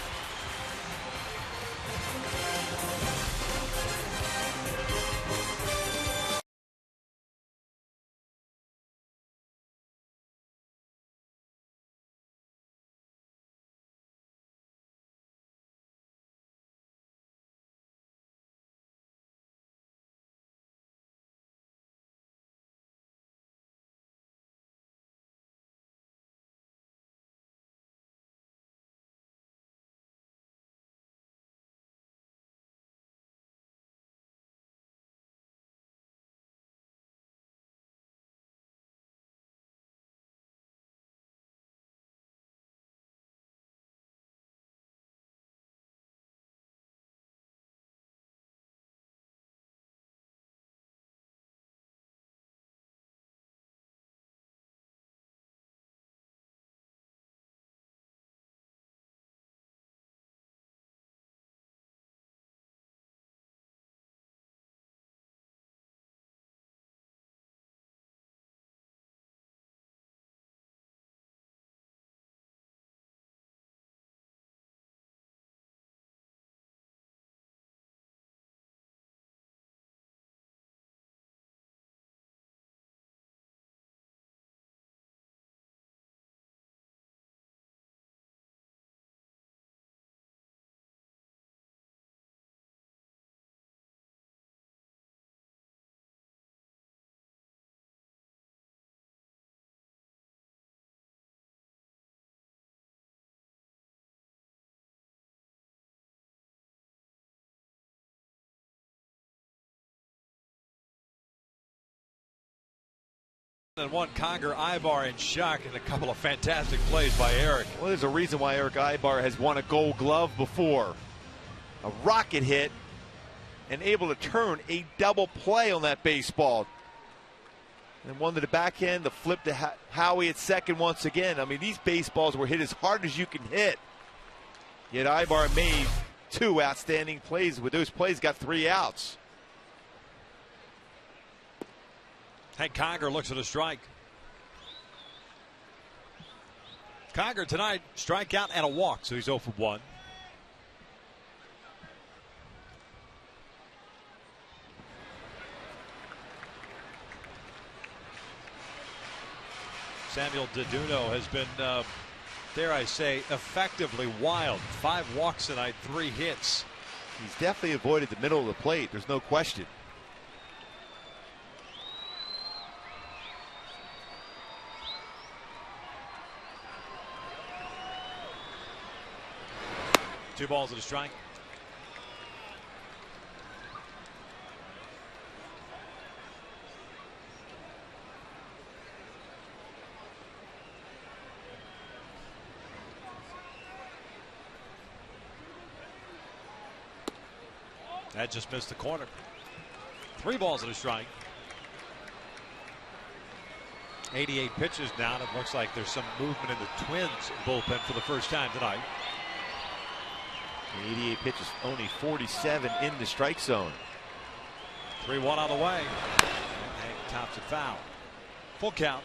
And one, Conger, Ibar, and Shuck, and a couple of fantastic plays by Eric. Well, there's a reason why Eric Ibar has won a Gold Glove before. A rocket hit and able to turn a double play on that baseball. And one to the backhand, the flip to Howie at second once again. I mean, these baseballs were hit as hard as you can hit. Yet Ibar made two outstanding plays. With those plays, got 3 outs. Hank Conger looks at a strike. Conger tonight, strikeout and a walk, so he's 0 for 1. Samuel Deduno has been, dare I say, effectively wild. 5 walks tonight, 3 hits. He's definitely avoided the middle of the plate. There's no question. Two balls and a strike. That just missed the corner. 3 balls and a strike. 88 pitches now, and it looks like there's some movement in the Twins bullpen for the first time tonight. 88 pitches, only 47 in the strike zone. 3-1 on the way. Hank tops it foul. Full count.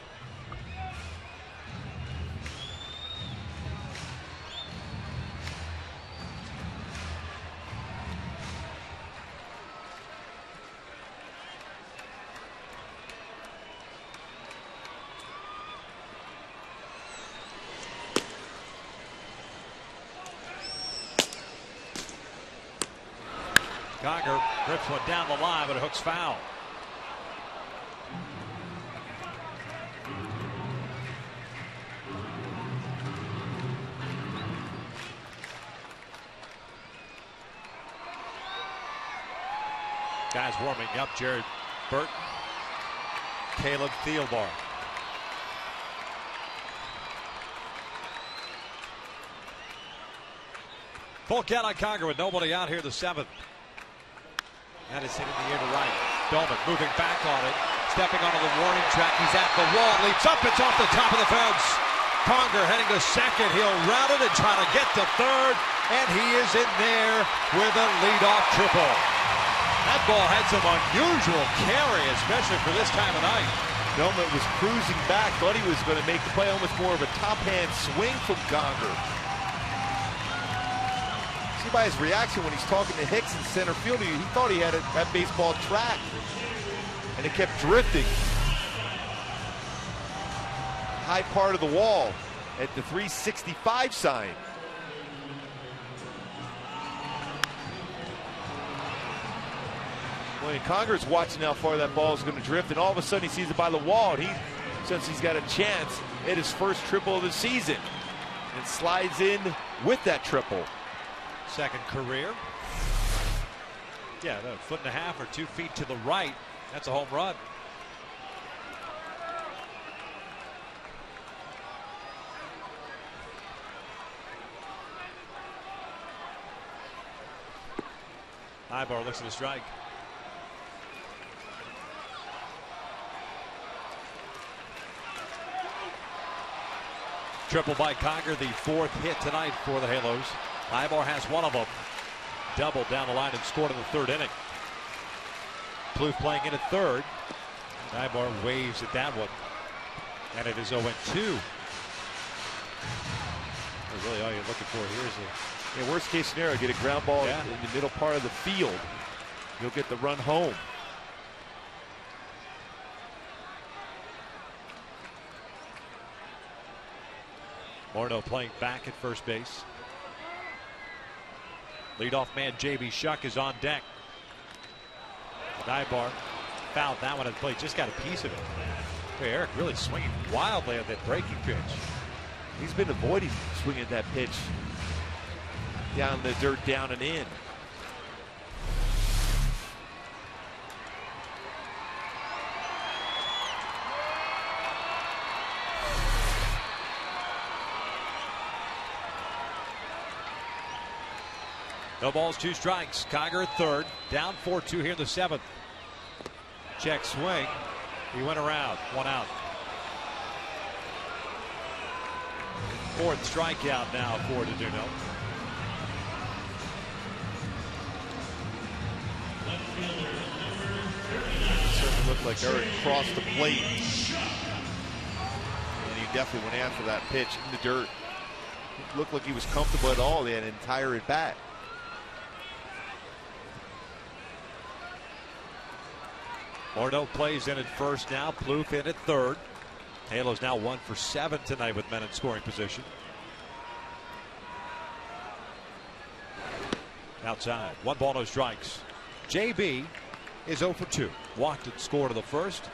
Conger rips one down the line, but it hooks foul. Guys warming up. Jared Burton, Caleb Thielbar. Full count on Conger with nobody out here the 7th. That is hit in the air to right. Dolman moving back on it. Stepping onto the warning track. He's at the wall. Leaps up. It's off the top of the fence. Conger heading to second. He'll route it and try to get to third. And he is in there with a leadoff triple. That ball had some unusual carry, especially for this time of night. Dolman was cruising back. Thought he was going to make the play. Almost more of a top hand swing from Conger. See by his reaction when he's talking to Hicks in center field, he thought he had that baseball tracked, and it kept drifting. High part of the wall at the 365 sign. Well, Conger's watching how far that ball is going to drift, and all of a sudden he sees it by the wall, and since he's got a chance at his first triple of the season, and slides in with that triple. Second career. Yeah, a 1.5 feet or 2 feet to the right. That's a home run. Ibar looks at a strike. Triple by Conger, the 4th hit tonight for the Halos. Ibar has one of them. Doubled down the line and scored in the 3rd inning. Plouffe playing in at 3rd. Ibar waves at that one. And it is 0-2. Really all you're looking for here is worst case scenario, get a ground ball in the middle part of the field. You'll get the run home. Morneau playing back at first base. Leadoff man J.B. Shuck is on deck. Ibar fouled that one at the plate, just got a piece of it. Boy, Eric really swinging wildly on that breaking pitch. He's been avoiding swinging that pitch down the dirt, down and in. No balls, 2 strikes. Kiger at third. Down 4-2 here in the 7th. Check swing. He went around. 1 out. 4th strikeout now for DeDuno. Certainly looked like Eric crossed the plate. And he definitely went after that pitch in the dirt. It looked like he was comfortable at all the entire at bat. Morneau plays in at first now. Plouffe in at third. Halos now 1 for 7 tonight with men in scoring position. Outside. 1 ball, no strikes. JB is 0 for 2. Walked and scored in the first.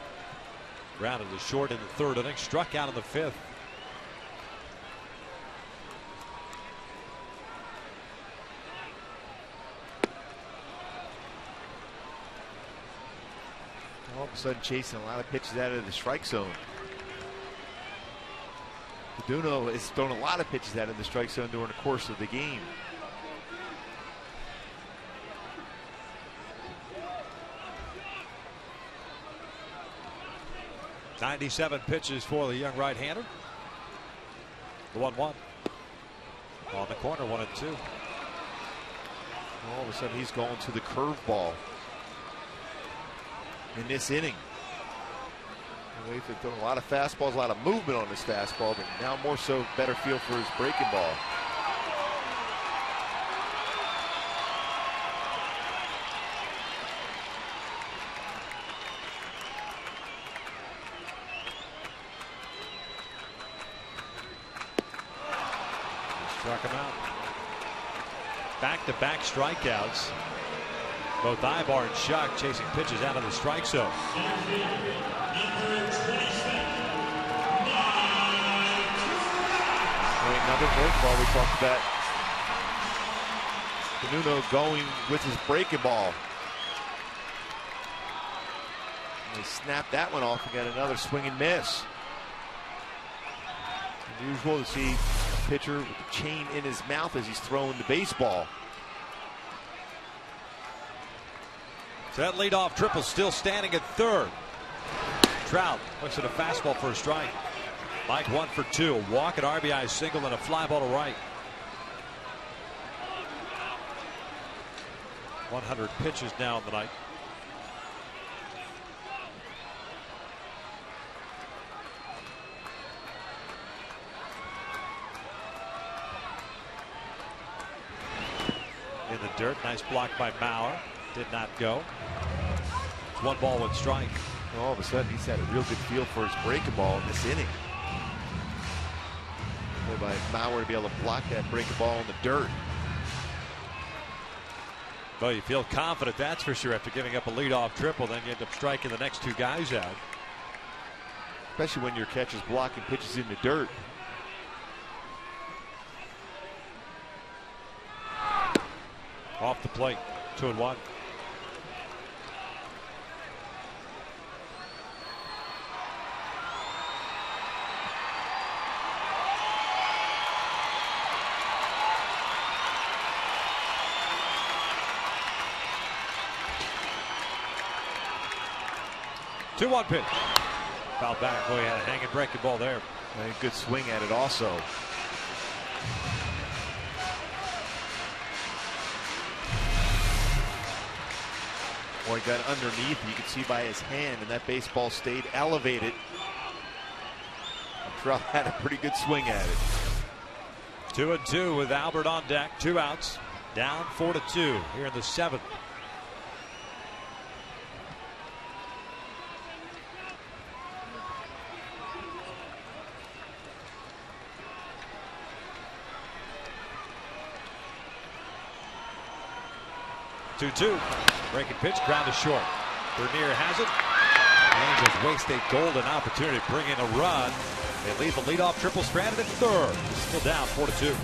Grounded to short in the 3rd inning. Struck out in the 5th. All of a sudden chasing a lot of pitches out of the strike zone. DeDuno has thrown a lot of pitches out of the strike zone during the course of the game. .97 pitches for the young right-hander. The 1-1 on the corner, 1-2. All of a sudden he's going to the curveball in this inning. They've thrown a lot of fastballs, a lot of movement on this fastball, but now more so better feel for his breaking ball. Struck him out. Back-to-back strikeouts. Both Ibar and Shuck chasing pitches out of the strike zone. Another breaking ball we talked about. DeDuno going with his breaking ball. And they snapped that one off and got another swing and miss. Unusual to see a pitcher with a chain in his mouth as he's throwing the baseball. So that leadoff triple still standing at third. Trout looks at a fastball for a strike. Mike 1 for 2. A walk, an RBI single, and a fly ball to right. 100 pitches now in the night. In the dirt, nice block by Mauer. Did not go. It's 1 ball, 1 strike. All of a sudden he's had a real good feel for his breaking ball in this inning. By Mauer to be able to block that breaking ball in the dirt. Well, you feel confident, that's for sure. After giving up a leadoff triple, then you end up striking the next 2 guys out. Especially when your catcher's blocking pitches in the dirt. Off the plate, 2-1. Two-one pitch. Foul back. Boy, he had a hanging breaking ball there. And a good swing at it also. Boy, got underneath. You can see by his hand, and that baseball stayed elevated. Trout had a pretty good swing at it. 2-2 with Albert on deck. 2 outs. Down 4-2 here in the 7th. Two. Breaking pitch, ground to short. Bernier has it. Angels waste a golden opportunity to bring in a run. They leave the leadoff triple stranded at third. Still down 4-2.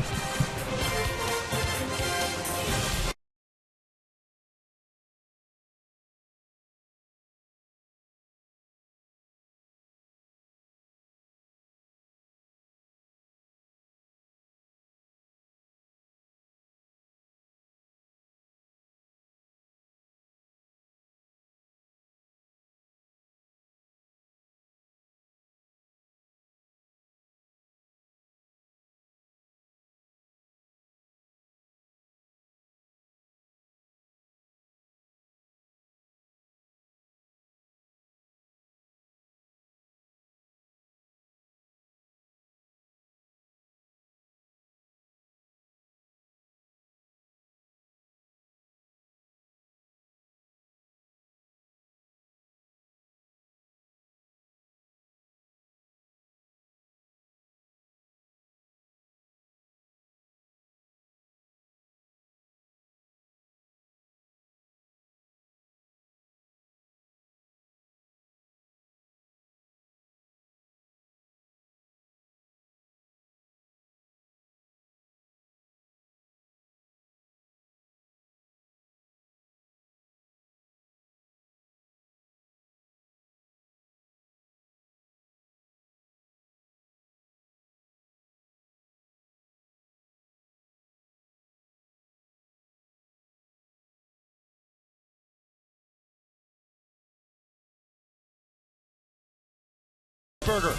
Burger.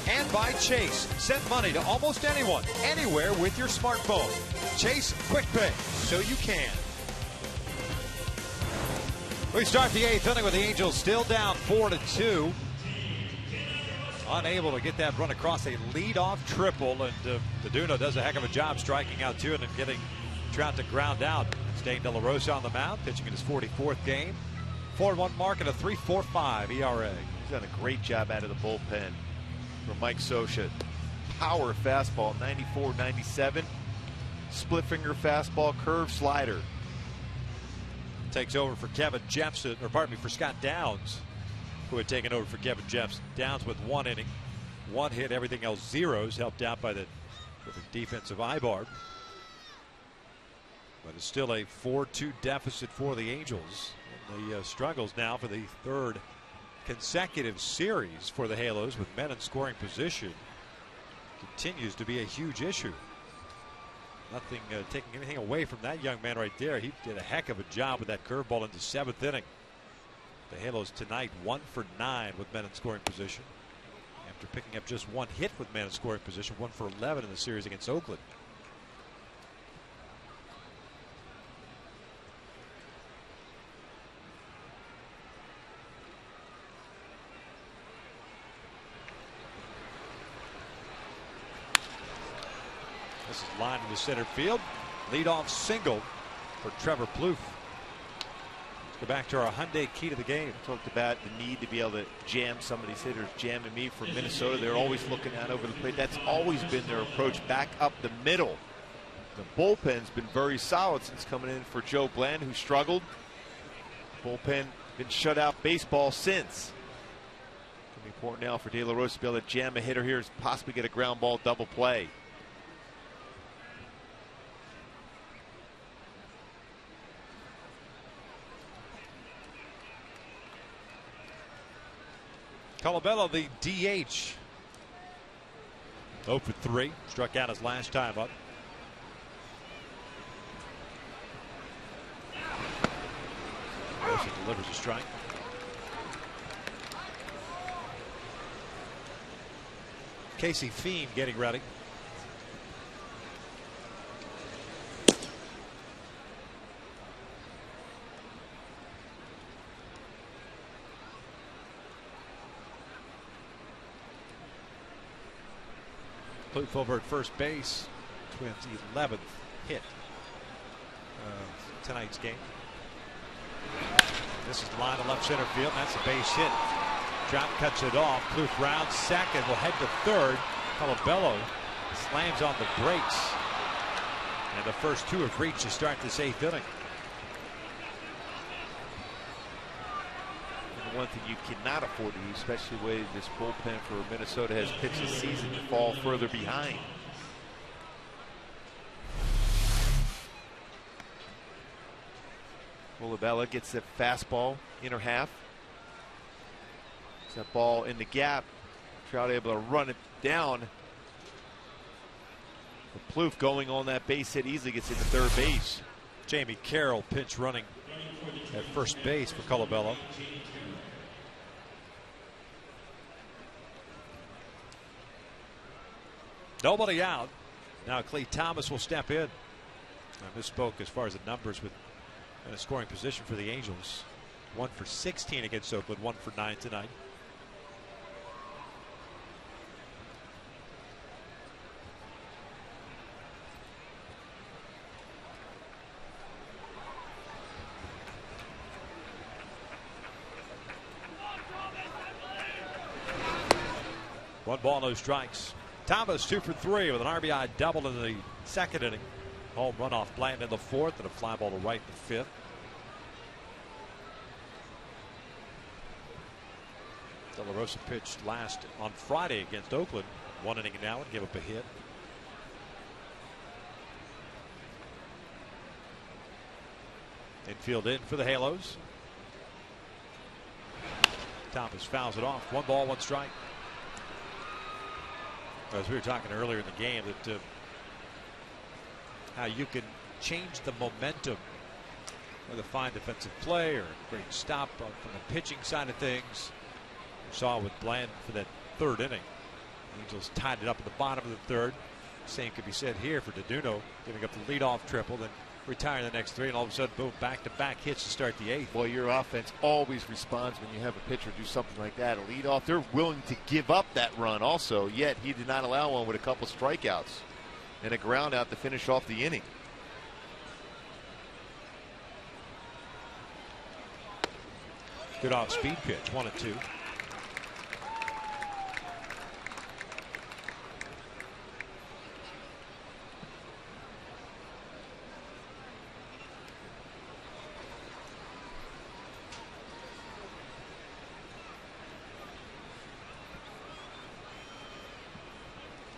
And by Chase. Send money to almost anyone, anywhere with your smartphone. Chase Quick Pay, so you can. We start the 8th inning with the Angels still down 4-2. Unable to get that run across a leadoff triple, and DeDuno does a heck of a job striking out to it and getting Trout to ground out. Staying De La Rosa on the mound, pitching in his 44th game. 4-1 mark and a 3.45 ERA. He's done a great job out of the bullpen from Mike Scioscia. Power fastball, 94-97. Split finger fastball, curve slider. Takes over for Kevin Jepson, or pardon me, for Scott Downs, who had taken over for Kevin Jepson. Downs with 1 inning, 1 hit, everything else zeros, helped out by the defensive Ibarb. But it's still a 4-2 deficit for the Angels. And the struggles now for the 3rd consecutive series for the Halos with men in scoring position continues to be a huge issue. Nothing taking anything away from that young man right there. He did a heck of a job with that curveball into 7th inning. The Halos tonight 1 for 9 with men in scoring position. After picking up just 1 hit with men in scoring position, 1 for 11 in the series against Oakland. This is lined into center field. Leadoff single for Trevor Plouffe. Let's go back to our Hyundai key to the game. Talked about the need to be able to jam some of these hitters. Jamming me from Minnesota. They're always looking out over the plate. That's always been their approach, back up the middle. The bullpen's been very solid since coming in for Joe Bland, who struggled. Bullpen been shut out baseball since. It's going to be important now for De La Rosa to be able to jam a hitter here, possibly get a ground ball double play. Colabello, the DH. 0 for 3. Struck out his last time up. Rosa delivers a strike. Casey Fiend getting ready. Plouffe over at first base. Twins' 11th hit tonight's game. This is the line of left center field. That's a base hit. Trout cuts it off. Plouffe rounds second. Will head to third. Colabello slams on the brakes. And the first 2 have reached to start this 8th inning. One thing you cannot afford to do, especially the way this bullpen for Minnesota has pitched this season, to fall further behind. Colabello gets the fastball, inner half. It's that ball in the gap. Trout able to run it down. But Plouffe going on that base hit easily gets into third base. Jamie Carroll pinch running at first base for Colabello. Nobody out. Now Clay Thomas will step in. I misspoke as far as the numbers with a scoring position for the Angels. 1 for 16 against Oakland, 1 for 9 tonight. One ball, no strikes. Thomas 2 for 3 with an RBI double in the 2nd inning. Home run off Blanton in the 4th and a fly ball to right in the 5th. De La Rosa pitched last on Friday against Oakland. 1 inning now and gave up a hit. Infield in for the Halos. Thomas fouls it off. 1 ball, 1 strike. As we were talking earlier in the game, that how you can change the momentum with a fine defensive play or a great stop from the pitching side of things. Saw with Bland for that third inning. Angels tied it up at the bottom of the third. Same could be said here for Deduno, giving up the leadoff triple, then retiring the next three, and all of a sudden, boom, back-to-back hits to start the eighth. Boy, your offense always responds when you have a pitcher do something like that. A leadoff, they're willing to give up that run also, yet he did not allow one with a couple strikeouts and a ground out to finish off the inning. Good off-speed pitch, 1-2.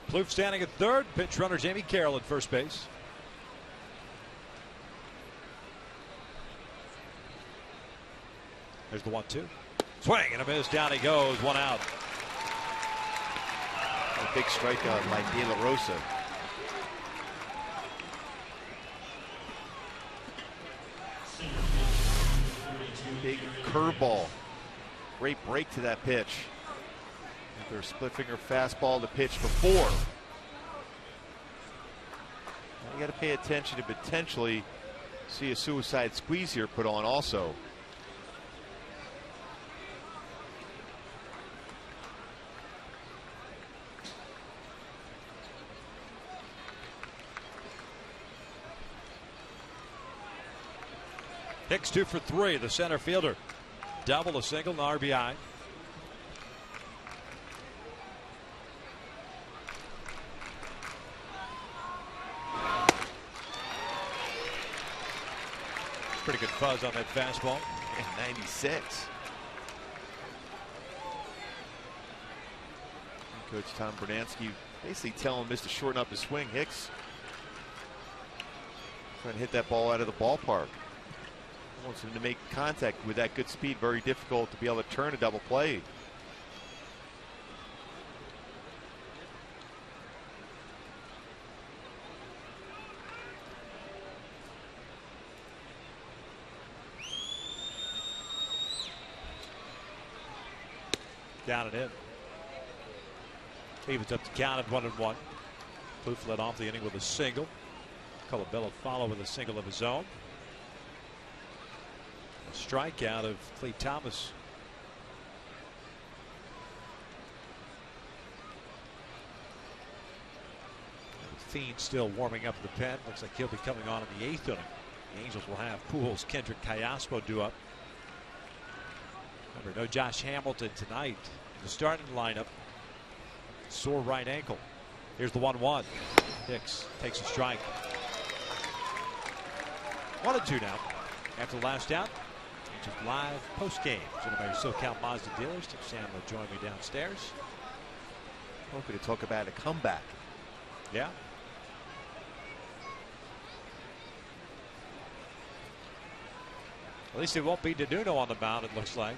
Plouffe standing at third. Pinch runner Jamie Carroll at first base. There's the 1-2. Swing and a miss. Down he goes. One out. A big strikeout by De La Rosa. Big curveball. Great break to that pitch. Their split finger fastball to pitch before. You got to pay attention to potentially see a suicide squeeze here put on also. Hicks 2 for 3, the center fielder. Double, a single, and RBI. Pretty good fuzz on that fastball. And 96. Coach Tom Bernansky basically telling him to shorten up his swing. Hicks trying to hit that ball out of the ballpark. He wants him to make contact with that good speed. Very difficult to be able to turn a double play. Down and in. Evens up the count at 1-1. Plouffe led off the inning with a single. Colabello follow with a single of his own. A strikeout of Cleve Thomas. Fiend still warming up the pen. Looks like he'll be coming on in the 8th inning. The Angels will have Pujols, Kendrick, Callaspo due up. Remember, no Josh Hamilton tonight in the starting lineup. Sore right ankle. Here's the 1-1. Hicks takes a strike. 1-2 now. After the last out, just live post game. Presented by your SoCal Mazda dealers. Tim Sam will join me downstairs. Hoping to talk about a comeback. Yeah. At least it won't be Deduno on the mound, it looks like.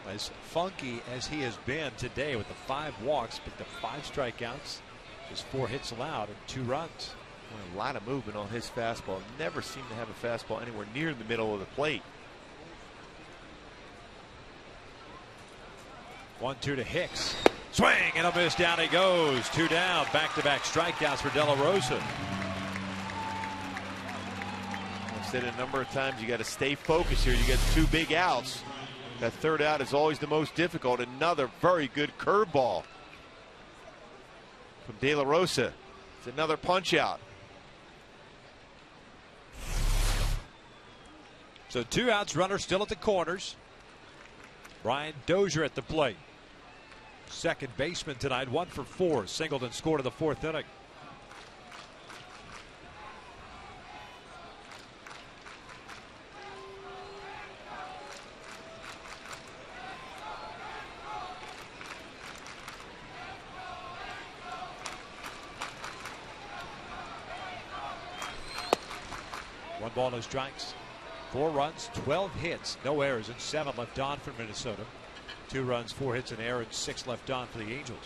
As funky as he has been today with the 5 walks, picked up 5 strikeouts, just 4 hits allowed and 2 runs. A lot of movement on his fastball. Never seemed to have a fastball anywhere near the middle of the plate. 1-2 to Hicks. Swing and a miss. Down he goes. 2 down. Back-to-back strikeouts for De La Rosa. I've said it a number of times, you got to stay focused here. You get 2 big outs. That third out is always the most difficult. Another very good curveball from De La Rosa. It's another punch out. So 2 outs, runner still at the corners. Brian Dozier at the plate. Second baseman tonight, 1 for 4. Singled and scored in the 4th inning. One ball, no strikes. 4 runs, 12 hits, no errors, and 7 left on for Minnesota. 2 runs, 4 hits, an error, and 6 left on for the Angels.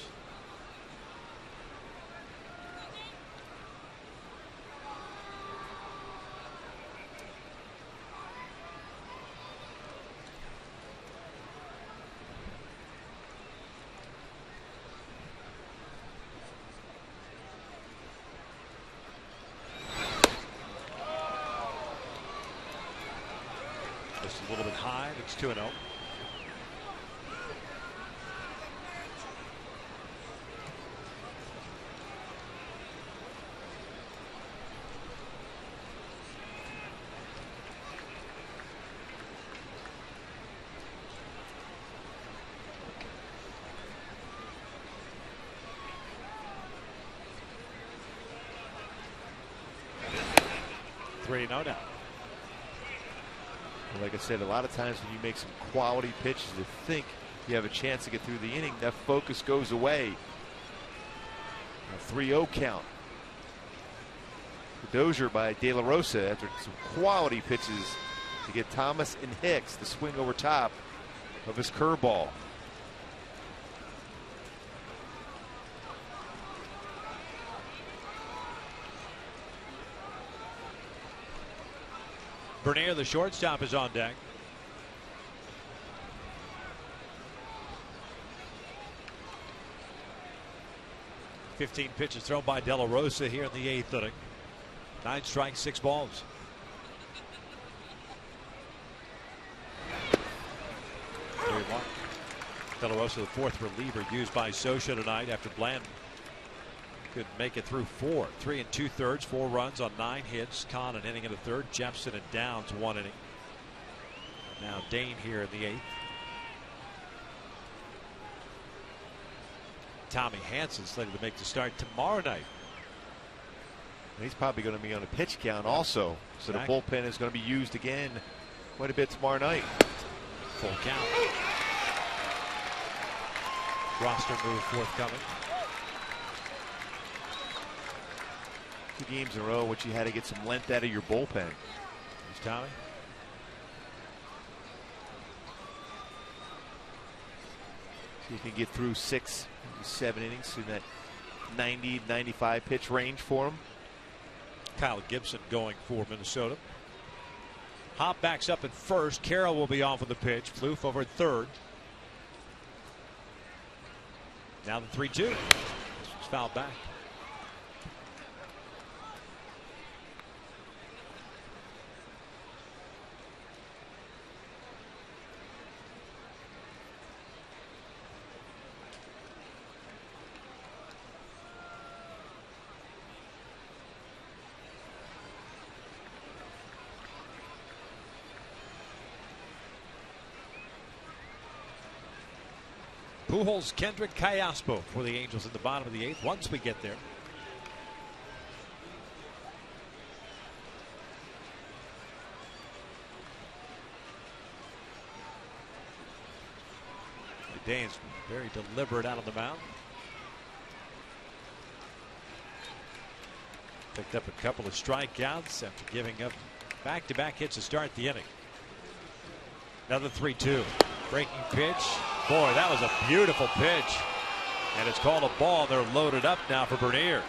It's 2-0. now. Like I said, a lot of times when you make some quality pitches to think you have a chance to get through the inning, that focus goes away. A 3-0 count. The Dozier by De La Rosa after some quality pitches to get Thomas and Hicks to swing over top of his curveball. Bernier, the shortstop, is on deck. "15 pitches thrown by De La Rosa here in the 8th inning. 9 strikes, 6 balls. De La Rosa, the 4th reliever used by Scioscia tonight after Blanton could make it through 4. 3 2/3, 4 runs on 9 hits. Kahn an inning and a third. Jepson and Downs 1 inning. Now Dane here in the 8th. Tommy Hanson slated to make the start tomorrow night. He's probably going to be on a pitch count also. So the bullpen is going to be used again quite a bit tomorrow night. Full count. Roster move forthcoming. 2 games in a row, which you had to get some length out of your bullpen. Here's Tommy. So you can get through 6, 7 innings in that 90, 95 pitch range for him. Kyle Gibson going for Minnesota. Hop backs up at first. Carroll will be off with the pitch. Floof over at third. Now the 3-2. This was fouled back. Pujols, Kendrick, Callaspo for the Angels at the bottom of the 8th once we get there. Dane's very deliberate out on the mound. Picked up a couple of strikeouts after giving up back-to-back hits to start the inning. Another 3-2. Breaking pitch. Boy, that was a beautiful pitch. And it's called a ball. They're loaded up now for Bernier.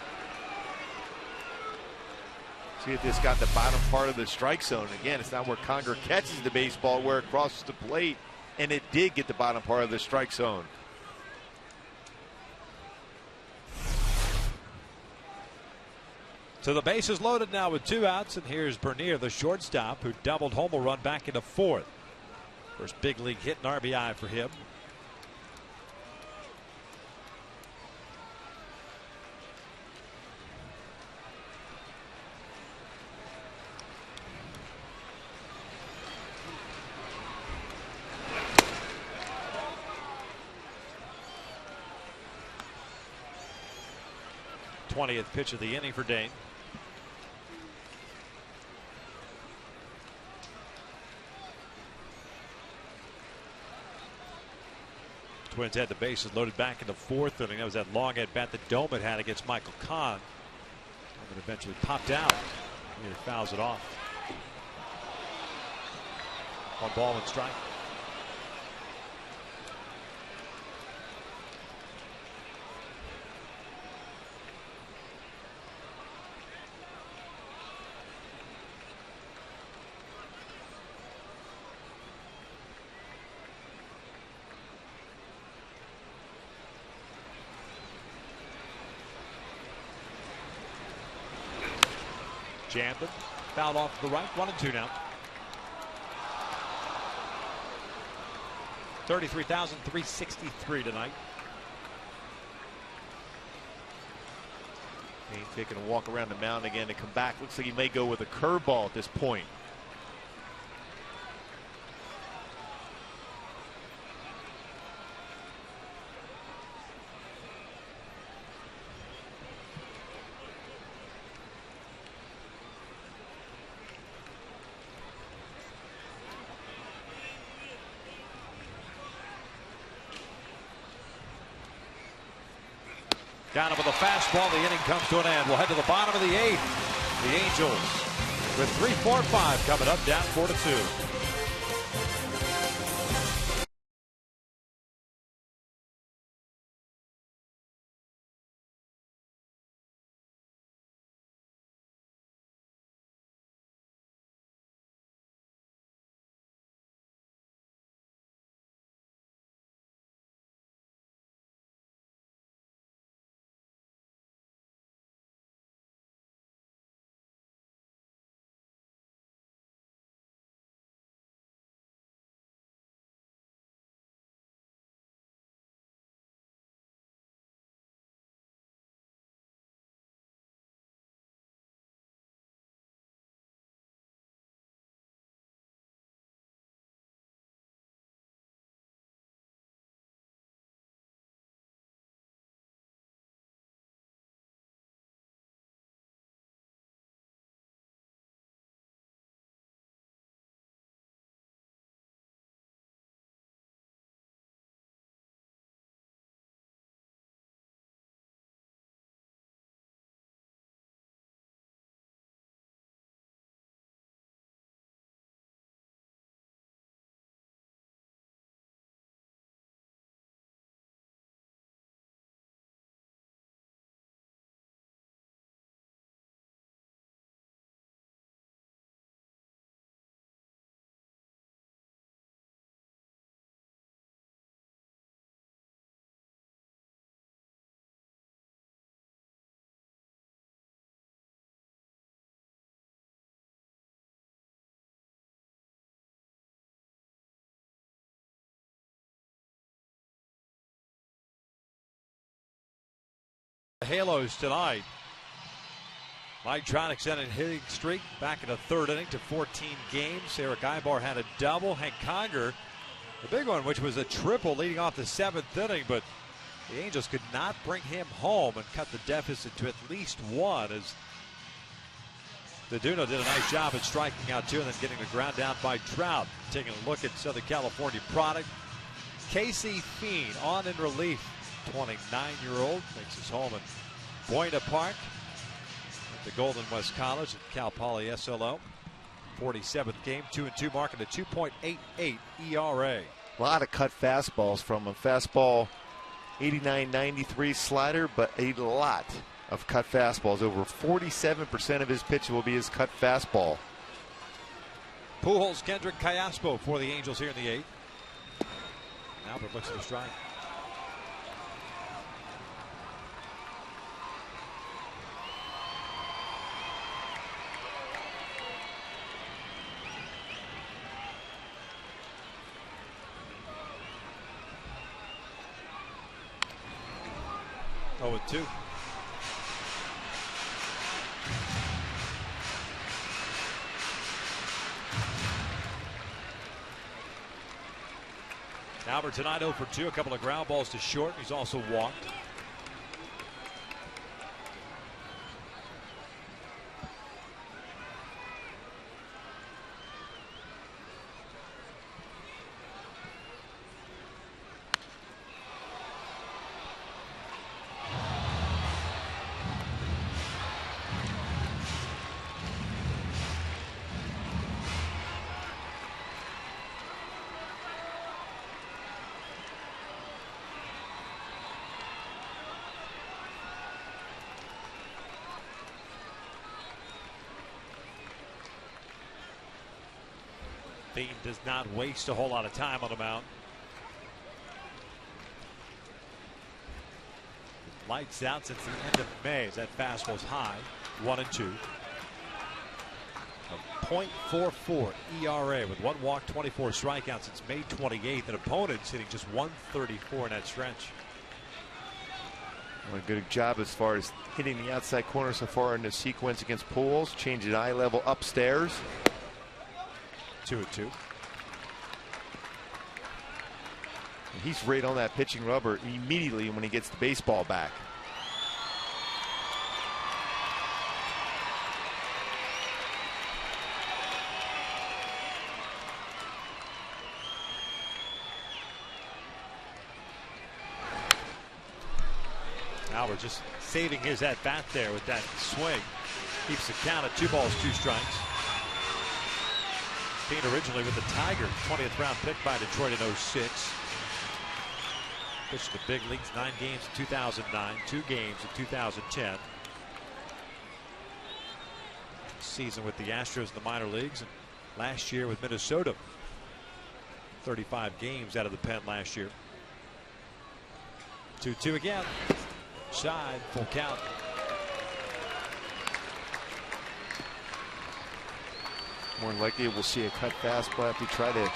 See if this got the bottom part of the strike zone. Again, it's not where Conger catches the baseball, where it crosses the plate. And it did get the bottom part of the strike zone. So the base is loaded now with 2 outs. And here's Bernier, the shortstop, who doubled home run back into 4th. First big league hit and RBI for him. th pitch of the inning for Dane. Twins had the bases loaded back in the 4th inning. That was that long at bat that Doman had against Michael Kahn. And eventually popped out. He fouls it off. 1 ball, 1 strike. Jambin fouled off to the right. 1-2 now. 33,363 tonight. He's taking a walk around the mound again to come back. Looks like he may go with a curveball at this point. Down with a fastball. The inning comes to an end. We'll head to the bottom of the 8th. The Angels with 3, 4, 5 coming up, down 4-2. Halos tonight. Mike Trout extended hitting streak back in the 3rd inning to 14 games. Eric Ibar had a double. Hank Conger, the big one, which was a triple leading off the 7th inning, but the Angels could not bring him home and cut the deficit to at least 1 as Deduno did a nice job at striking out 2 and then getting the ground down by Trout. Taking a look at Southern California product. Casey Fiend on in relief. 29-year-old makes his home in Buena Park at the Golden West College at Cal Poly SLO. 47th game, 2-2 mark at a 2.88 ERA. A lot of cut fastballs from him. Fastball 89-93 slider, but a lot of cut fastballs. Over 47% of his pitch will be his cut fastball. Pujols, Kendrick, Callaspo for the Angels here in the 8th. Albert looks at the strike. Oh, with 2. Albert tonight 0 for 2, a couple of ground balls to short. He's also walked. Fiend does not waste a whole lot of time on the mound. Lights out since the end of May as that fastball's high. 1-2. A .44 ERA with 1 walk, 24 strikeouts since May 28th. And opponents hitting just 134 in that stretch. Well, a good job as far as hitting the outside corner so far in the sequence against Pujols. Changing eye level upstairs. 2-2. He's right on that pitching rubber immediately when he gets the baseball back. Albert just saving his at bat there with that swing. Keeps the count at 2 balls, 2 strikes. Being originally with the Tigers, 20th round pick by Detroit in 06. Pitched the big leagues 9 games in 2009, 2 games in 2010. Season with the Astros in the minor leagues, and last year with Minnesota. 35 games out of the pen last year. 2-2 again. Side, full count. More than likely we'll see a cut fastball if he try to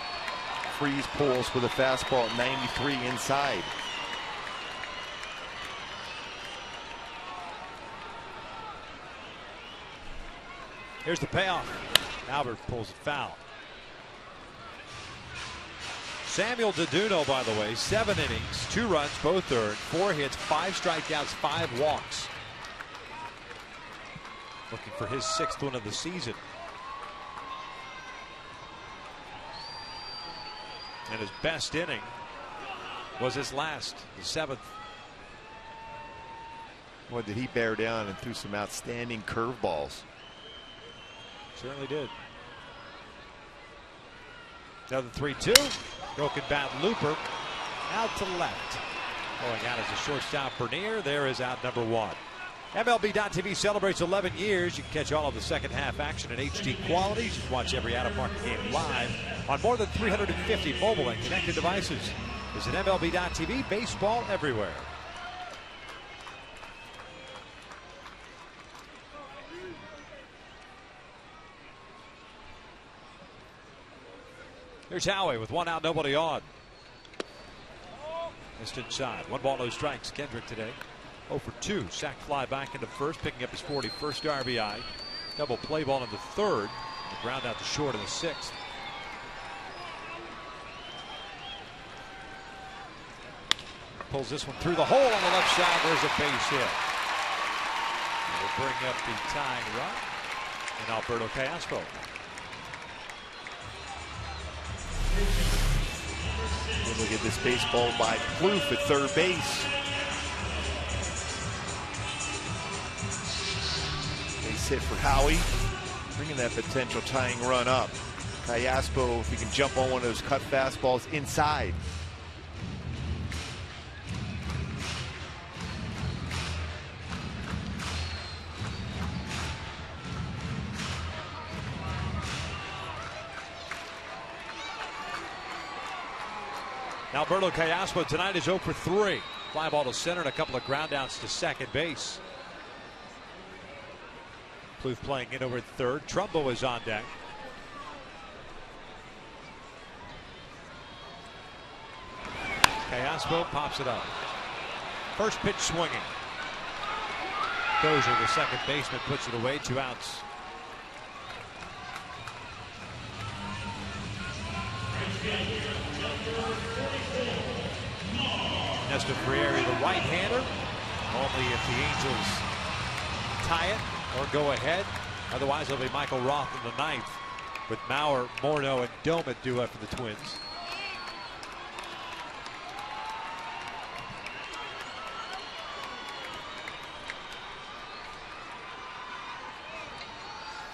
freeze Pujols with a fastball at 93 inside. Here's the payoff. Albert pulls it foul. Samuel Deduno, by the way, 7 innings, 2 runs, both earned, 4 hits, 5 strikeouts, 5 walks. Looking for his 6th win of the season. And his best inning was his last, the 7th. Boy, did he bear down and threw some outstanding curveballs. Certainly did. Another 3-2. Broken bat looper out to left. Going out as a shortstop Bernier. There is out number 1. MLB.TV celebrates 11 years. You can catch all of the second half action in HD quality. You can watch every out-of-market game live on more than 350 mobile and connected devices. Visit MLB.TV. Baseball everywhere. Here's Howie with 1 out, nobody on. Missed inside. 1 ball, no strikes. Kendrick today 0 for 2. Sack fly back into first, picking up his 41st RBI. Double play ball in the 3rd. The ground out to short in the 6th. Pulls this one through the hole on the left side. There's a base hit. Will bring up the tying run in Alberto Callaspo. Look at this baseball by Plouffe at 3rd base. Base hit for Howie, bringing that potential tying run up. Callaspo, if he can jump on one of those cut fastballs inside. Alberto Callaspo tonight is 0 for 3. Fly ball to center and a couple of ground outs to second base. Plouffe playing in over at 3rd. Trumbo is on deck. Callaspo pops it up. First pitch swinging. Dozier, the second baseman, puts it away. 2 outs. Nestor Frieri, the right-hander. Only if the Angels tie it or go ahead. Otherwise, it'll be Michael Roth in the 9th with Mauer, Morneau, and Dome at duet for the Twins.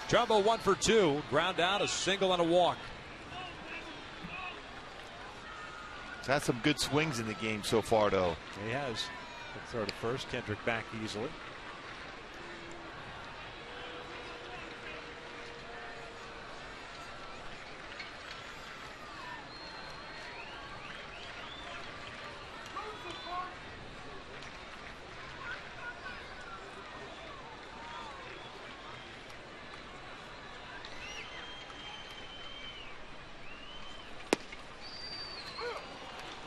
Trumbo 1 for 2. Ground out, a single and a walk. Had some good swings in the game so far, though. He has. Good throw to first. Kendrick back easily.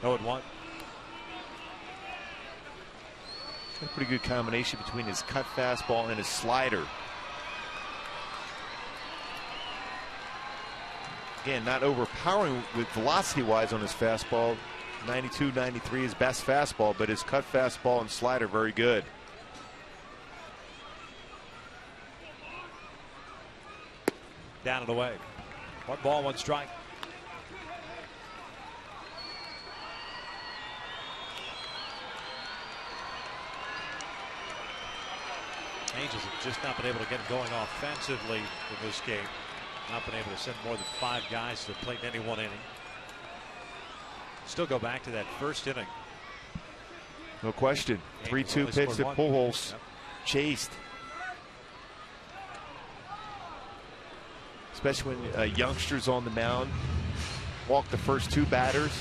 0-1. A pretty good combination between his cut fastball and his slider. Again, not overpowering with velocity-wise on his fastball. 92, 93 his best fastball, but his cut fastball and slider very good. Down and away. 1 ball, 1 strike. Angels have just not been able to get going offensively in this game. Not been able to send more than 5 guys to the plate in any one inning. Still go back to that first inning. No question. 3-2 pitch to Pujols. Yep. Chased. Especially when youngsters on the mound walk the first 2 batters.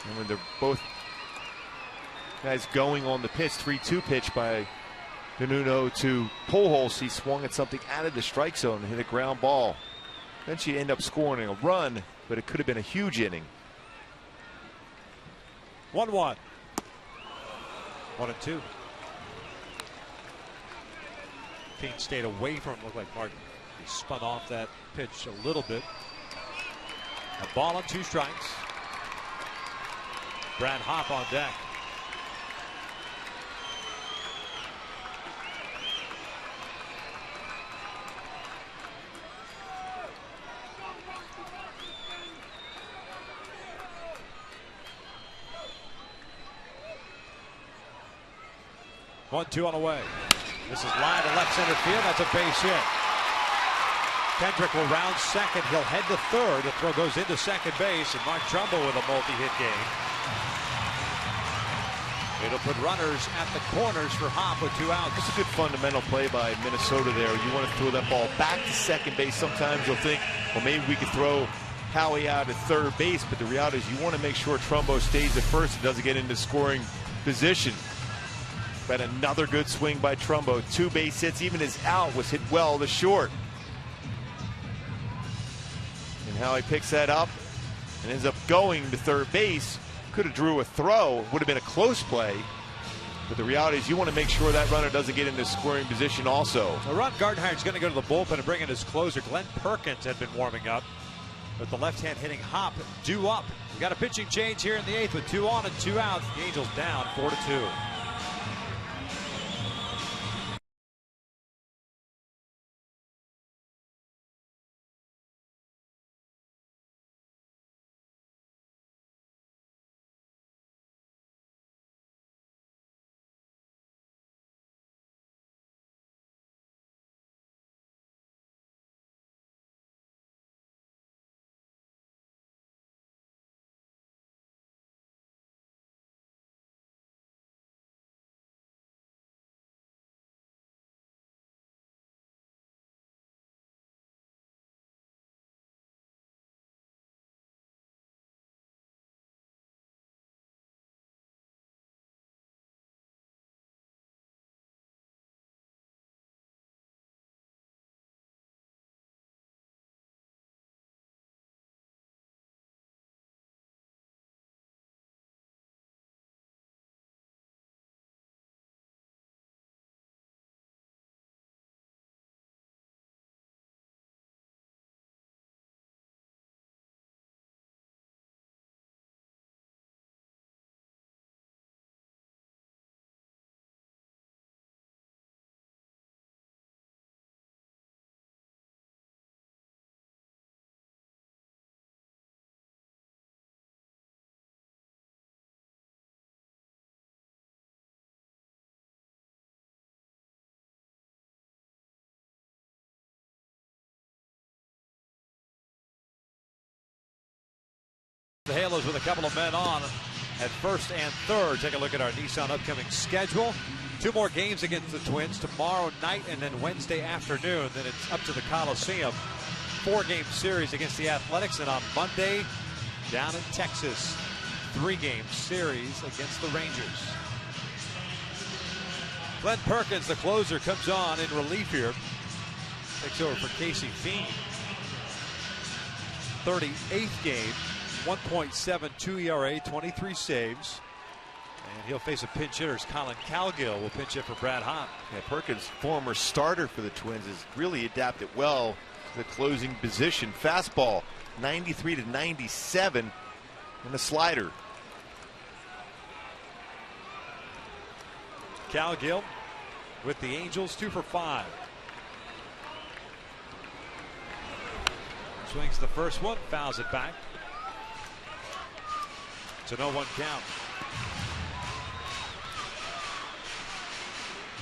And when they're both guys going on the pitch, 3-2 pitch by Nuno to Pujols. He swung at something out of the strike zone and hit a ground ball. Then she ended up scoring a run, but it could have been a huge inning. 1-1. 1-2. Keane stayed away from him. Looked like Martin. He spun off that pitch a little bit. A ball and 2 strikes. Brad Hop on deck. One, 2 on the way. This is line to left center field. That's a base hit. Kendrick will round second. He'll head to third. The throw goes into second base, and Mark Trumbo with a multi-hit game. It'll put runners at the corners for Hop with 2 outs. It's a good fundamental play by Minnesota there. You want to throw that ball back to second base. Sometimes you'll think, well, maybe we could throw Howie out at third base, but the reality is you want to make sure Trumbo stays at first and doesn't get into scoring position. But another good swing by Trumbo. 2 base hits. Even his out was hit well to short. And how he picks that up and ends up going to third base. Could have drew a throw. Would have been a close play. But the reality is you want to make sure that runner doesn't get into scoring position also. So Ron Gardenhire's going to go to the bullpen and bring in his closer. Glenn Perkins had been warming up. With the left hand hitting Hop due up. We got a pitching change here in the 8th with 2 on and 2 outs. The Angels down 4-2. The Halos with a couple of men on at first and third. Take a look at our Nissan upcoming schedule. 2 more games against the Twins tomorrow night and then Wednesday afternoon. Then it's up to the Coliseum. 4-game series against the Athletics, and on Monday down in Texas, 3-game series against the Rangers. Glenn Perkins, the closer, comes on in relief here. Takes over for Casey Fiend. 38th game 1.72 ERA, 23 saves. And he'll face a pinch hitter. Colin Cowgill will pinch hit for Brad Hahn. Yeah, Perkins, former starter for the Twins, has really adapted well to the closing position. Fastball 93 to 97 and a slider. Cowgill with the Angels 2 for 5. Swings the first one, fouls it back. It's a 0-1 count.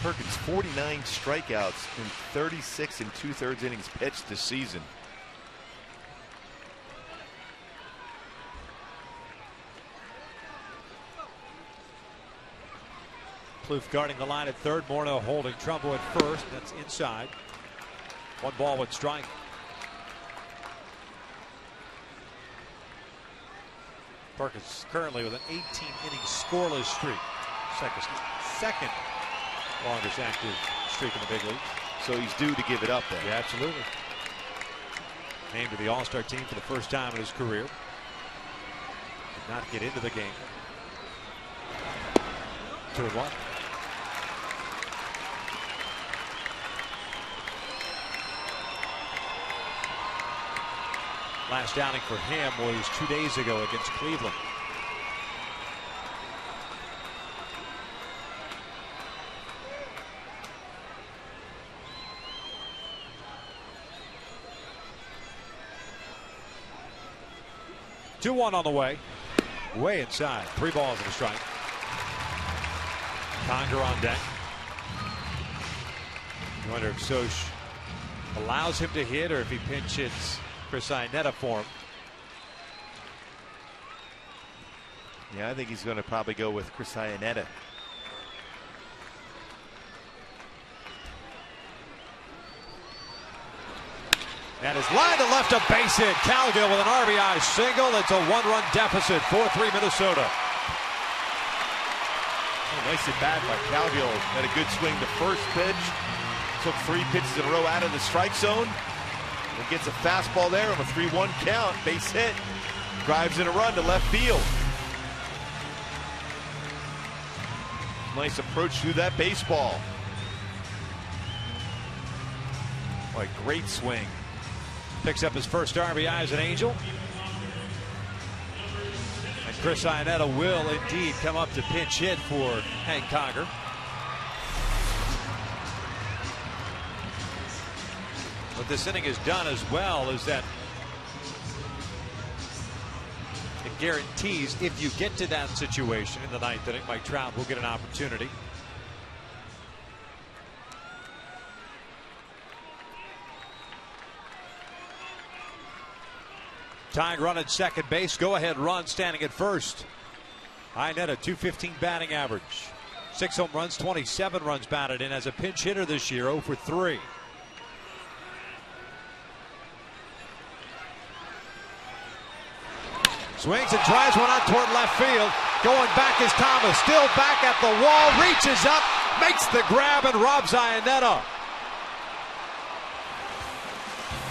Perkins 49 strikeouts in 36 2/3 innings pitched this season. Plouffe guarding the line at third. Morneau holding Trumbo at first. That's inside. 1 ball, 1 strike. Perkins currently with an 18-inning scoreless streak. Second longest active streak in the big leagues. So he's due to give it up then. Yeah, absolutely. Named to the All-Star team for the first time in his career. Did not get into the game. 2-1. Last outing for him was 2 days ago against Cleveland. Two-one on the way. Way inside. 3 balls and a strike. Conger on deck. I wonder if Soch allows him to hit or if he pinch hits Chris Iannetta for him. Yeah, I think he's going to probably go with Chris Iannetta. And his line to left, a base hit. Cowgill with an RBI single. It's a 1-run deficit. 4-3 Minnesota. Oh, nice at bat by Cowgill. Had a good swing the first pitch. Took 3 pitches in a row out of the strike zone. And gets a fastball there on a 3-1 count. Base hit. Drives in a run to left field. Nice approach to that baseball. Boy, great swing. Picks up his first RBI as an Angel. And Chris Iannetta will indeed come up to pinch hit for Hank Conger. What this inning has done as well is that it guarantees if you get to that situation in the 9th inning, Mike Trout will get an opportunity. Tying run at second base. Go ahead run standing at first. Iannetta, .215 batting average. 6 home runs, 27 runs batted in as a pinch hitter this year, 0 for 3. Swings and drives one out toward left field. Going back is Thomas. Still back at the wall. Reaches up. Makes the grab and robs Iannetta.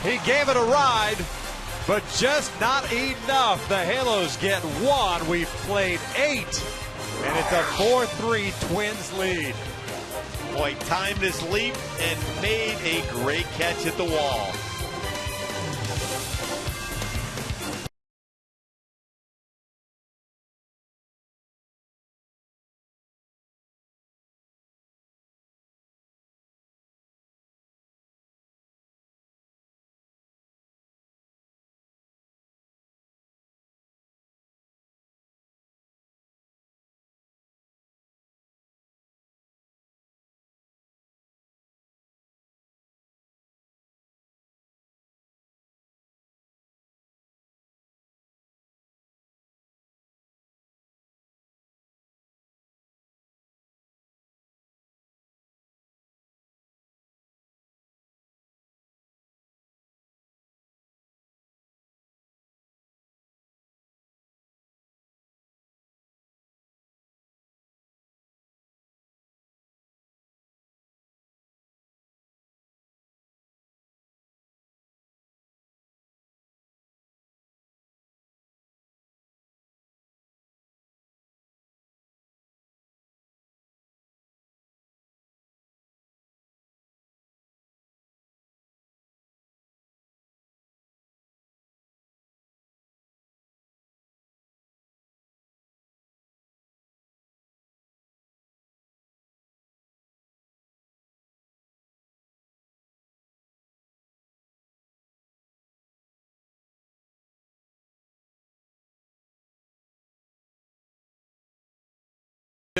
He gave it a ride, but just not enough. The Halos get 1. We've played 8. And it's a 4-3 Twins lead. Boy, timed his leap and made a great catch at the wall.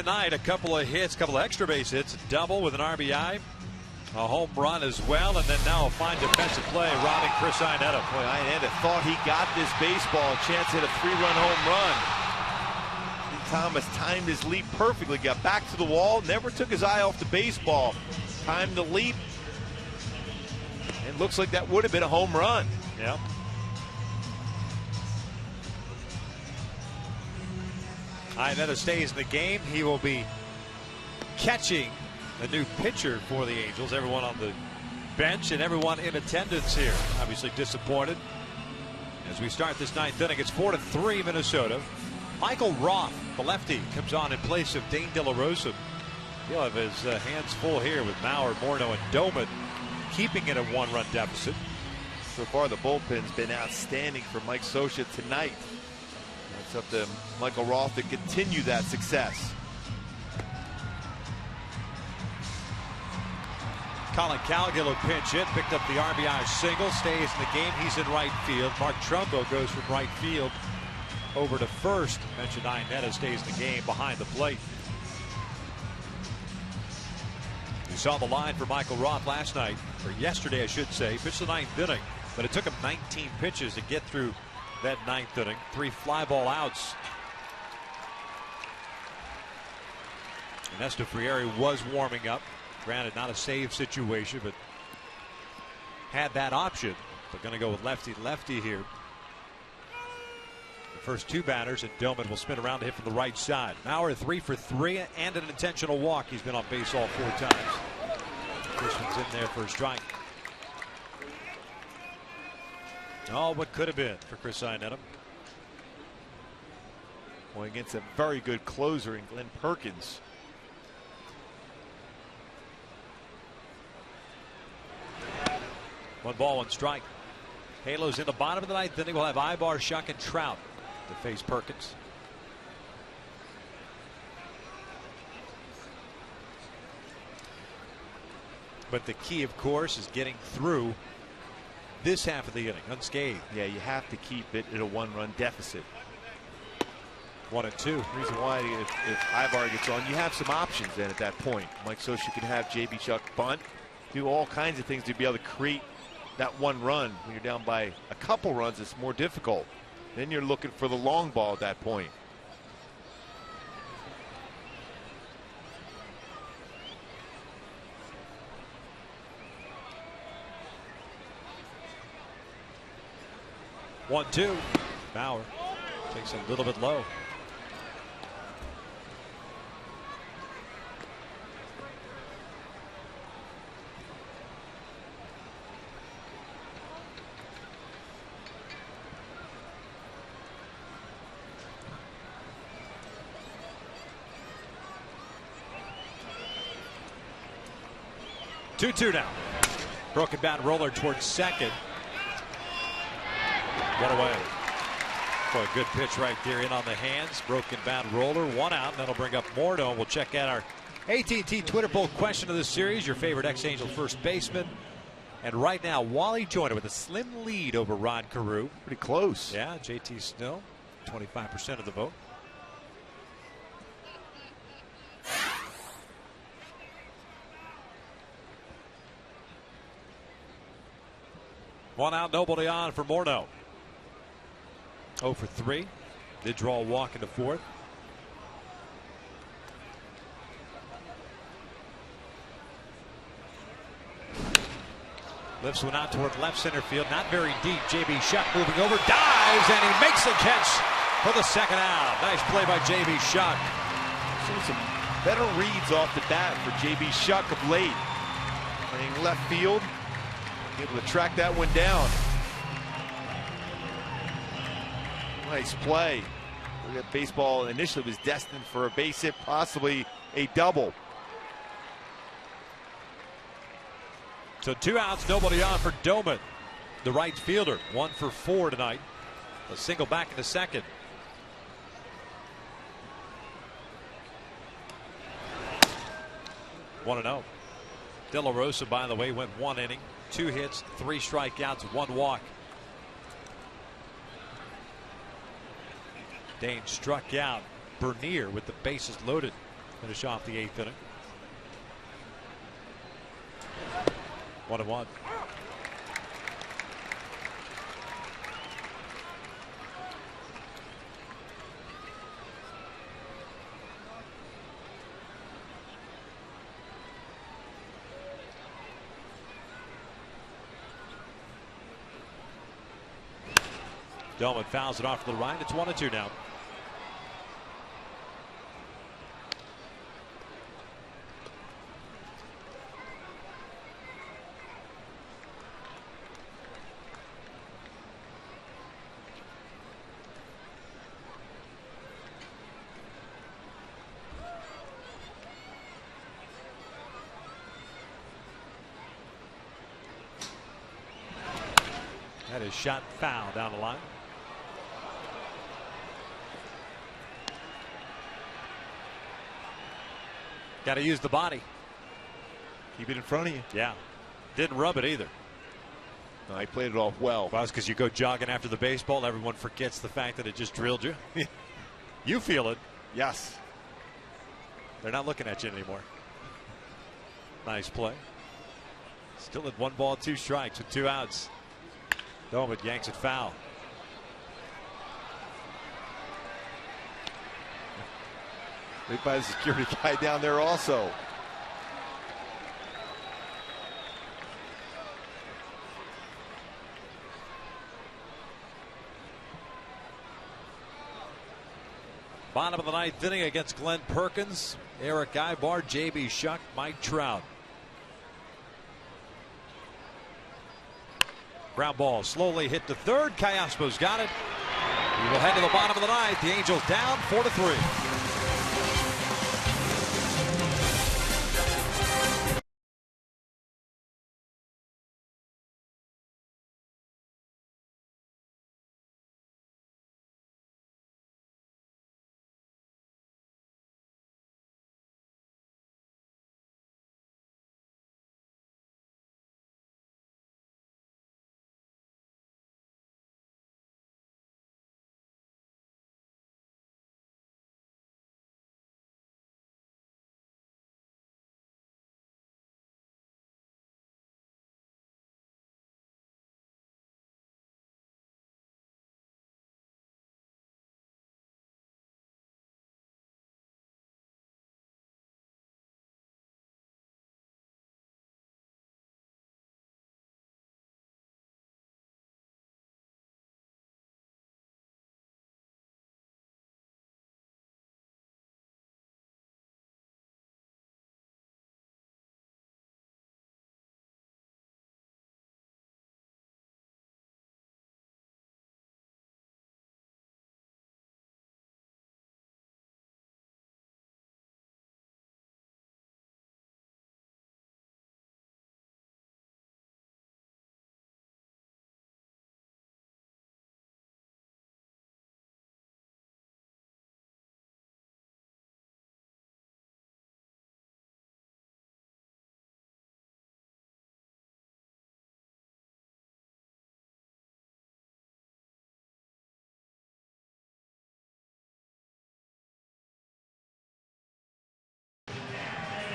tonight. A couple of hits, a couple of extra base hits, a double with an RBI, a home run as well, and then now a fine defensive play robbing Chris Iannetta. Boy, Iannetta thought he got this baseball. Chance hit a 3-run home run. Thomas timed his leap perfectly, got back to the wall, never took his eye off the baseball. Timed the leap, and looks like that would have been a home run. Yeah. Iannetta stays in the game. He will be catching the new pitcher for the Angels. Everyone on the bench and everyone in attendance here obviously disappointed. As we start this ninth inning, it's 4-3 Minnesota. Michael Roth, the lefty, comes on in place of Dane De La Rosa. He'll have his hands full here with Mauer, Morneau, and Doman keeping it a 1-run deficit. So far, the bullpen's been outstanding for Mike Scioscia tonight. It's up to Michael Roth to continue that success. Colin Cowgill will pinch hit, picked up the RBI single, stays in the game. He's in right field. Mark Trumbo goes from right field over to first. Mentioned Iannetta stays in the game behind the plate. You saw the line for Michael Roth last night, or yesterday I should say. Pitched the ninth inning, but it took him 19 pitches to get through that ninth inning. 3 fly ball outs. Ernesto Frieri was warming up. Granted, not a save situation, but had that option. They're going to go with lefty-lefty here. The first 2 batters, and Doman will spin around to hit from the right side. Mauer 3 for 3 and an intentional walk. He's been on base all 4 times. This one's in there for a strike. Oh, what could have been for Chris Iannetta. Well, against a very good closer in Glenn Perkins. One ball, 1 strike. Halos in the bottom of the ninth inning. We'll have Ibar, Shuck, and Trout to face Perkins. But the key, of course, is getting through this half of the inning unscathed. Yeah, you have to keep it at a 1-run deficit. 1-2. The reason why, if Ibar gets on, you have some options then at that point. Mike Scioscia can have J.B. Shuck bunt, do all kinds of things to be able to create that 1 run. When you're down by a couple runs, it's more difficult. Then you're looking for the long ball at that point. One, 2. Bauer takes it a little bit low. Two now. Broken bat roller towards second. One away. Boy, a good pitch right there in on the hands. Broken bat roller, 1 out. And that'll bring up Morneau. We'll check out our AT&T Twitter poll question of the series. Your favorite ex-Angel first baseman. And right now, Wally Joyner with a slim lead over Rod Carew. Pretty close. Yeah, JT Snow, 25% of the vote. One out, nobody on for Morneau. 0 for 3. Did draw a walk in the 4th. Lifts one out toward left center field. Not very deep. J.B. Shuck moving over. Dives, and he makes the catch for the 2nd out. Nice play by J.B. Shuck. Seen some better reads off the bat for J.B. Shuck of late. Playing left field. Able to track that one down. Nice play. That baseball initially was destined for a base hit, possibly a double. So 2 outs, nobody on for Doman, the right fielder. 1 for 4 tonight. A single back in the 2nd. One and 0. De La Rosa, by the way, went 1 inning, 2 hits, 3 strikeouts, 1 walk. Dane struck out Bernier with the bases loaded Finish off the 8th inning. 1-1. Doman fouls it off to the right. It's 1-2 now. That is shot foul down the line. Got to use the body. Keep it in front of you. Yeah. Didn't rub it either. No, he played it off well. Well, it's because you go jogging after the baseball, everyone forgets the fact that it just drilled you. You feel it. Yes. They're not looking at you anymore. Nice play. Still at 1 ball, 2 strikes with 2 outs. Doman yanks it foul. Right by the security guy down there also. Bottom of the 9th inning against Glenn Perkins, Eric Ibar, J.B. Shuck, Mike Trout. Ground ball slowly hit to third. Callaspo's got it. He will head to the bottom of the 9th. The Angels down 4-3.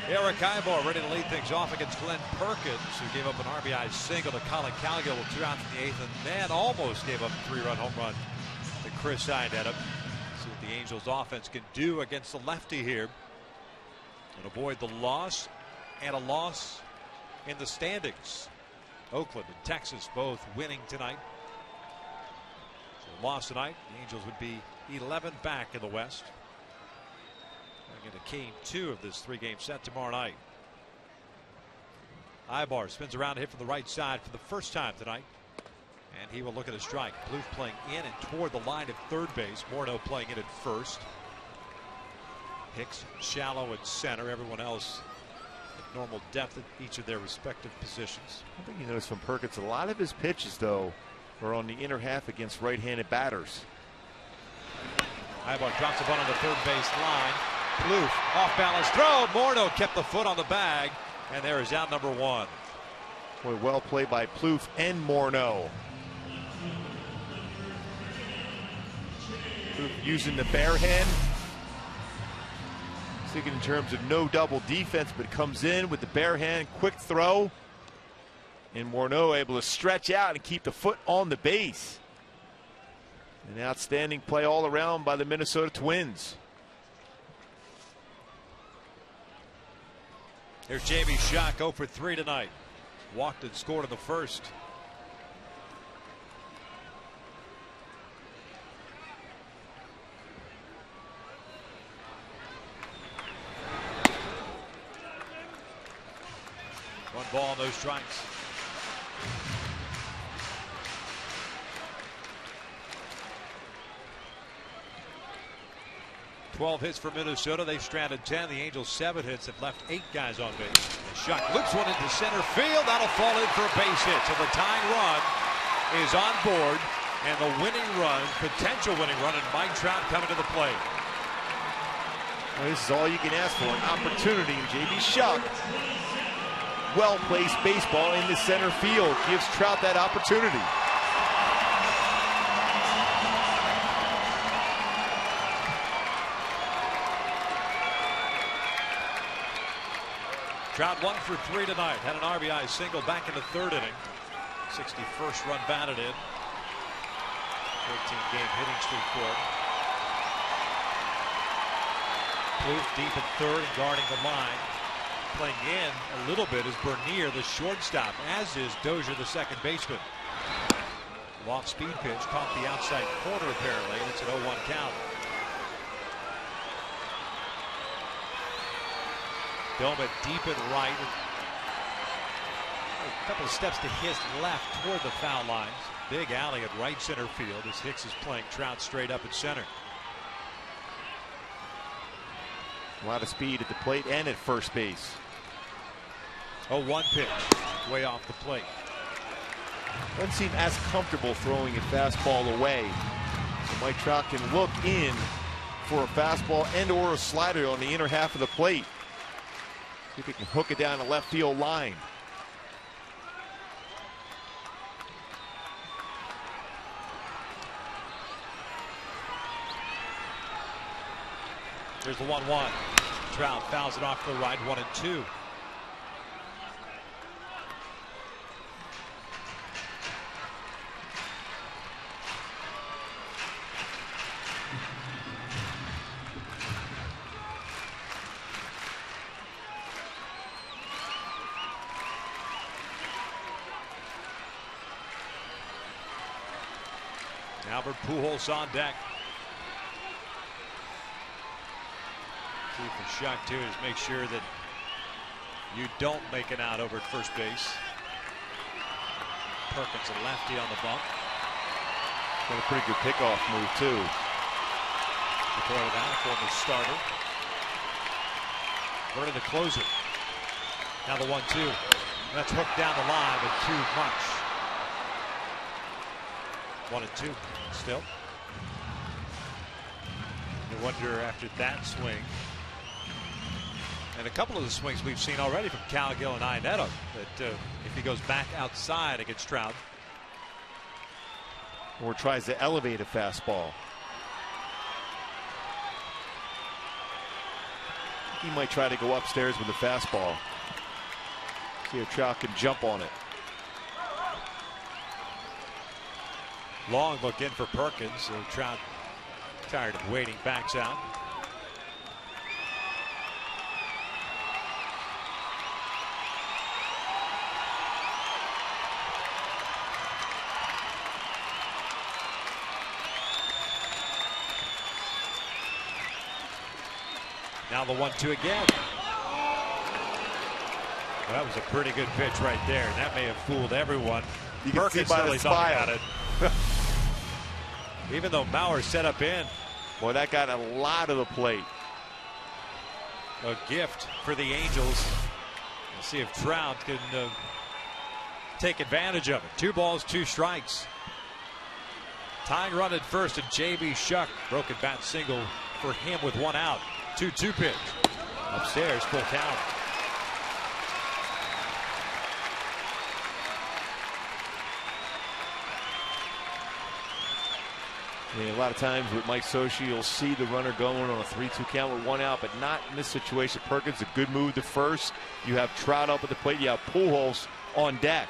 Eric Ibar ready to lead things off against Glenn Perkins, who gave up an RBI single to Colin Cowgill with 2 outs in the 8th, and then almost gave up a 3-run home run to Chris Iannetta. See what the Angels offense can do against the lefty here and avoid the loss and a loss in the standings. Oakland and Texas both winning tonight. So loss tonight, the Angels would be 11 back in the West. Into game 2 of this 3-game set tomorrow night. Ibar spins around to hit from the right side for the first time tonight, and he will look at a strike. Plouffe playing in and toward the line at third base. Morneau playing in at first. Hicks shallow at center. Everyone else at normal depth at each of their respective positions. I think you notice from Perkins, a lot of his pitches though are on the inner half against right-handed batters. Ibar drops the ball on the third base line. Plouffe off balance throw. Morneau kept the foot on the bag, and there is out number 1. Boy, well played by Plouffe and Morneau. Plouffe using the bare hand. Thinking in terms of no double defense, but comes in with the bare hand, quick throw. And Morneau able to stretch out and keep the foot on the base. An outstanding play all around by the Minnesota Twins. Here's J.B. Shuck, 0 for 3 tonight. Walked and scored in the first. One ball, no strikes. Twelve hits for Minnesota. They've stranded 10. The Angels 7 hits have left 8 guys on base. Shuck loops one into center field. That'll fall in for a base hit. So the tying run is on board, and the winning run, potential winning run, and Mike Trout coming to the plate. Well, this is all you can ask for, an opportunity. And J.B. Shuck, well-placed baseball in the center field, gives Trout that opportunity. Trout 1 for 3 tonight. Had an RBI single back in the 3rd inning. 61st run batted in. 13-game hitting streak for him. Booth deep in 3rd and guarding the line. Playing in a little bit is Bernier, the shortstop, as is Dozier, the second baseman. Long speed pitch caught the outside corner apparently. It's an 0-1 count. Delmet deep and right. A couple of steps to his left toward the foul lines. Big alley at right center field as Hicks is playing Trout straight up at center. A lot of speed at the plate and at first base. 0-1 pitch, way off the plate. Doesn't seem as comfortable throwing a fastball away. So Mike Trout can look in for a fastball and or a slider on the inner half of the plate. See if he can hook it down the left field line. There's the 1-1. Trout fouls it off to the right, 1-2. Albert Pujols on deck. Key for Shuck too is make sure that you don't make an out over at first base. Perkins a lefty on the bump. Got a pretty good pickoff move too. Before that, former starter. Vernon the closer. Now the 1-2. That's hooked down the line, but too much. 1-2 still. You wonder after that swing, and a couple of the swings we've seen already from Cal Gill and Iannetta, that if he goes back outside against Trout. Or tries to elevate a fastball. He might try to go upstairs with a fastball. See if Trout can jump on it. Long look in for Perkins. So Trout, tired of waiting, backs out. Now the 1-2 again. Well, that was a pretty good pitch right there, and that may have fooled everyone. You can see Perkins by really the thought smile. about it. Even though Mauer set up in. Boy, that got a lot of the plate. A gift for the Angels. We'll see if Trout can take advantage of it. 2 balls, 2 strikes. Tying run at first, and J.B. Shuck, broken bat single for him with 1 out. 2-2 pitch. Upstairs, full count. Yeah, a lot of times with Mike Scioscia, you'll see the runner going on a 3-2 count with one out, but not in this situation. Perkins, a good move to first. You have Trout up at the plate. You have Pujols on deck.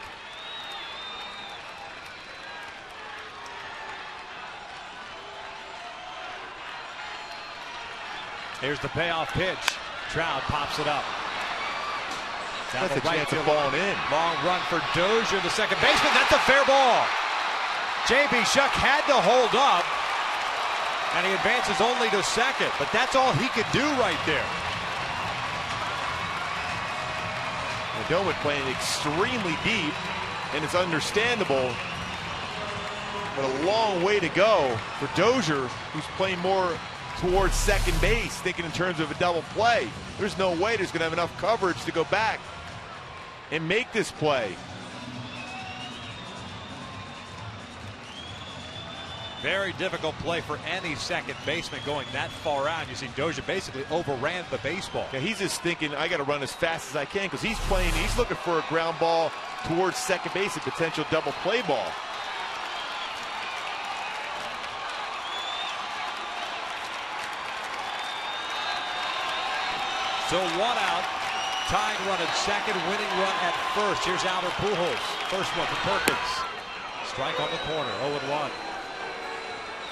Here's the payoff pitch. Trout pops it up. That's a chance of falling in. Long run for Dozier, the second baseman. That's a fair ball. J.B. Shuck had to hold up, and he advances only to second, but that's all he could do right there. Doman playing extremely deep, and it's understandable, but a long way to go for Dozier, who's playing more towards second base, thinking in terms of a double play. There's no way there's going to have enough coverage to go back and make this play. Very difficult play for any second baseman going that far out. You see Dozier basically overran the baseball. Yeah, he's just thinking, I got to run as fast as I can, because he's looking for a ground ball towards second base, a potential double play ball. So one out, tying run at second, winning run at first. Here's Albert Pujols. First one for Perkins. Strike on the corner, 0-1.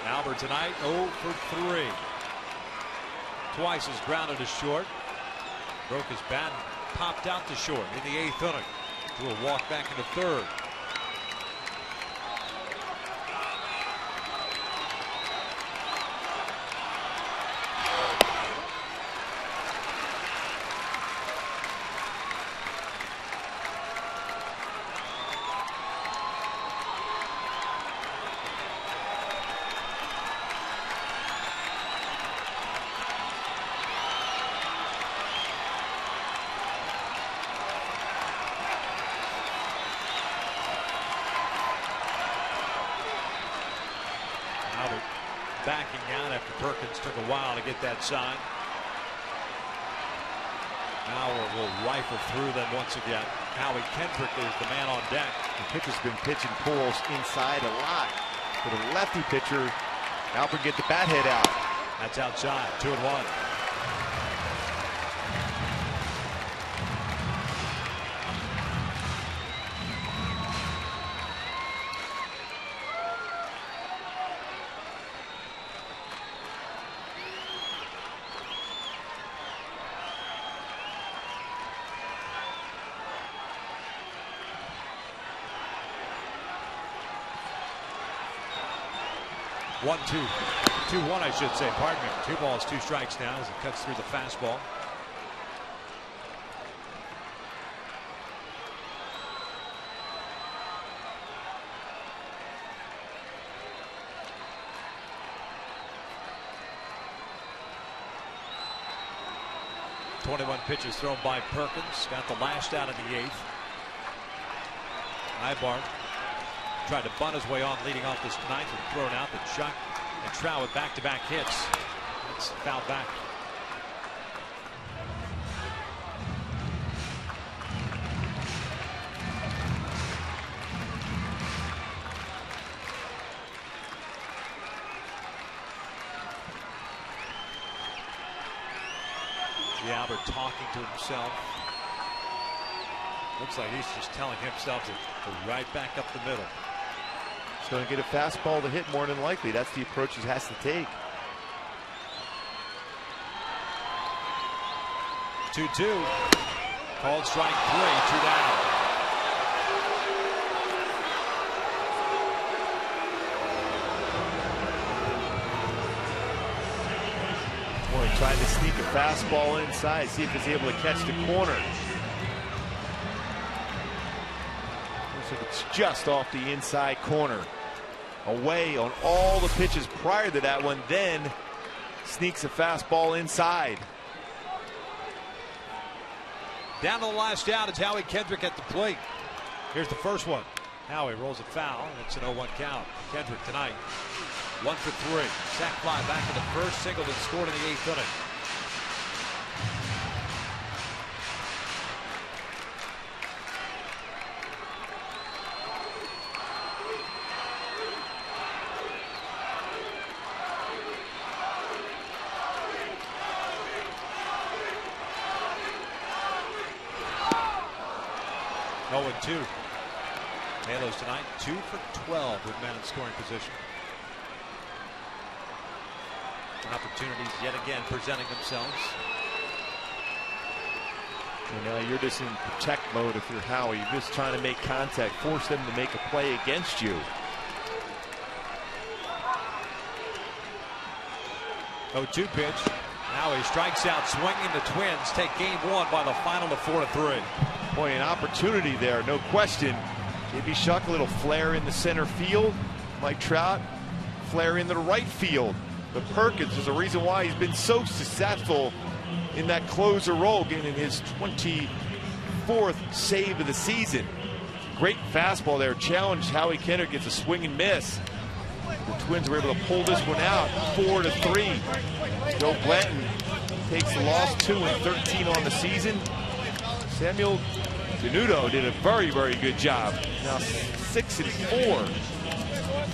Albert tonight 0 for 3. Twice has grounded to short. Broke his bat and popped out to short in the 8th inning. Drew a walk back into third. Backing out after Perkins took a while to get that sign. Bauer will rifle through them once again. Howie Kendrick is the man on deck. The pitcher's been pitching Pujols inside a lot. For the lefty pitcher, Albert get the bat head out. That's outside, 2-1. One, 2-1, I should say. Pardon me. 2 balls, 2 strikes now as it cuts through the fastball. Pitches thrown by Perkins. Got the last out in the 8th. Ibar tried to bunt his way on leading off this 9th and thrown out, but Shuck and Trout with back-to-back hits. It's fouled back. Albert talking to himself. Looks like he's just telling himself to right back up the middle. He's going to get a fastball to hit more than likely. That's the approach he has to take. 2-2. Called strike 3, 2 down. Trying to sneak a fastball inside, see if he's able to catch the corner. Looks like it's just off the inside corner. Away on all the pitches prior to that one, then sneaks a fastball inside. Down to the last out, it's Howie Kendrick at the plate. Here's the first one. Howie rolls it foul, and it's an 0-1 count. Kendrick tonight 1 for 3. Sac fly back in the first, singled and scored in the 8th inning. 0-2. Halos tonight 2 for 12 with men in scoring position. Opportunities yet again presenting themselves. You know, you're just in protect mode if you're Howie. You're just trying to make contact, force them to make a play against you. 0-2 pitch. Howie strikes out swinging. The Twins take game one by the final of 4-3. Boy, an opportunity there, no question. JB Shuck, a little flare in the center field. Mike Trout, flare in the right field. But Perkins is the reason why he's been so successful in that closer role, getting his 24th save of the season. Great fastball there. Challenged Howie Kendrick, gets a swing and miss. The Twins were able to pull this one out 4-3. Joe Blanton takes the loss, 2-13 on the season. Samuel Denudo did a very, very good job. Now 6-4.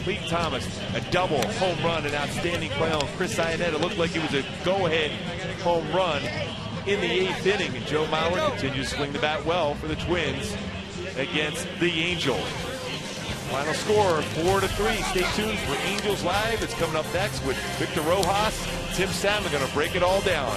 Clete Thomas, a double home run, an outstanding play on Chris Iannetta. It looked like it was a go-ahead home run in the 8th inning. And Joe Mauer continues to swing the bat well for the Twins against the Angels. Final score 4-3. Stay tuned for Angels Live. It's coming up next with Victor Rojas. Tim Salmon going to break it all down.